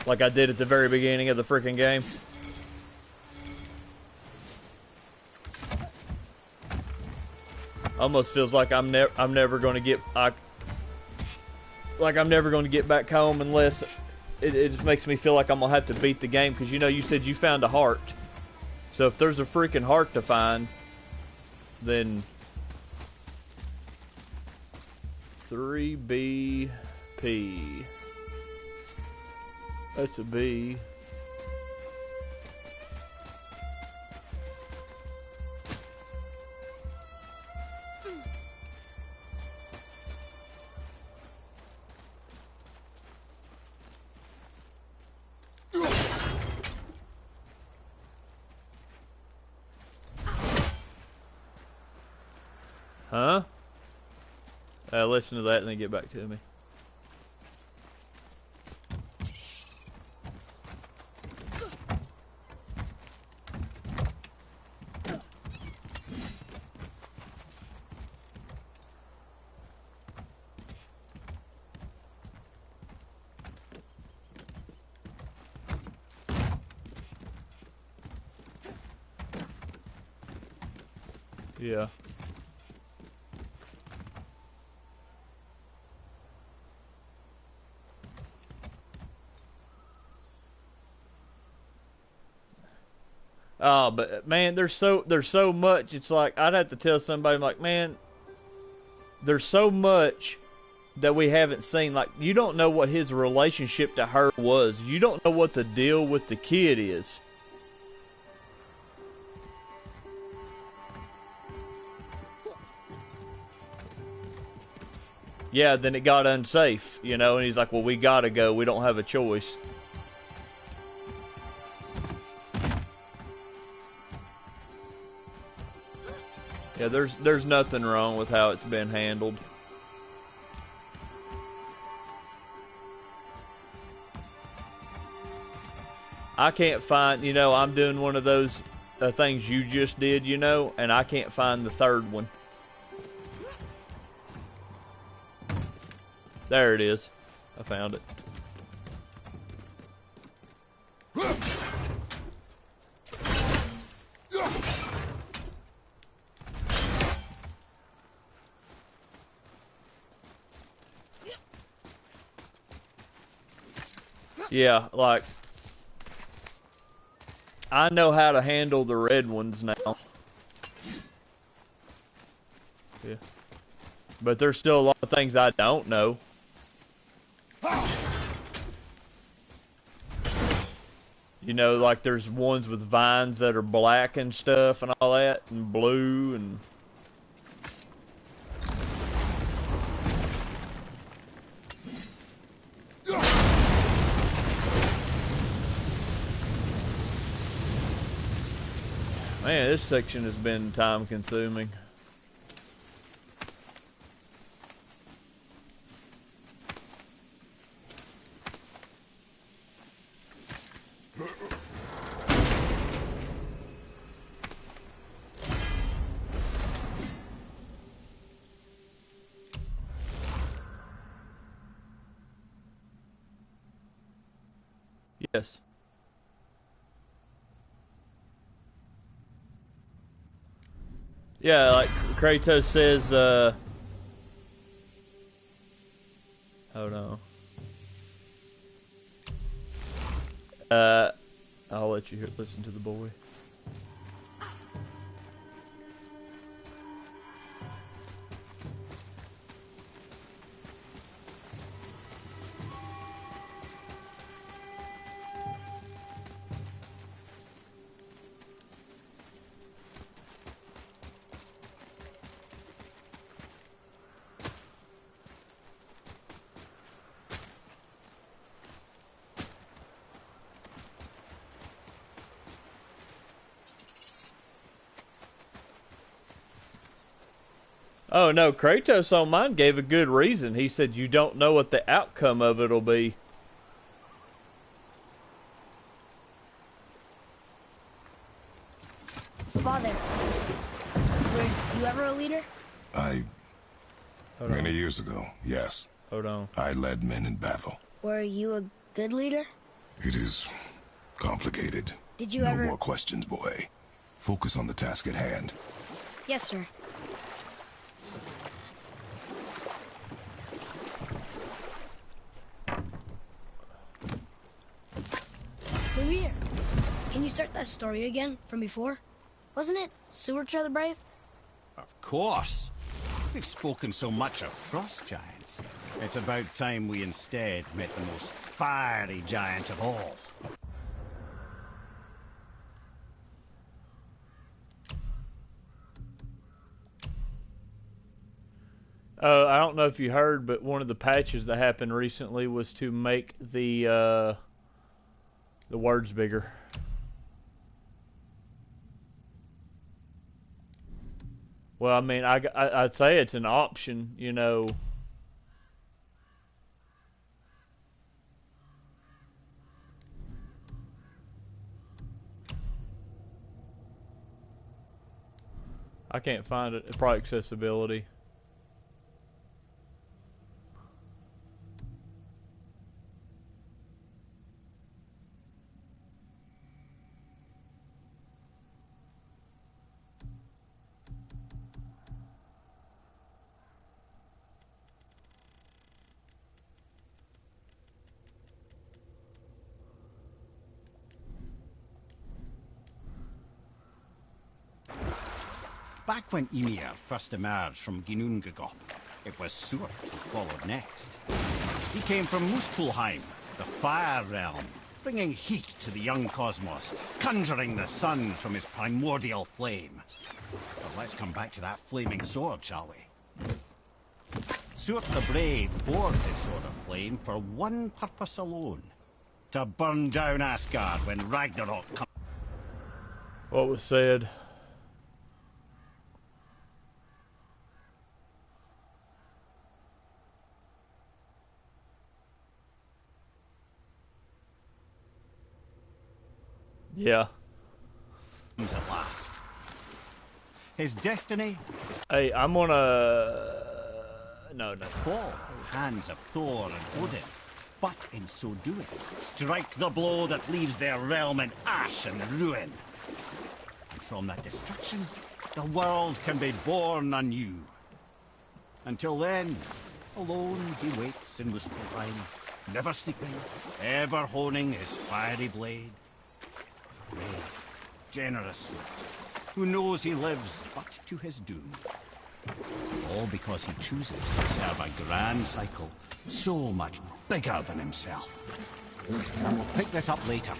Speaker 2: Like I did at the very beginning of the freaking game. Almost feels like I'm never going to get... like I'm never going to get back home unless... It just makes me feel like I'm going to have to beat the game, because you know you said you found a heart. So if there's a freaking heart to find, then 3BP. That's a B. Huh? Listen to that and then get back to me. Yeah. Oh, but man, there's so much. It's like I'd have to tell somebody, I'm like, man, there's so much that we haven't seen. Like, you don't know what his relationship to her was. You don't know what the deal with the kid is. yeah, then it got unsafe, you know, and he's like, well, we gotta go. We don't have a choice. Yeah, there's nothing wrong with how it's been handled. I can't find, you know, I'm doing one of those things you just did, you know, and I can't find the third one. There it is. I found it. Yeah, like, I know how to handle the red ones now. Yeah. But there's still a lot of things I don't know. You know, like there's ones with vines that are black and stuff and all that, and blue and... Man, this section has been time consuming. Yes. Yeah, like Kratos says, hold on. I'll let you listen to the boy. Oh no, Kratos on mine gave a good reason. He said you don't know what the outcome of it'll be.
Speaker 1: Father, were you ever a leader?
Speaker 3: Many years ago, yes.
Speaker 2: Hold on.
Speaker 3: I led men in battle.
Speaker 1: Were you a good leader?
Speaker 3: It is complicated.
Speaker 1: Did you
Speaker 3: no
Speaker 1: ever...
Speaker 3: more questions, boy. Focus on the task at hand.
Speaker 1: Yes, sir. Lumiere, can you start that story again from before? Wasn't it Sewertre the Brave?
Speaker 5: Of course. We've spoken so much of frost giants. It's about time we instead met the most fiery giant of all.
Speaker 2: I don't know if you heard, but one of the patches that happened recently was to make the words bigger. Well, I mean, I'd say it's an option, you know. I can't find it. It's probably accessibility.
Speaker 5: Back when Ymir first emerged from Ginnungagap, it was Surt who followed next. He came from Muspelheim, the Fire Realm, bringing heat to the young cosmos, conjuring the sun from his primordial flame. But let's come back to that flaming sword, shall we? Surt the Brave forged his Sword of Flame for one purpose alone. To burn down Asgard when Ragnarok comes.
Speaker 2: What was said? Yeah.
Speaker 5: At last. His destiny.
Speaker 2: Hey, I'm gonna. No.
Speaker 5: Fall at the hands of Thor and Odin, but in so doing, strike the blow that leaves their realm in ash and ruin. And from that destruction, the world can be born anew. Until then, alone he waits in Muspelheim, never sleeping, ever honing his fiery blade. Brave, generous soul, who knows he lives but to his doom. All because he chooses to serve a grand cycle so much bigger than himself. And we'll pick this up later.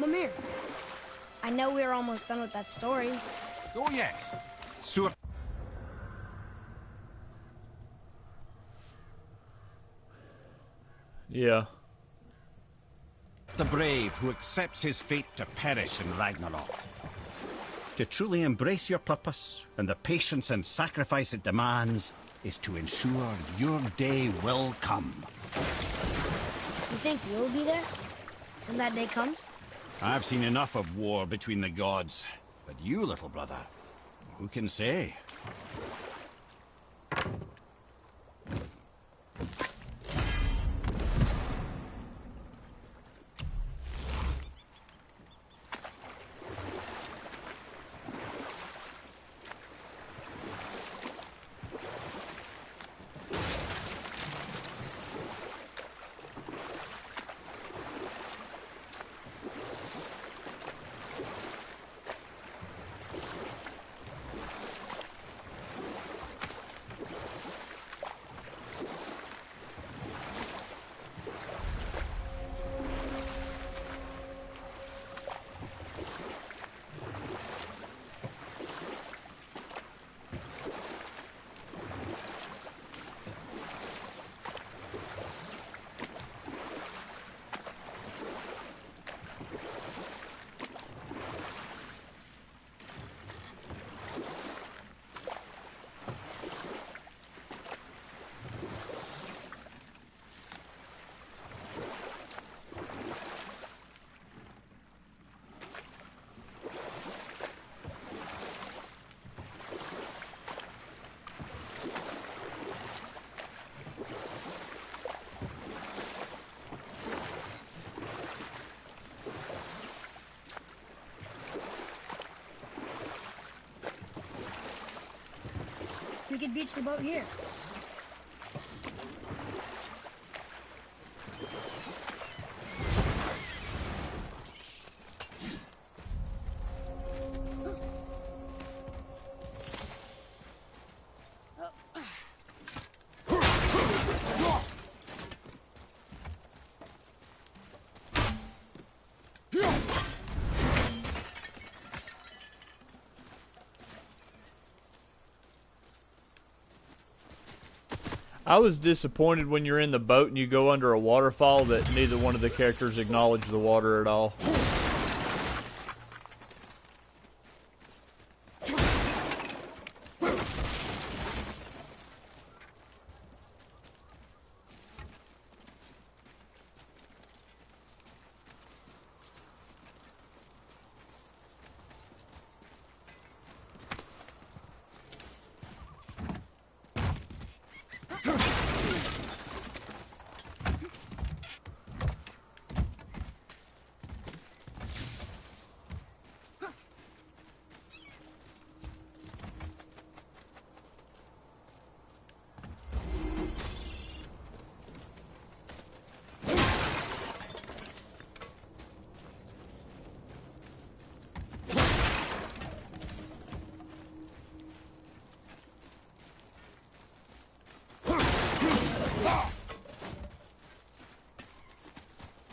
Speaker 1: Mimir, I know we're almost done with that story.
Speaker 5: Oh yes, Surt.
Speaker 2: Yeah.
Speaker 5: The brave who accepts his fate to perish in Ragnarok. To truly embrace your purpose and the patience and sacrifice it demands is to ensure your day will come.
Speaker 1: You think we'll be there when that day comes?
Speaker 5: I've seen enough of war between the gods, but you, little brother, who can say?
Speaker 1: We could beach the boat here.
Speaker 2: I was disappointed when you're in the boat and you go under a waterfall that neither one of the characters acknowledged the water at all.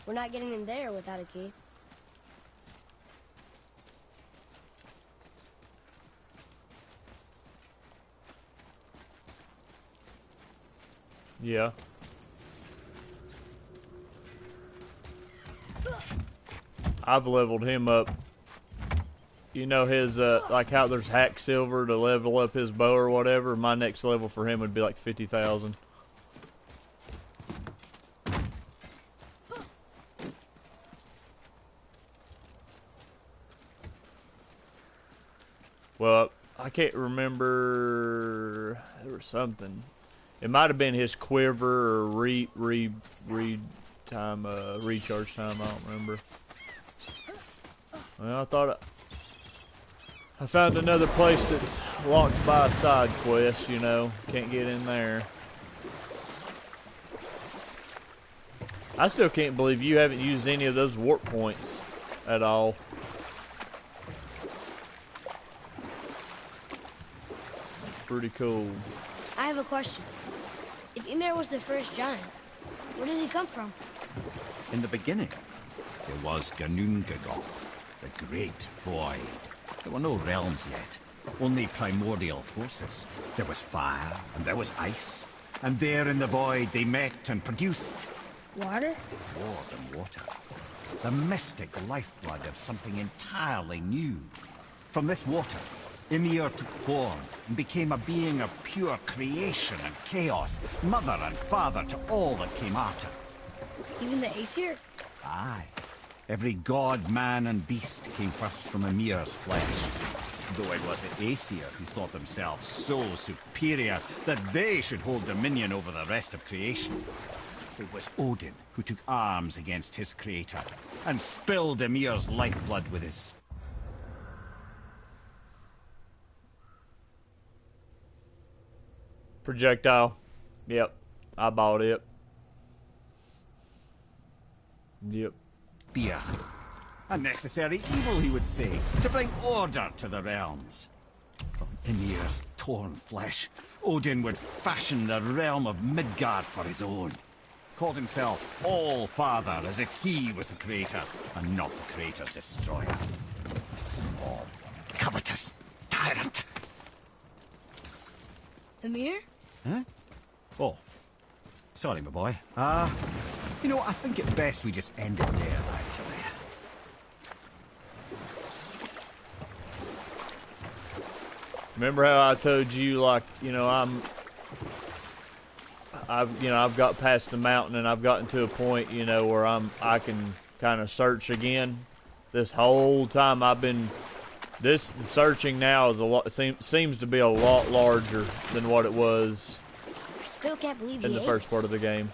Speaker 1: We're not getting in there without a key.
Speaker 2: Yeah. I've leveled him up. You know his, like how there's hack silver to level up his bow or whatever? My next level for him would be like 50,000. Well, I can't remember. There was something. It might have been his quiver or recharge time. I don't remember. Well, I thought I found another place that's locked by a side quest. You know, can't get in there. I still can't believe you haven't used any of those warp points at all. Pretty cool.
Speaker 1: I have a question. If Ymir was the first giant, where did he come from?
Speaker 5: In the beginning, there was Ganungagol, the Great Void. There were no realms yet, only primordial forces. There was fire, and there was ice. And there in the void they met and produced...
Speaker 1: Water?
Speaker 5: More than water. The mystic lifeblood of something entirely new. From this water, Ymir took form and became a being of pure creation and chaos, mother and father to all that came after.
Speaker 1: Even the Aesir?
Speaker 5: Aye. Every god, man, and beast came first from Ymir's flesh. Though it was the Aesir who thought themselves so superior that they should hold dominion over the rest of creation. It was Odin who took arms against his creator and spilled Ymir's lifeblood with his...
Speaker 2: Projectile. Yep. I bought it. Yep.
Speaker 5: Spear. A necessary evil, he would say, to bring order to the realms. From Ymir's torn flesh, Odin would fashion the realm of Midgard for his own. Called himself All-Father, as if he was the creator, and not the creator-destroyer. A small, covetous tyrant.
Speaker 1: Ymir?
Speaker 5: Huh? Oh. Sorry, my boy. You know, I think it best we just end it there, actually.
Speaker 2: Remember how I told you, like, you know, I've got past the mountain and I've gotten to a point, you know, where I can kind of search again. This whole time I've been, this searching now is a lot, seems to be a lot larger than what it was
Speaker 1: I still can't believe
Speaker 2: in the first part of the game.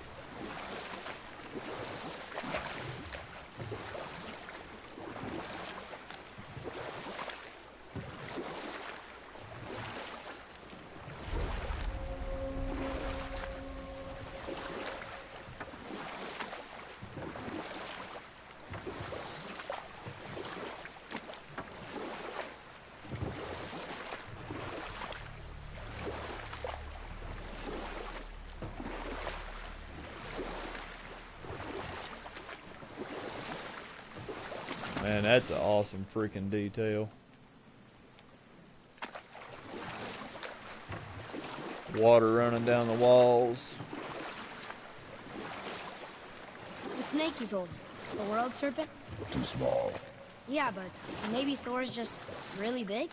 Speaker 2: Man, that's an awesome freaking detail. Water running down the walls.
Speaker 1: The snake he's holding. The world serpent?
Speaker 3: Too small.
Speaker 1: Yeah, but maybe Thor's just really big?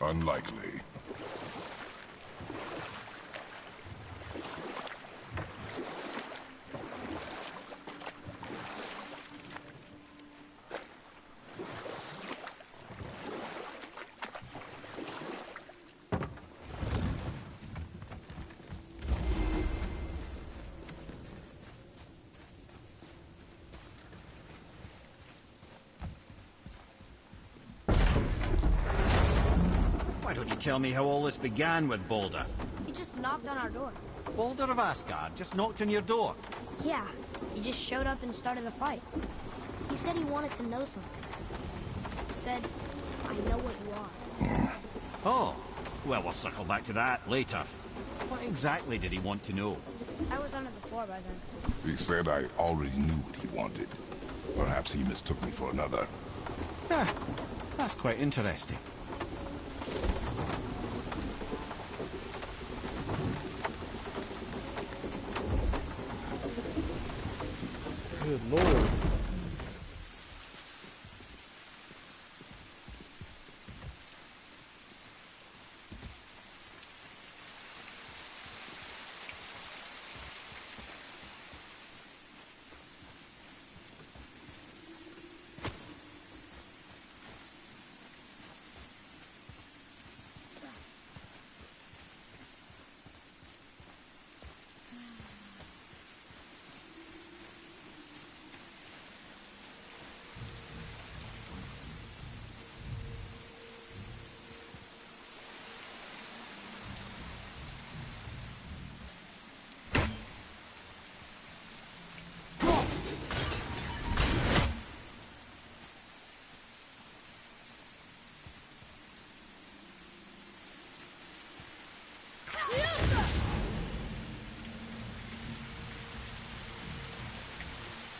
Speaker 3: Unlikely.
Speaker 5: Why don't you tell me how all this began with Baldur?
Speaker 1: He just knocked on our door.
Speaker 5: Baldur of Asgard just knocked on your door.
Speaker 1: Yeah, he just showed up and started a fight. He said he wanted to know something. He said, I know what you are.
Speaker 5: Oh, well, we'll circle back to that later. What exactly did he want to know?
Speaker 1: I was on it before by then.
Speaker 3: He said I already knew what he wanted. Perhaps he mistook me for another.
Speaker 5: Ah, that's quite interesting.
Speaker 2: Good lord.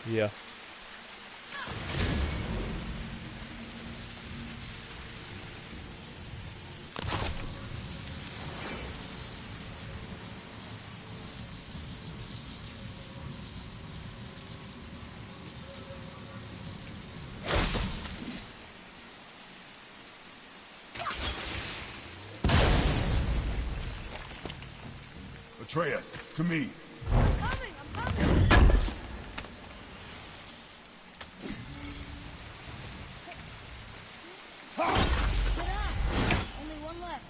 Speaker 2: Yeah.
Speaker 3: Atreus, to me.
Speaker 1: I'm coming! Get up! Only one left.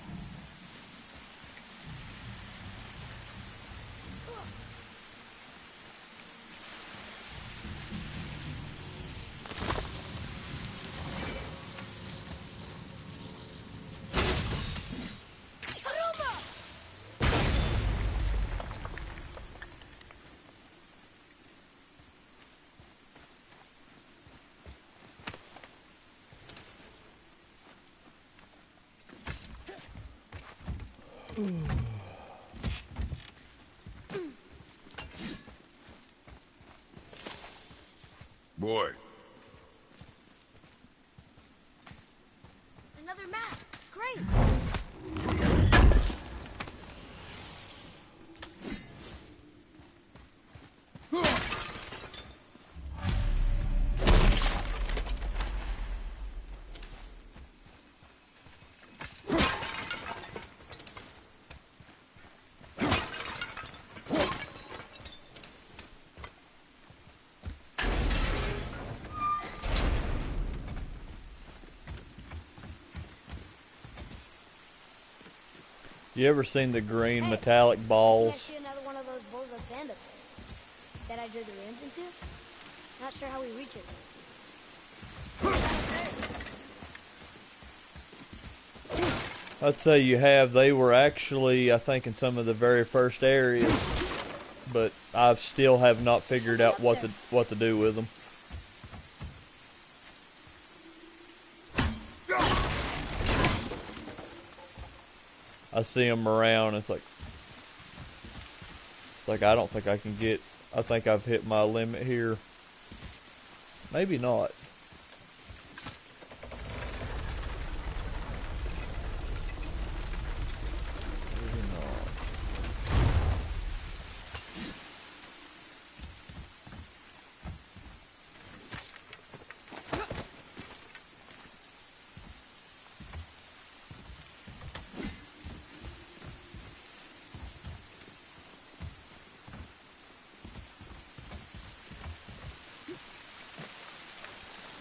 Speaker 3: Boy,
Speaker 1: Another map! Great!
Speaker 2: You ever seen the green metallic
Speaker 1: Can't
Speaker 2: balls?
Speaker 1: see another one of those bowls of sand up there that I drew the ruins into? Not sure how we reach it.
Speaker 2: I'd say you have. They were actually, I think, in some of the very first areas, but I still have not figured out what to do with them. I see them around. It's like I don't think I can get. I think I've hit my limit here. Maybe not. Maybe not.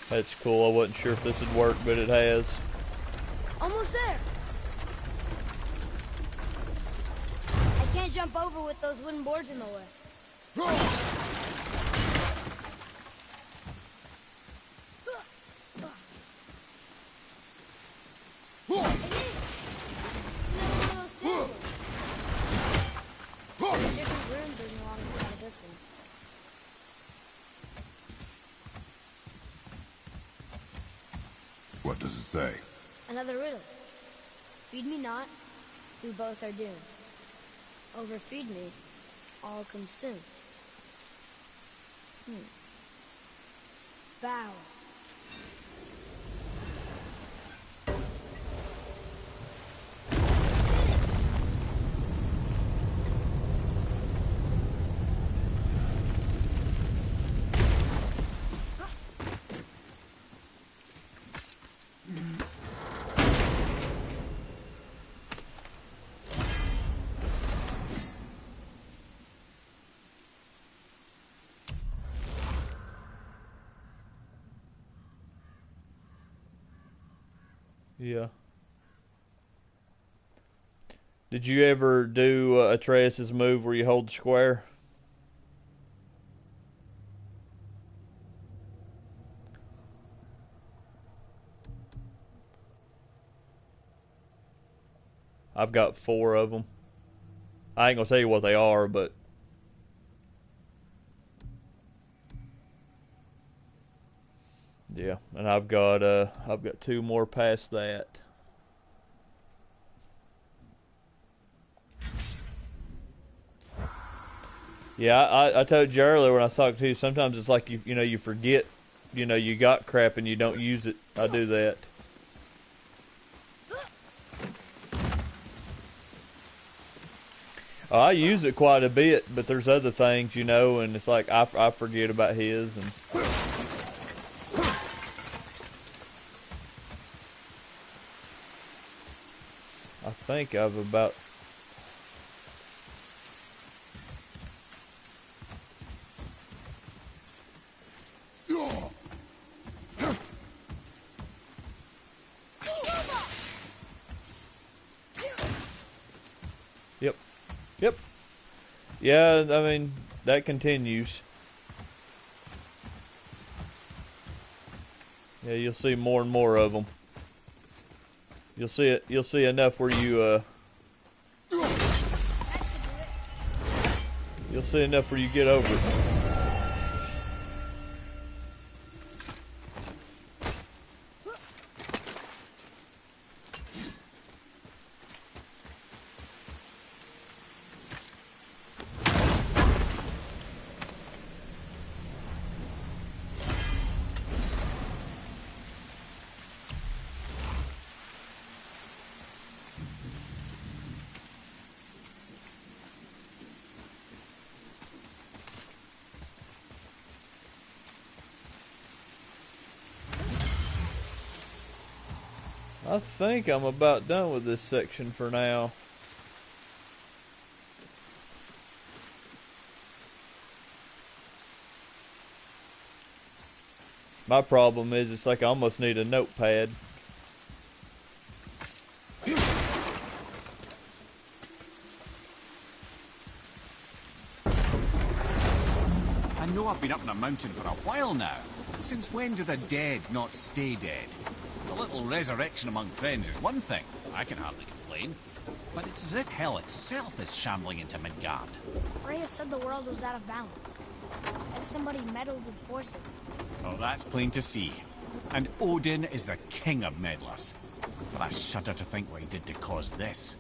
Speaker 2: That's cool. I wasn't sure if this would work, but it has.
Speaker 1: Almost there! I can't jump over with those wooden boards in the way. It is! Another one of those sand ones. There's a different room building along the side of this one.
Speaker 3: what does it say?
Speaker 1: Another riddle. Feed me not, we both are doomed. Overfeed me, all consumed. Bow.
Speaker 2: Yeah. Did you ever do Atreus' move where you hold square? I've got 4 of them. I ain't gonna tell you what they are, but yeah, and I've got 2 more past that. Yeah, I told you earlier when I was talking to you, sometimes it's like you know you forget, you got crap and you don't use it. I do that. I use it quite a bit, but there's other things, and it's like I forget about his and. I think I've about. Yep. Yep. Yeah, I mean, that continues. Yeah, you'll see more and more of them. You'll see it. You'll see enough where you you'll see enough where you get over it. I think I'm about done with this section for now. My problem is it's like I almost need a notepad.
Speaker 5: I know I've been up in a mountain for a while now. Since when do the dead not stay dead? A little resurrection among friends is one thing. I can hardly complain. But it's as if hell itself is shambling into Midgard.
Speaker 1: Freya said the world was out of balance. That somebody meddled with forces.
Speaker 5: Oh, that's plain to see. And Odin is the king of meddlers. But I shudder to think what he did to cause this.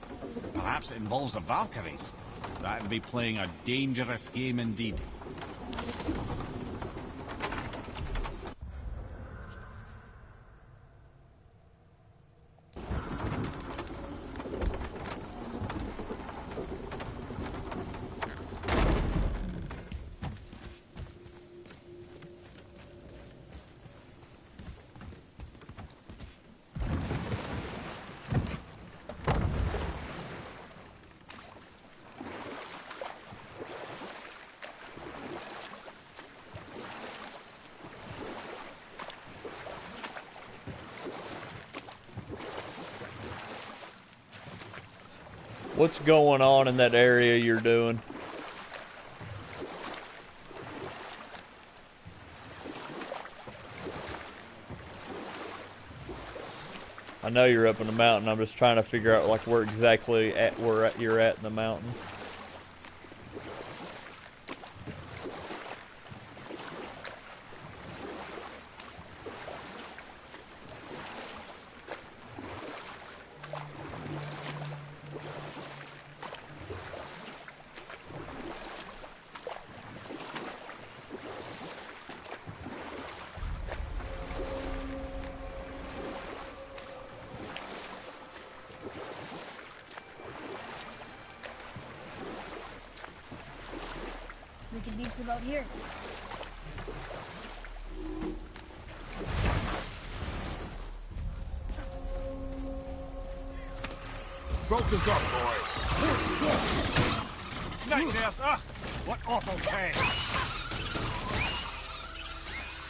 Speaker 5: Perhaps it involves the Valkyries. That'd be playing a dangerous game indeed.
Speaker 2: What's going on in that area you're doing? I know you're up in the mountain. I'm just trying to figure out like where exactly you're at in the mountain.
Speaker 1: could beach the boat here.
Speaker 3: Focus up, boy.
Speaker 5: Nightmares! Ugh! What awful pain!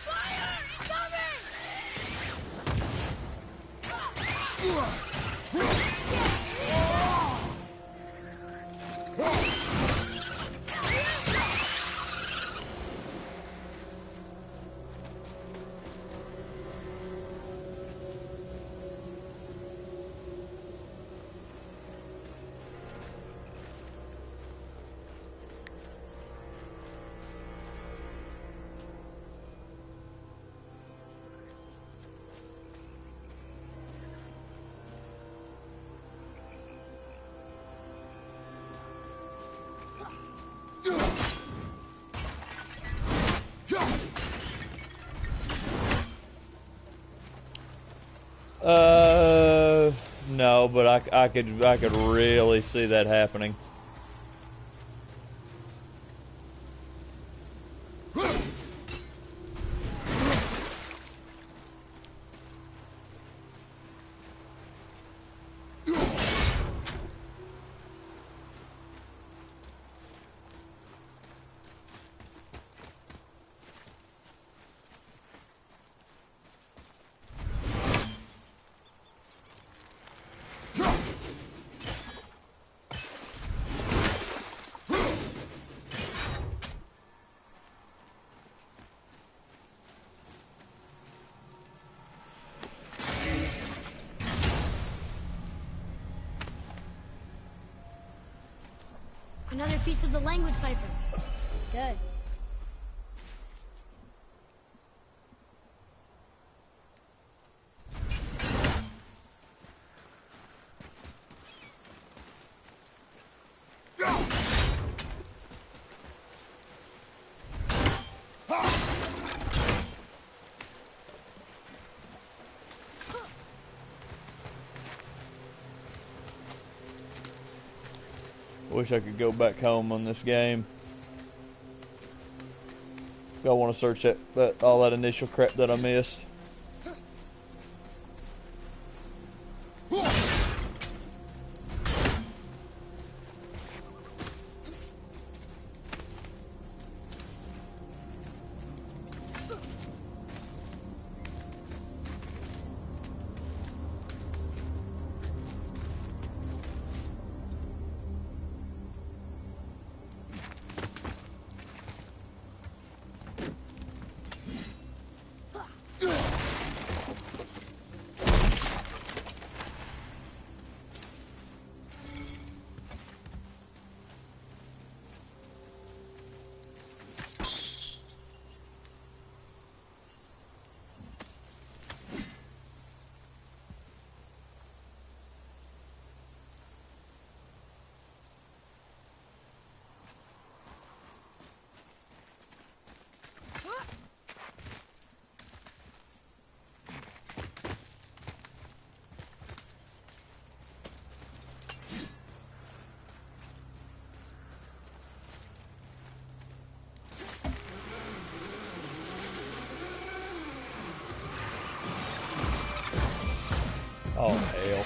Speaker 1: Fire! Coming!
Speaker 2: No, but I could really see that happening.
Speaker 1: Another piece of the language cipher. Good.
Speaker 2: Wish I could go back home on this game. I want to search all that initial crap that I missed. Oh, hell.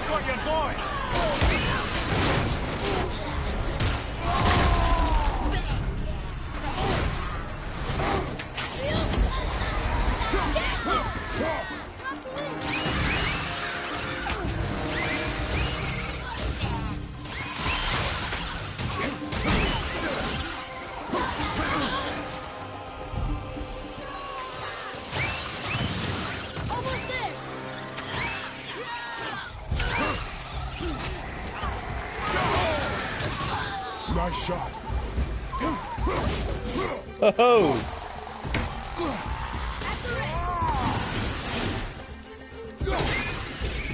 Speaker 5: Got your boy!
Speaker 3: Nice shot.
Speaker 2: Oh!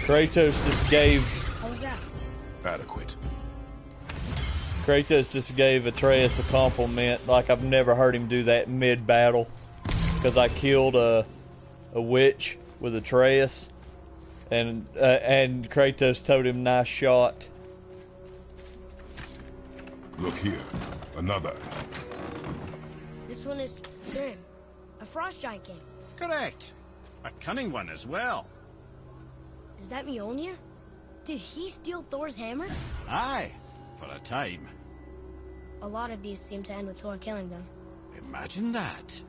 Speaker 2: Kratos just gave...
Speaker 1: How was that?
Speaker 3: Adequate.
Speaker 2: Kratos just gave Atreus a compliment like I've never heard him do that mid-battle. because I killed a witch with Atreus, and Kratos told him nice shot.
Speaker 3: Look here, another.
Speaker 1: This one is Grim, a frost giant king.
Speaker 5: Correct. A cunning one as well.
Speaker 1: Is that Mjolnir? Did he steal Thor's hammer?
Speaker 5: Aye, for a time.
Speaker 1: A lot of these seem to end with Thor killing them.
Speaker 5: Imagine that.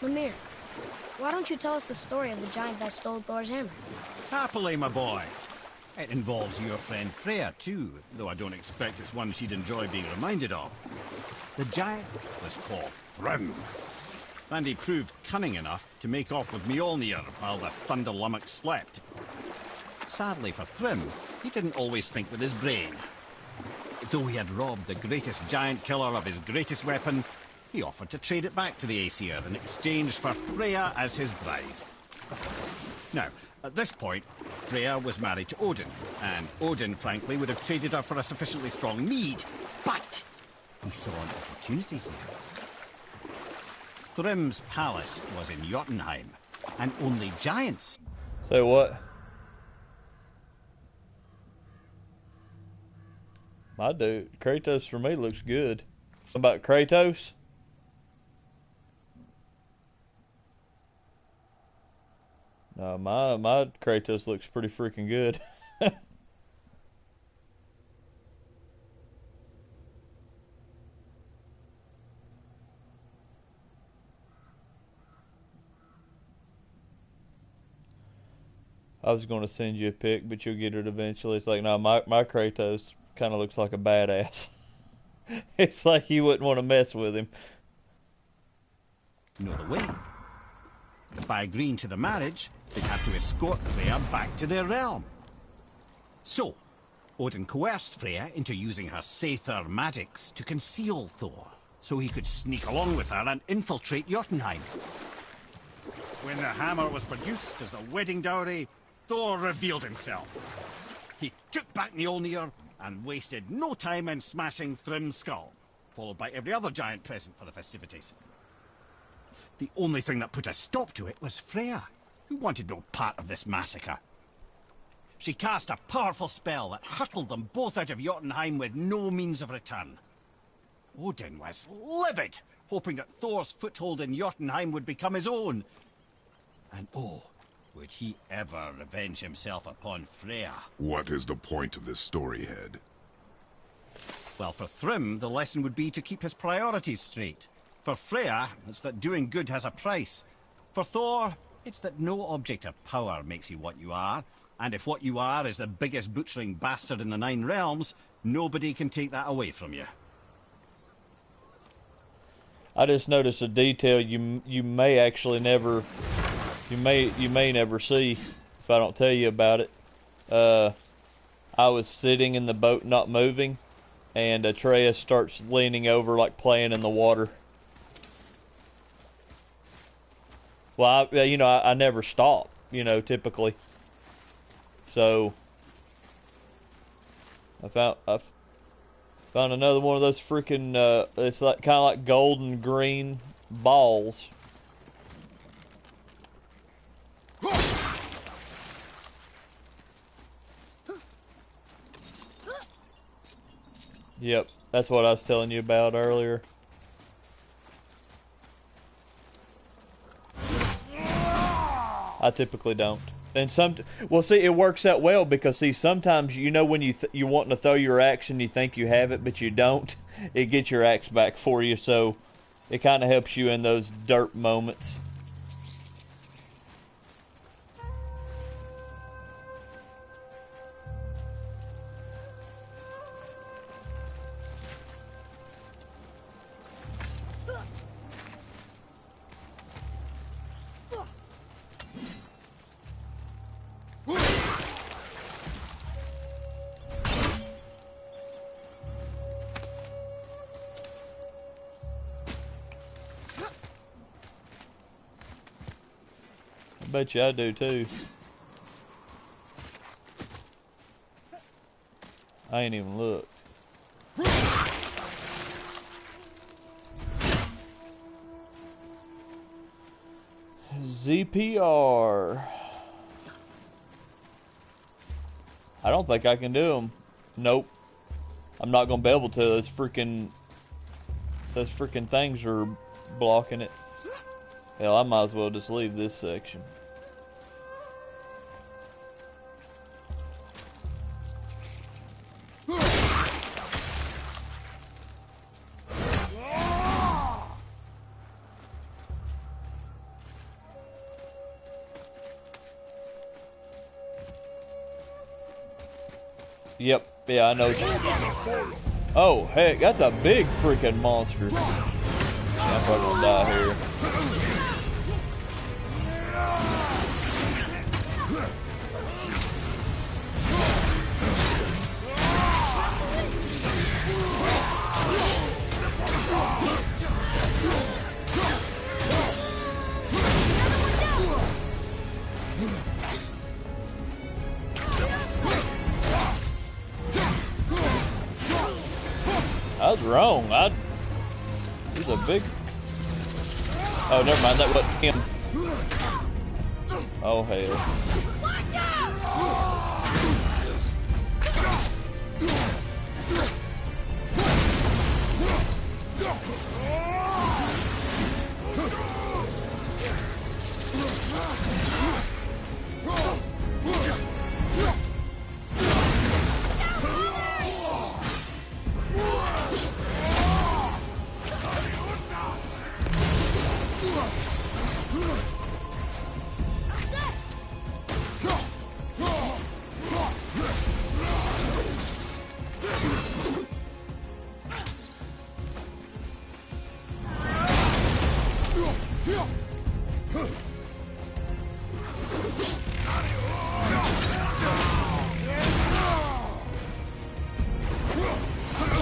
Speaker 1: Mimir, why don't you tell us the story of the giant that stole Thor's hammer?
Speaker 5: Happily, my boy. It involves your friend Freya, too, though I don't expect it's one she'd enjoy being reminded of. The giant was called Thrym, and he proved cunning enough to make off with Mjolnir while the Thunder Lummox slept. Sadly for Thrym, he didn't always think with his brain. Though he had robbed the greatest giant killer of his greatest weapon, he offered to trade it back to the Aesir in exchange for Freya as his bride. Now, at this point, Freya was married to Odin, and Odin, frankly, would have traded her for a sufficiently strong mead, but he saw an opportunity here. Thrym's palace was in Jotunheim, and only giants.
Speaker 2: So what? My dude, Kratos for me looks good. What about Kratos? No, my Kratos looks pretty freaking good. I was going to send you a pic, but you'll get it eventually. It's like, no, my Kratos kind of looks like a badass. It's like you wouldn't want to mess with him.
Speaker 5: No the way. By agreeing to the marriage, they'd have to escort Freya back to their realm. So, Odin coerced Freya into using her Saether magics to conceal Thor, so he could sneak along with her and infiltrate Jotunheim. When the hammer was produced as the wedding dowry, Thor revealed himself. He took back Mjolnir and wasted no time in smashing Thrym's skull, followed by every other giant present for the festivities. The only thing that put a stop to it was Freya, who wanted no part of this massacre. She cast a powerful spell that hurtled them both out of Jotunheim with no means of return. Odin was livid, hoping that Thor's foothold in Jotunheim would become his own. And oh, would he ever revenge himself upon Freya?
Speaker 3: What is the point of this story, Head?
Speaker 5: Well, for Thrym, the lesson would be to keep his priorities straight. For Freya, it's that doing good has a price. For Thor, it's that no object of power makes you what you are. And if what you are is the biggest butchering bastard in the Nine Realms, nobody can take that away from you.
Speaker 2: I just noticed a detail you may actually never, you may never see if I don't tell you about it. I was sitting in the boat not moving, and Atreus starts leaning over like playing in the water. Well, I never stop, typically. So I found another one of those freaking it's like kind of like golden green balls. Yep, that's what I was telling you about earlier. I typically don't. And well, see, it works out well because, see, sometimes, when you're wanting to throw your axe and you think you have it, but you don't, it gets your axe back for you, so it kind of helps you in those dirt moments. Bet you I do too. I ain't even looked. ZPR. I don't think I can do them. Nope. I'm not gonna be able to. Those freaking things are blocking it. Hell, I might as well just leave this section. Yep, yeah, I know. Oh, heck, that's a big freaking monster. I'm probably gonna die here. I was wrong. He's a big... Oh, never mind. That wasn't him. Oh, hell.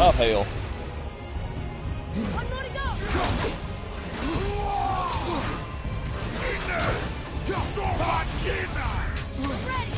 Speaker 2: Oh, hell.
Speaker 10: One more to go. Ready.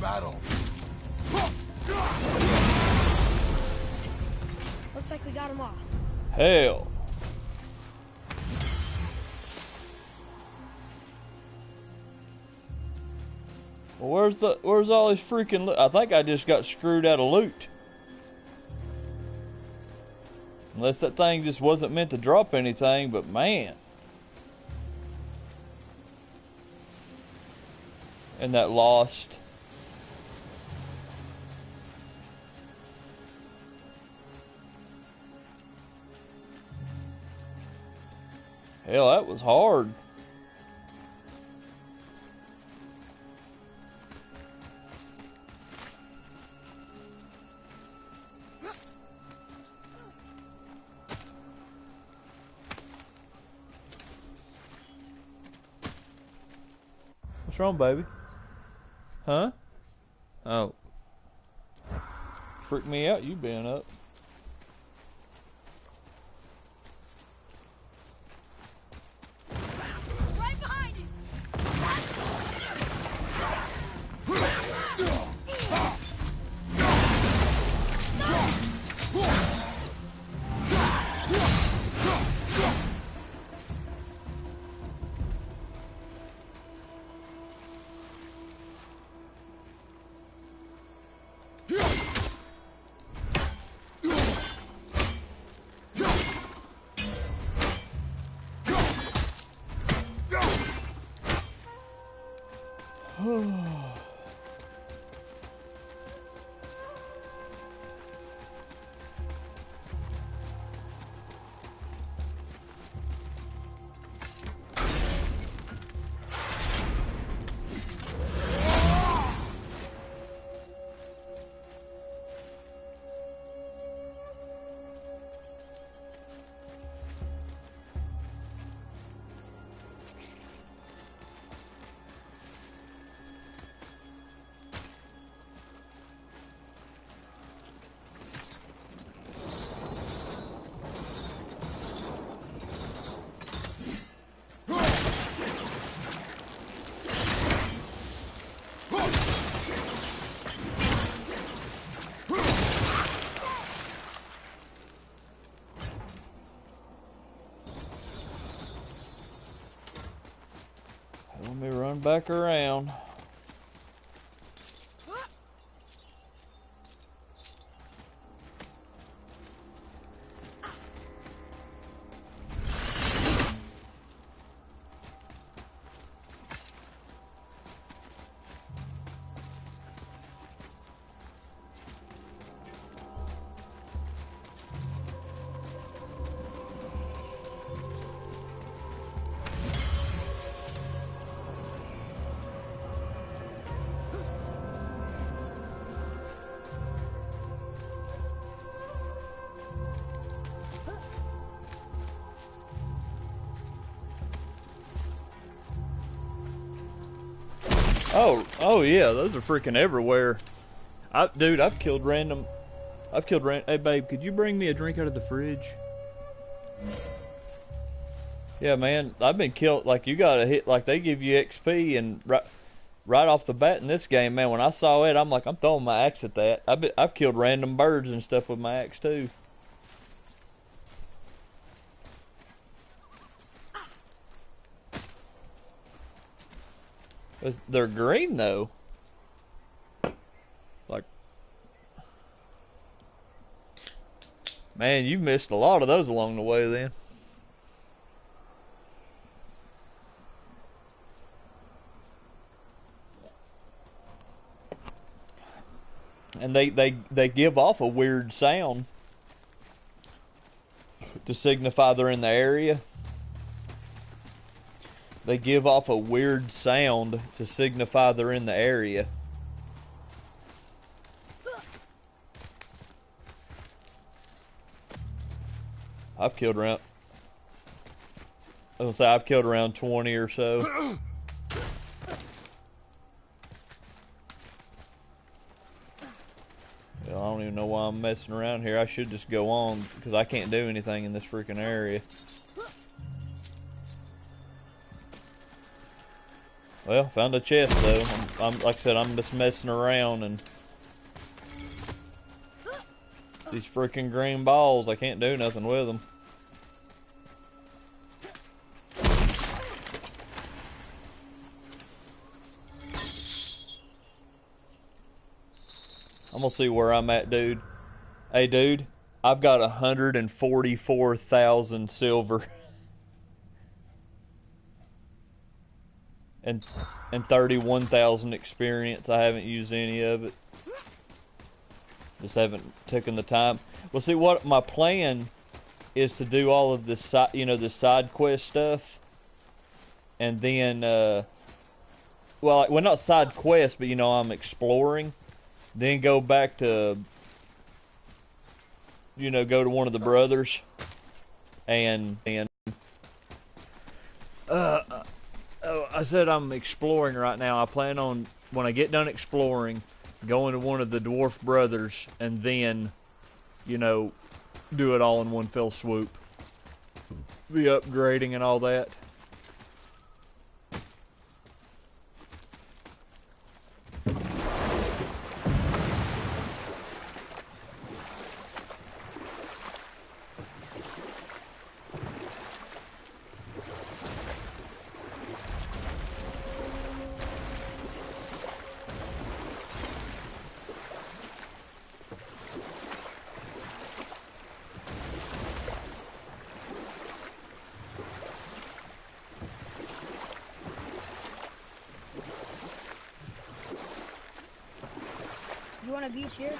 Speaker 3: battle.
Speaker 1: Looks like we got him off.
Speaker 2: Hell. Well, where's all this freaking loot? I think I just got screwed out of loot. Unless that thing just wasn't meant to drop anything, but man. And that lost. Hell, that was hard. What's wrong, baby? Huh? Oh. Freak me out, you being up.
Speaker 1: Right behind you!
Speaker 2: Let me run back around. Oh yeah, those are freaking everywhere. Dude, I've killed random. Hey babe, could you bring me a drink out of the fridge? Yeah, man, I've been killed. Like, you gotta hit, like, they give you XP, and right off the bat in this game, man, when I saw it, I'm like, I'm throwing my axe at that. I've killed random birds and stuff with my axe too. They're green though. Like, man, you've missed a lot of those along the way then. And they give off a weird sound to signify they're in the area. They give off a weird sound to signify they're in the area. I've killed around 20 or so. I don't even know why I'm messing around here. I should just go on, because I can't do anything in this freaking area. Well, found a chest though. I'm like I said, I'm just messing around and these freaking green balls. I can't do nothing with them. I'm gonna see where I'm at, dude. Hey, dude, I've got 144,000 silver and 31,000 experience. I haven't used any of it. Just haven't taken the time. Well, see, what my plan is to do all of this side, this side quest stuff, and then, well, not side quest, but I'm exploring. Then go back to, go to one of the brothers, and I said I'm exploring right now. I plan on, when I get done exploring, going to one of the dwarf brothers, and then, do it all in one fell swoop. The upgrading and all that.
Speaker 1: You want a beach here?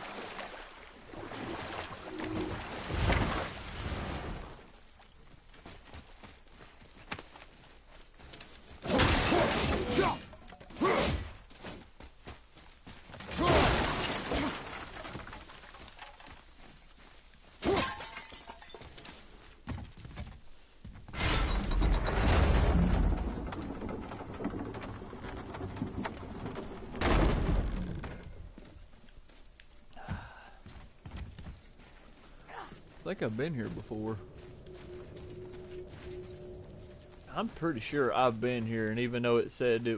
Speaker 2: I think I've been here before. I'm pretty sure I've been here, and even though it said it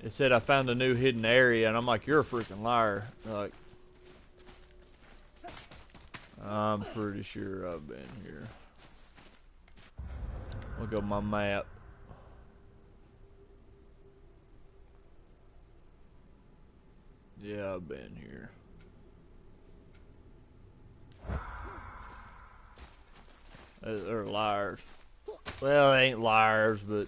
Speaker 2: said I found a new hidden area, and I'm like, you're a freaking liar. Like, I'm pretty sure I've been here. Look at my map. Yeah, I've been here. They're liars. Well, they ain't liars, but...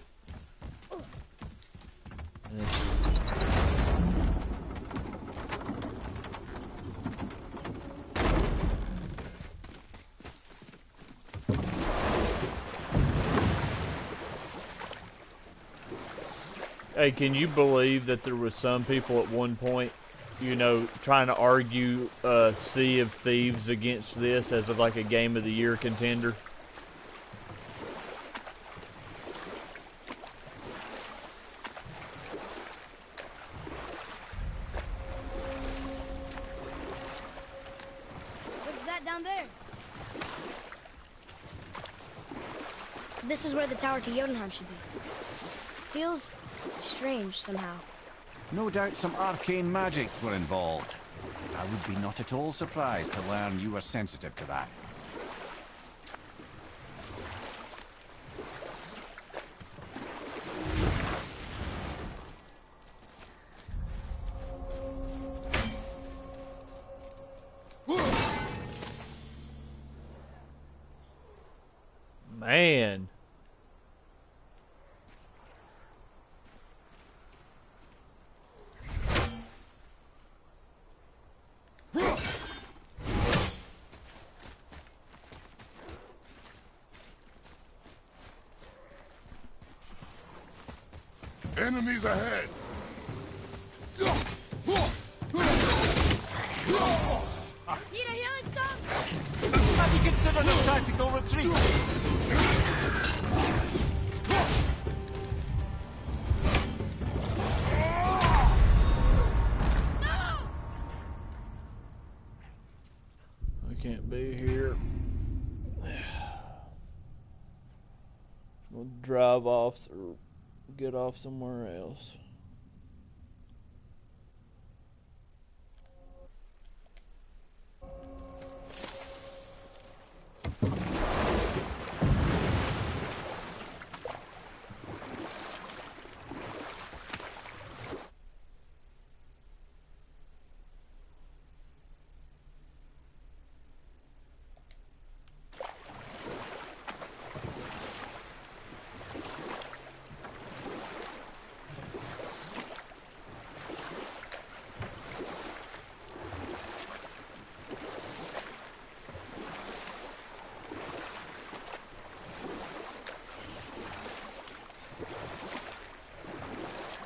Speaker 2: Hey, can you believe that there was some people at one point, trying to argue Sea of Thieves against this as of like a Game of the Year contender?
Speaker 1: What's that down there? This is where the tower to Jotunheim should be. Feels strange somehow.
Speaker 5: No doubt some arcane magics were involved. I would be not at all surprised to learn you were sensitive to that.
Speaker 2: Man.
Speaker 3: Enemies ahead!
Speaker 1: Need a healing stone?
Speaker 5: Have you considered a tactical retreat?
Speaker 2: I can't be here. We'll drive off or get off somewhere else.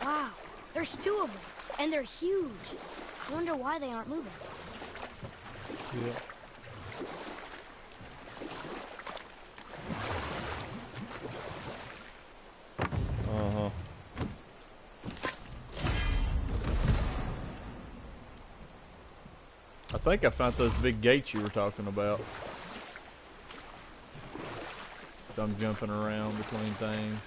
Speaker 1: Wow, there's 2 of them, and they're huge. I wonder why they aren't moving.
Speaker 2: Yeah. Uh-huh. I think I found those big gates you were talking about. So I'm jumping around between things.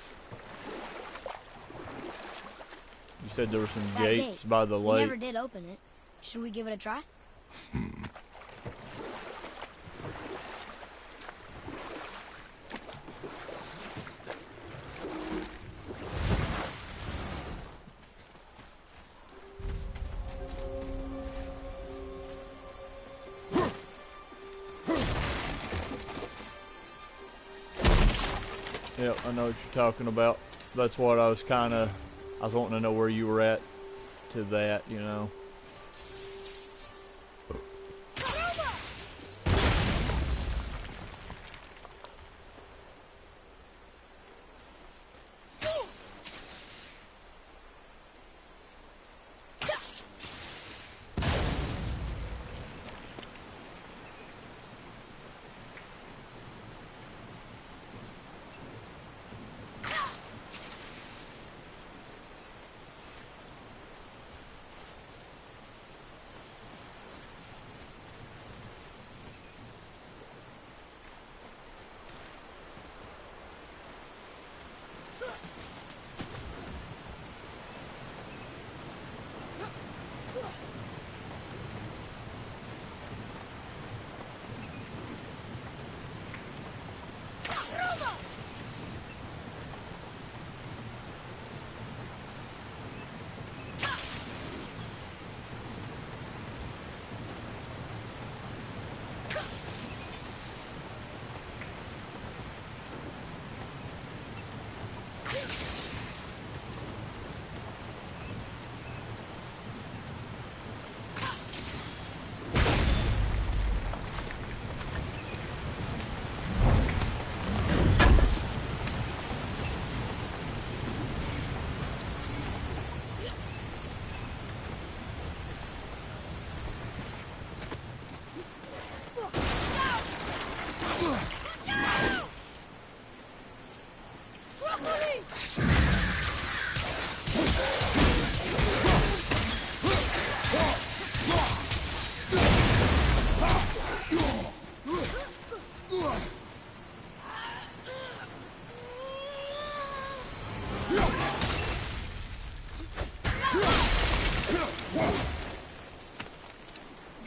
Speaker 2: You said there were some
Speaker 1: That
Speaker 2: gates
Speaker 1: gate.
Speaker 2: by the
Speaker 1: We
Speaker 2: lake.
Speaker 1: never did open it. Should we give it a try?
Speaker 2: Yep, I know what you're talking about. That's what I was wanting to know where you were at to that, you know.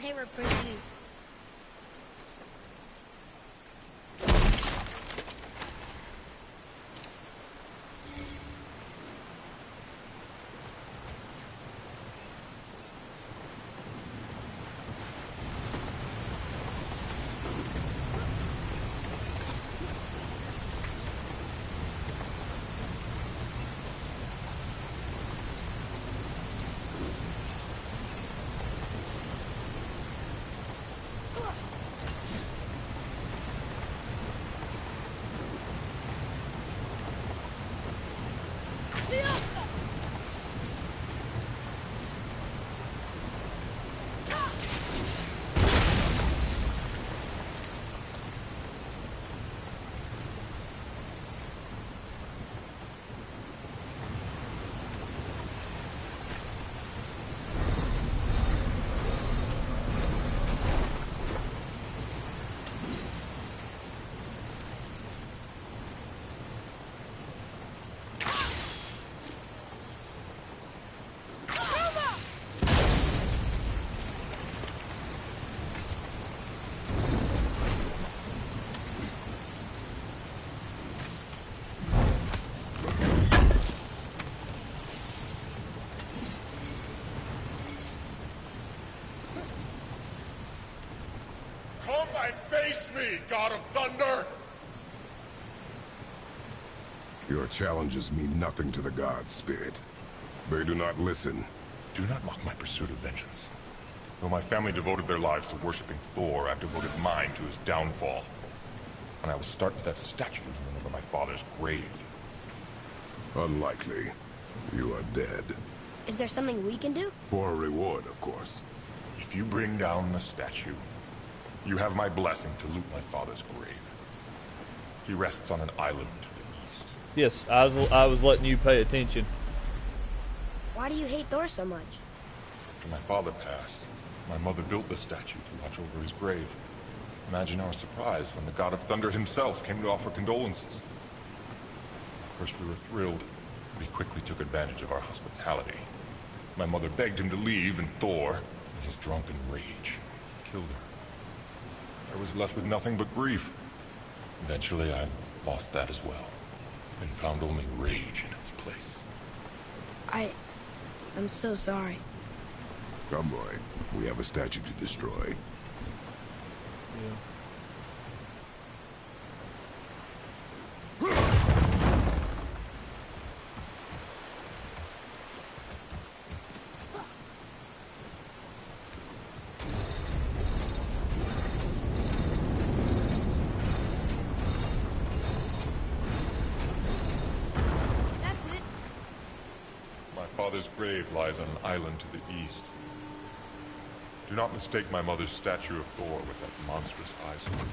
Speaker 1: They were pretty cute.
Speaker 3: Up and face me, God of Thunder!
Speaker 10: Your challenges mean nothing to the gods, Spirit. They do not listen.
Speaker 3: Do not mock my pursuit of vengeance. Though my family devoted their lives to worshipping Thor, I've devoted mine to his downfall. And I will start with that statue hanging over my father's grave.
Speaker 10: Unlikely. You are dead.
Speaker 1: Is there something we can do?
Speaker 10: For a reward, of course.
Speaker 3: If you bring down the statue, you have my blessing to loot my father's grave. He rests on an island to the east.
Speaker 2: Yes, I was letting you pay attention.
Speaker 1: Why do you hate Thor so much?
Speaker 3: After my father passed, my mother built the statue to watch over his grave. Imagine our surprise when the God of Thunder himself came to offer condolences. At first we were thrilled, but he quickly took advantage of our hospitality. My mother begged him to leave, and Thor, in his drunken rage, killed her. I was left with nothing but grief. Eventually I lost that as well, and found only rage in its place.
Speaker 1: I'm so sorry.
Speaker 10: Come, boy. We have a statue to destroy.
Speaker 3: My father's grave lies on an island to the east. Do not mistake my mother's statue of Thor with that monstrous eyesore.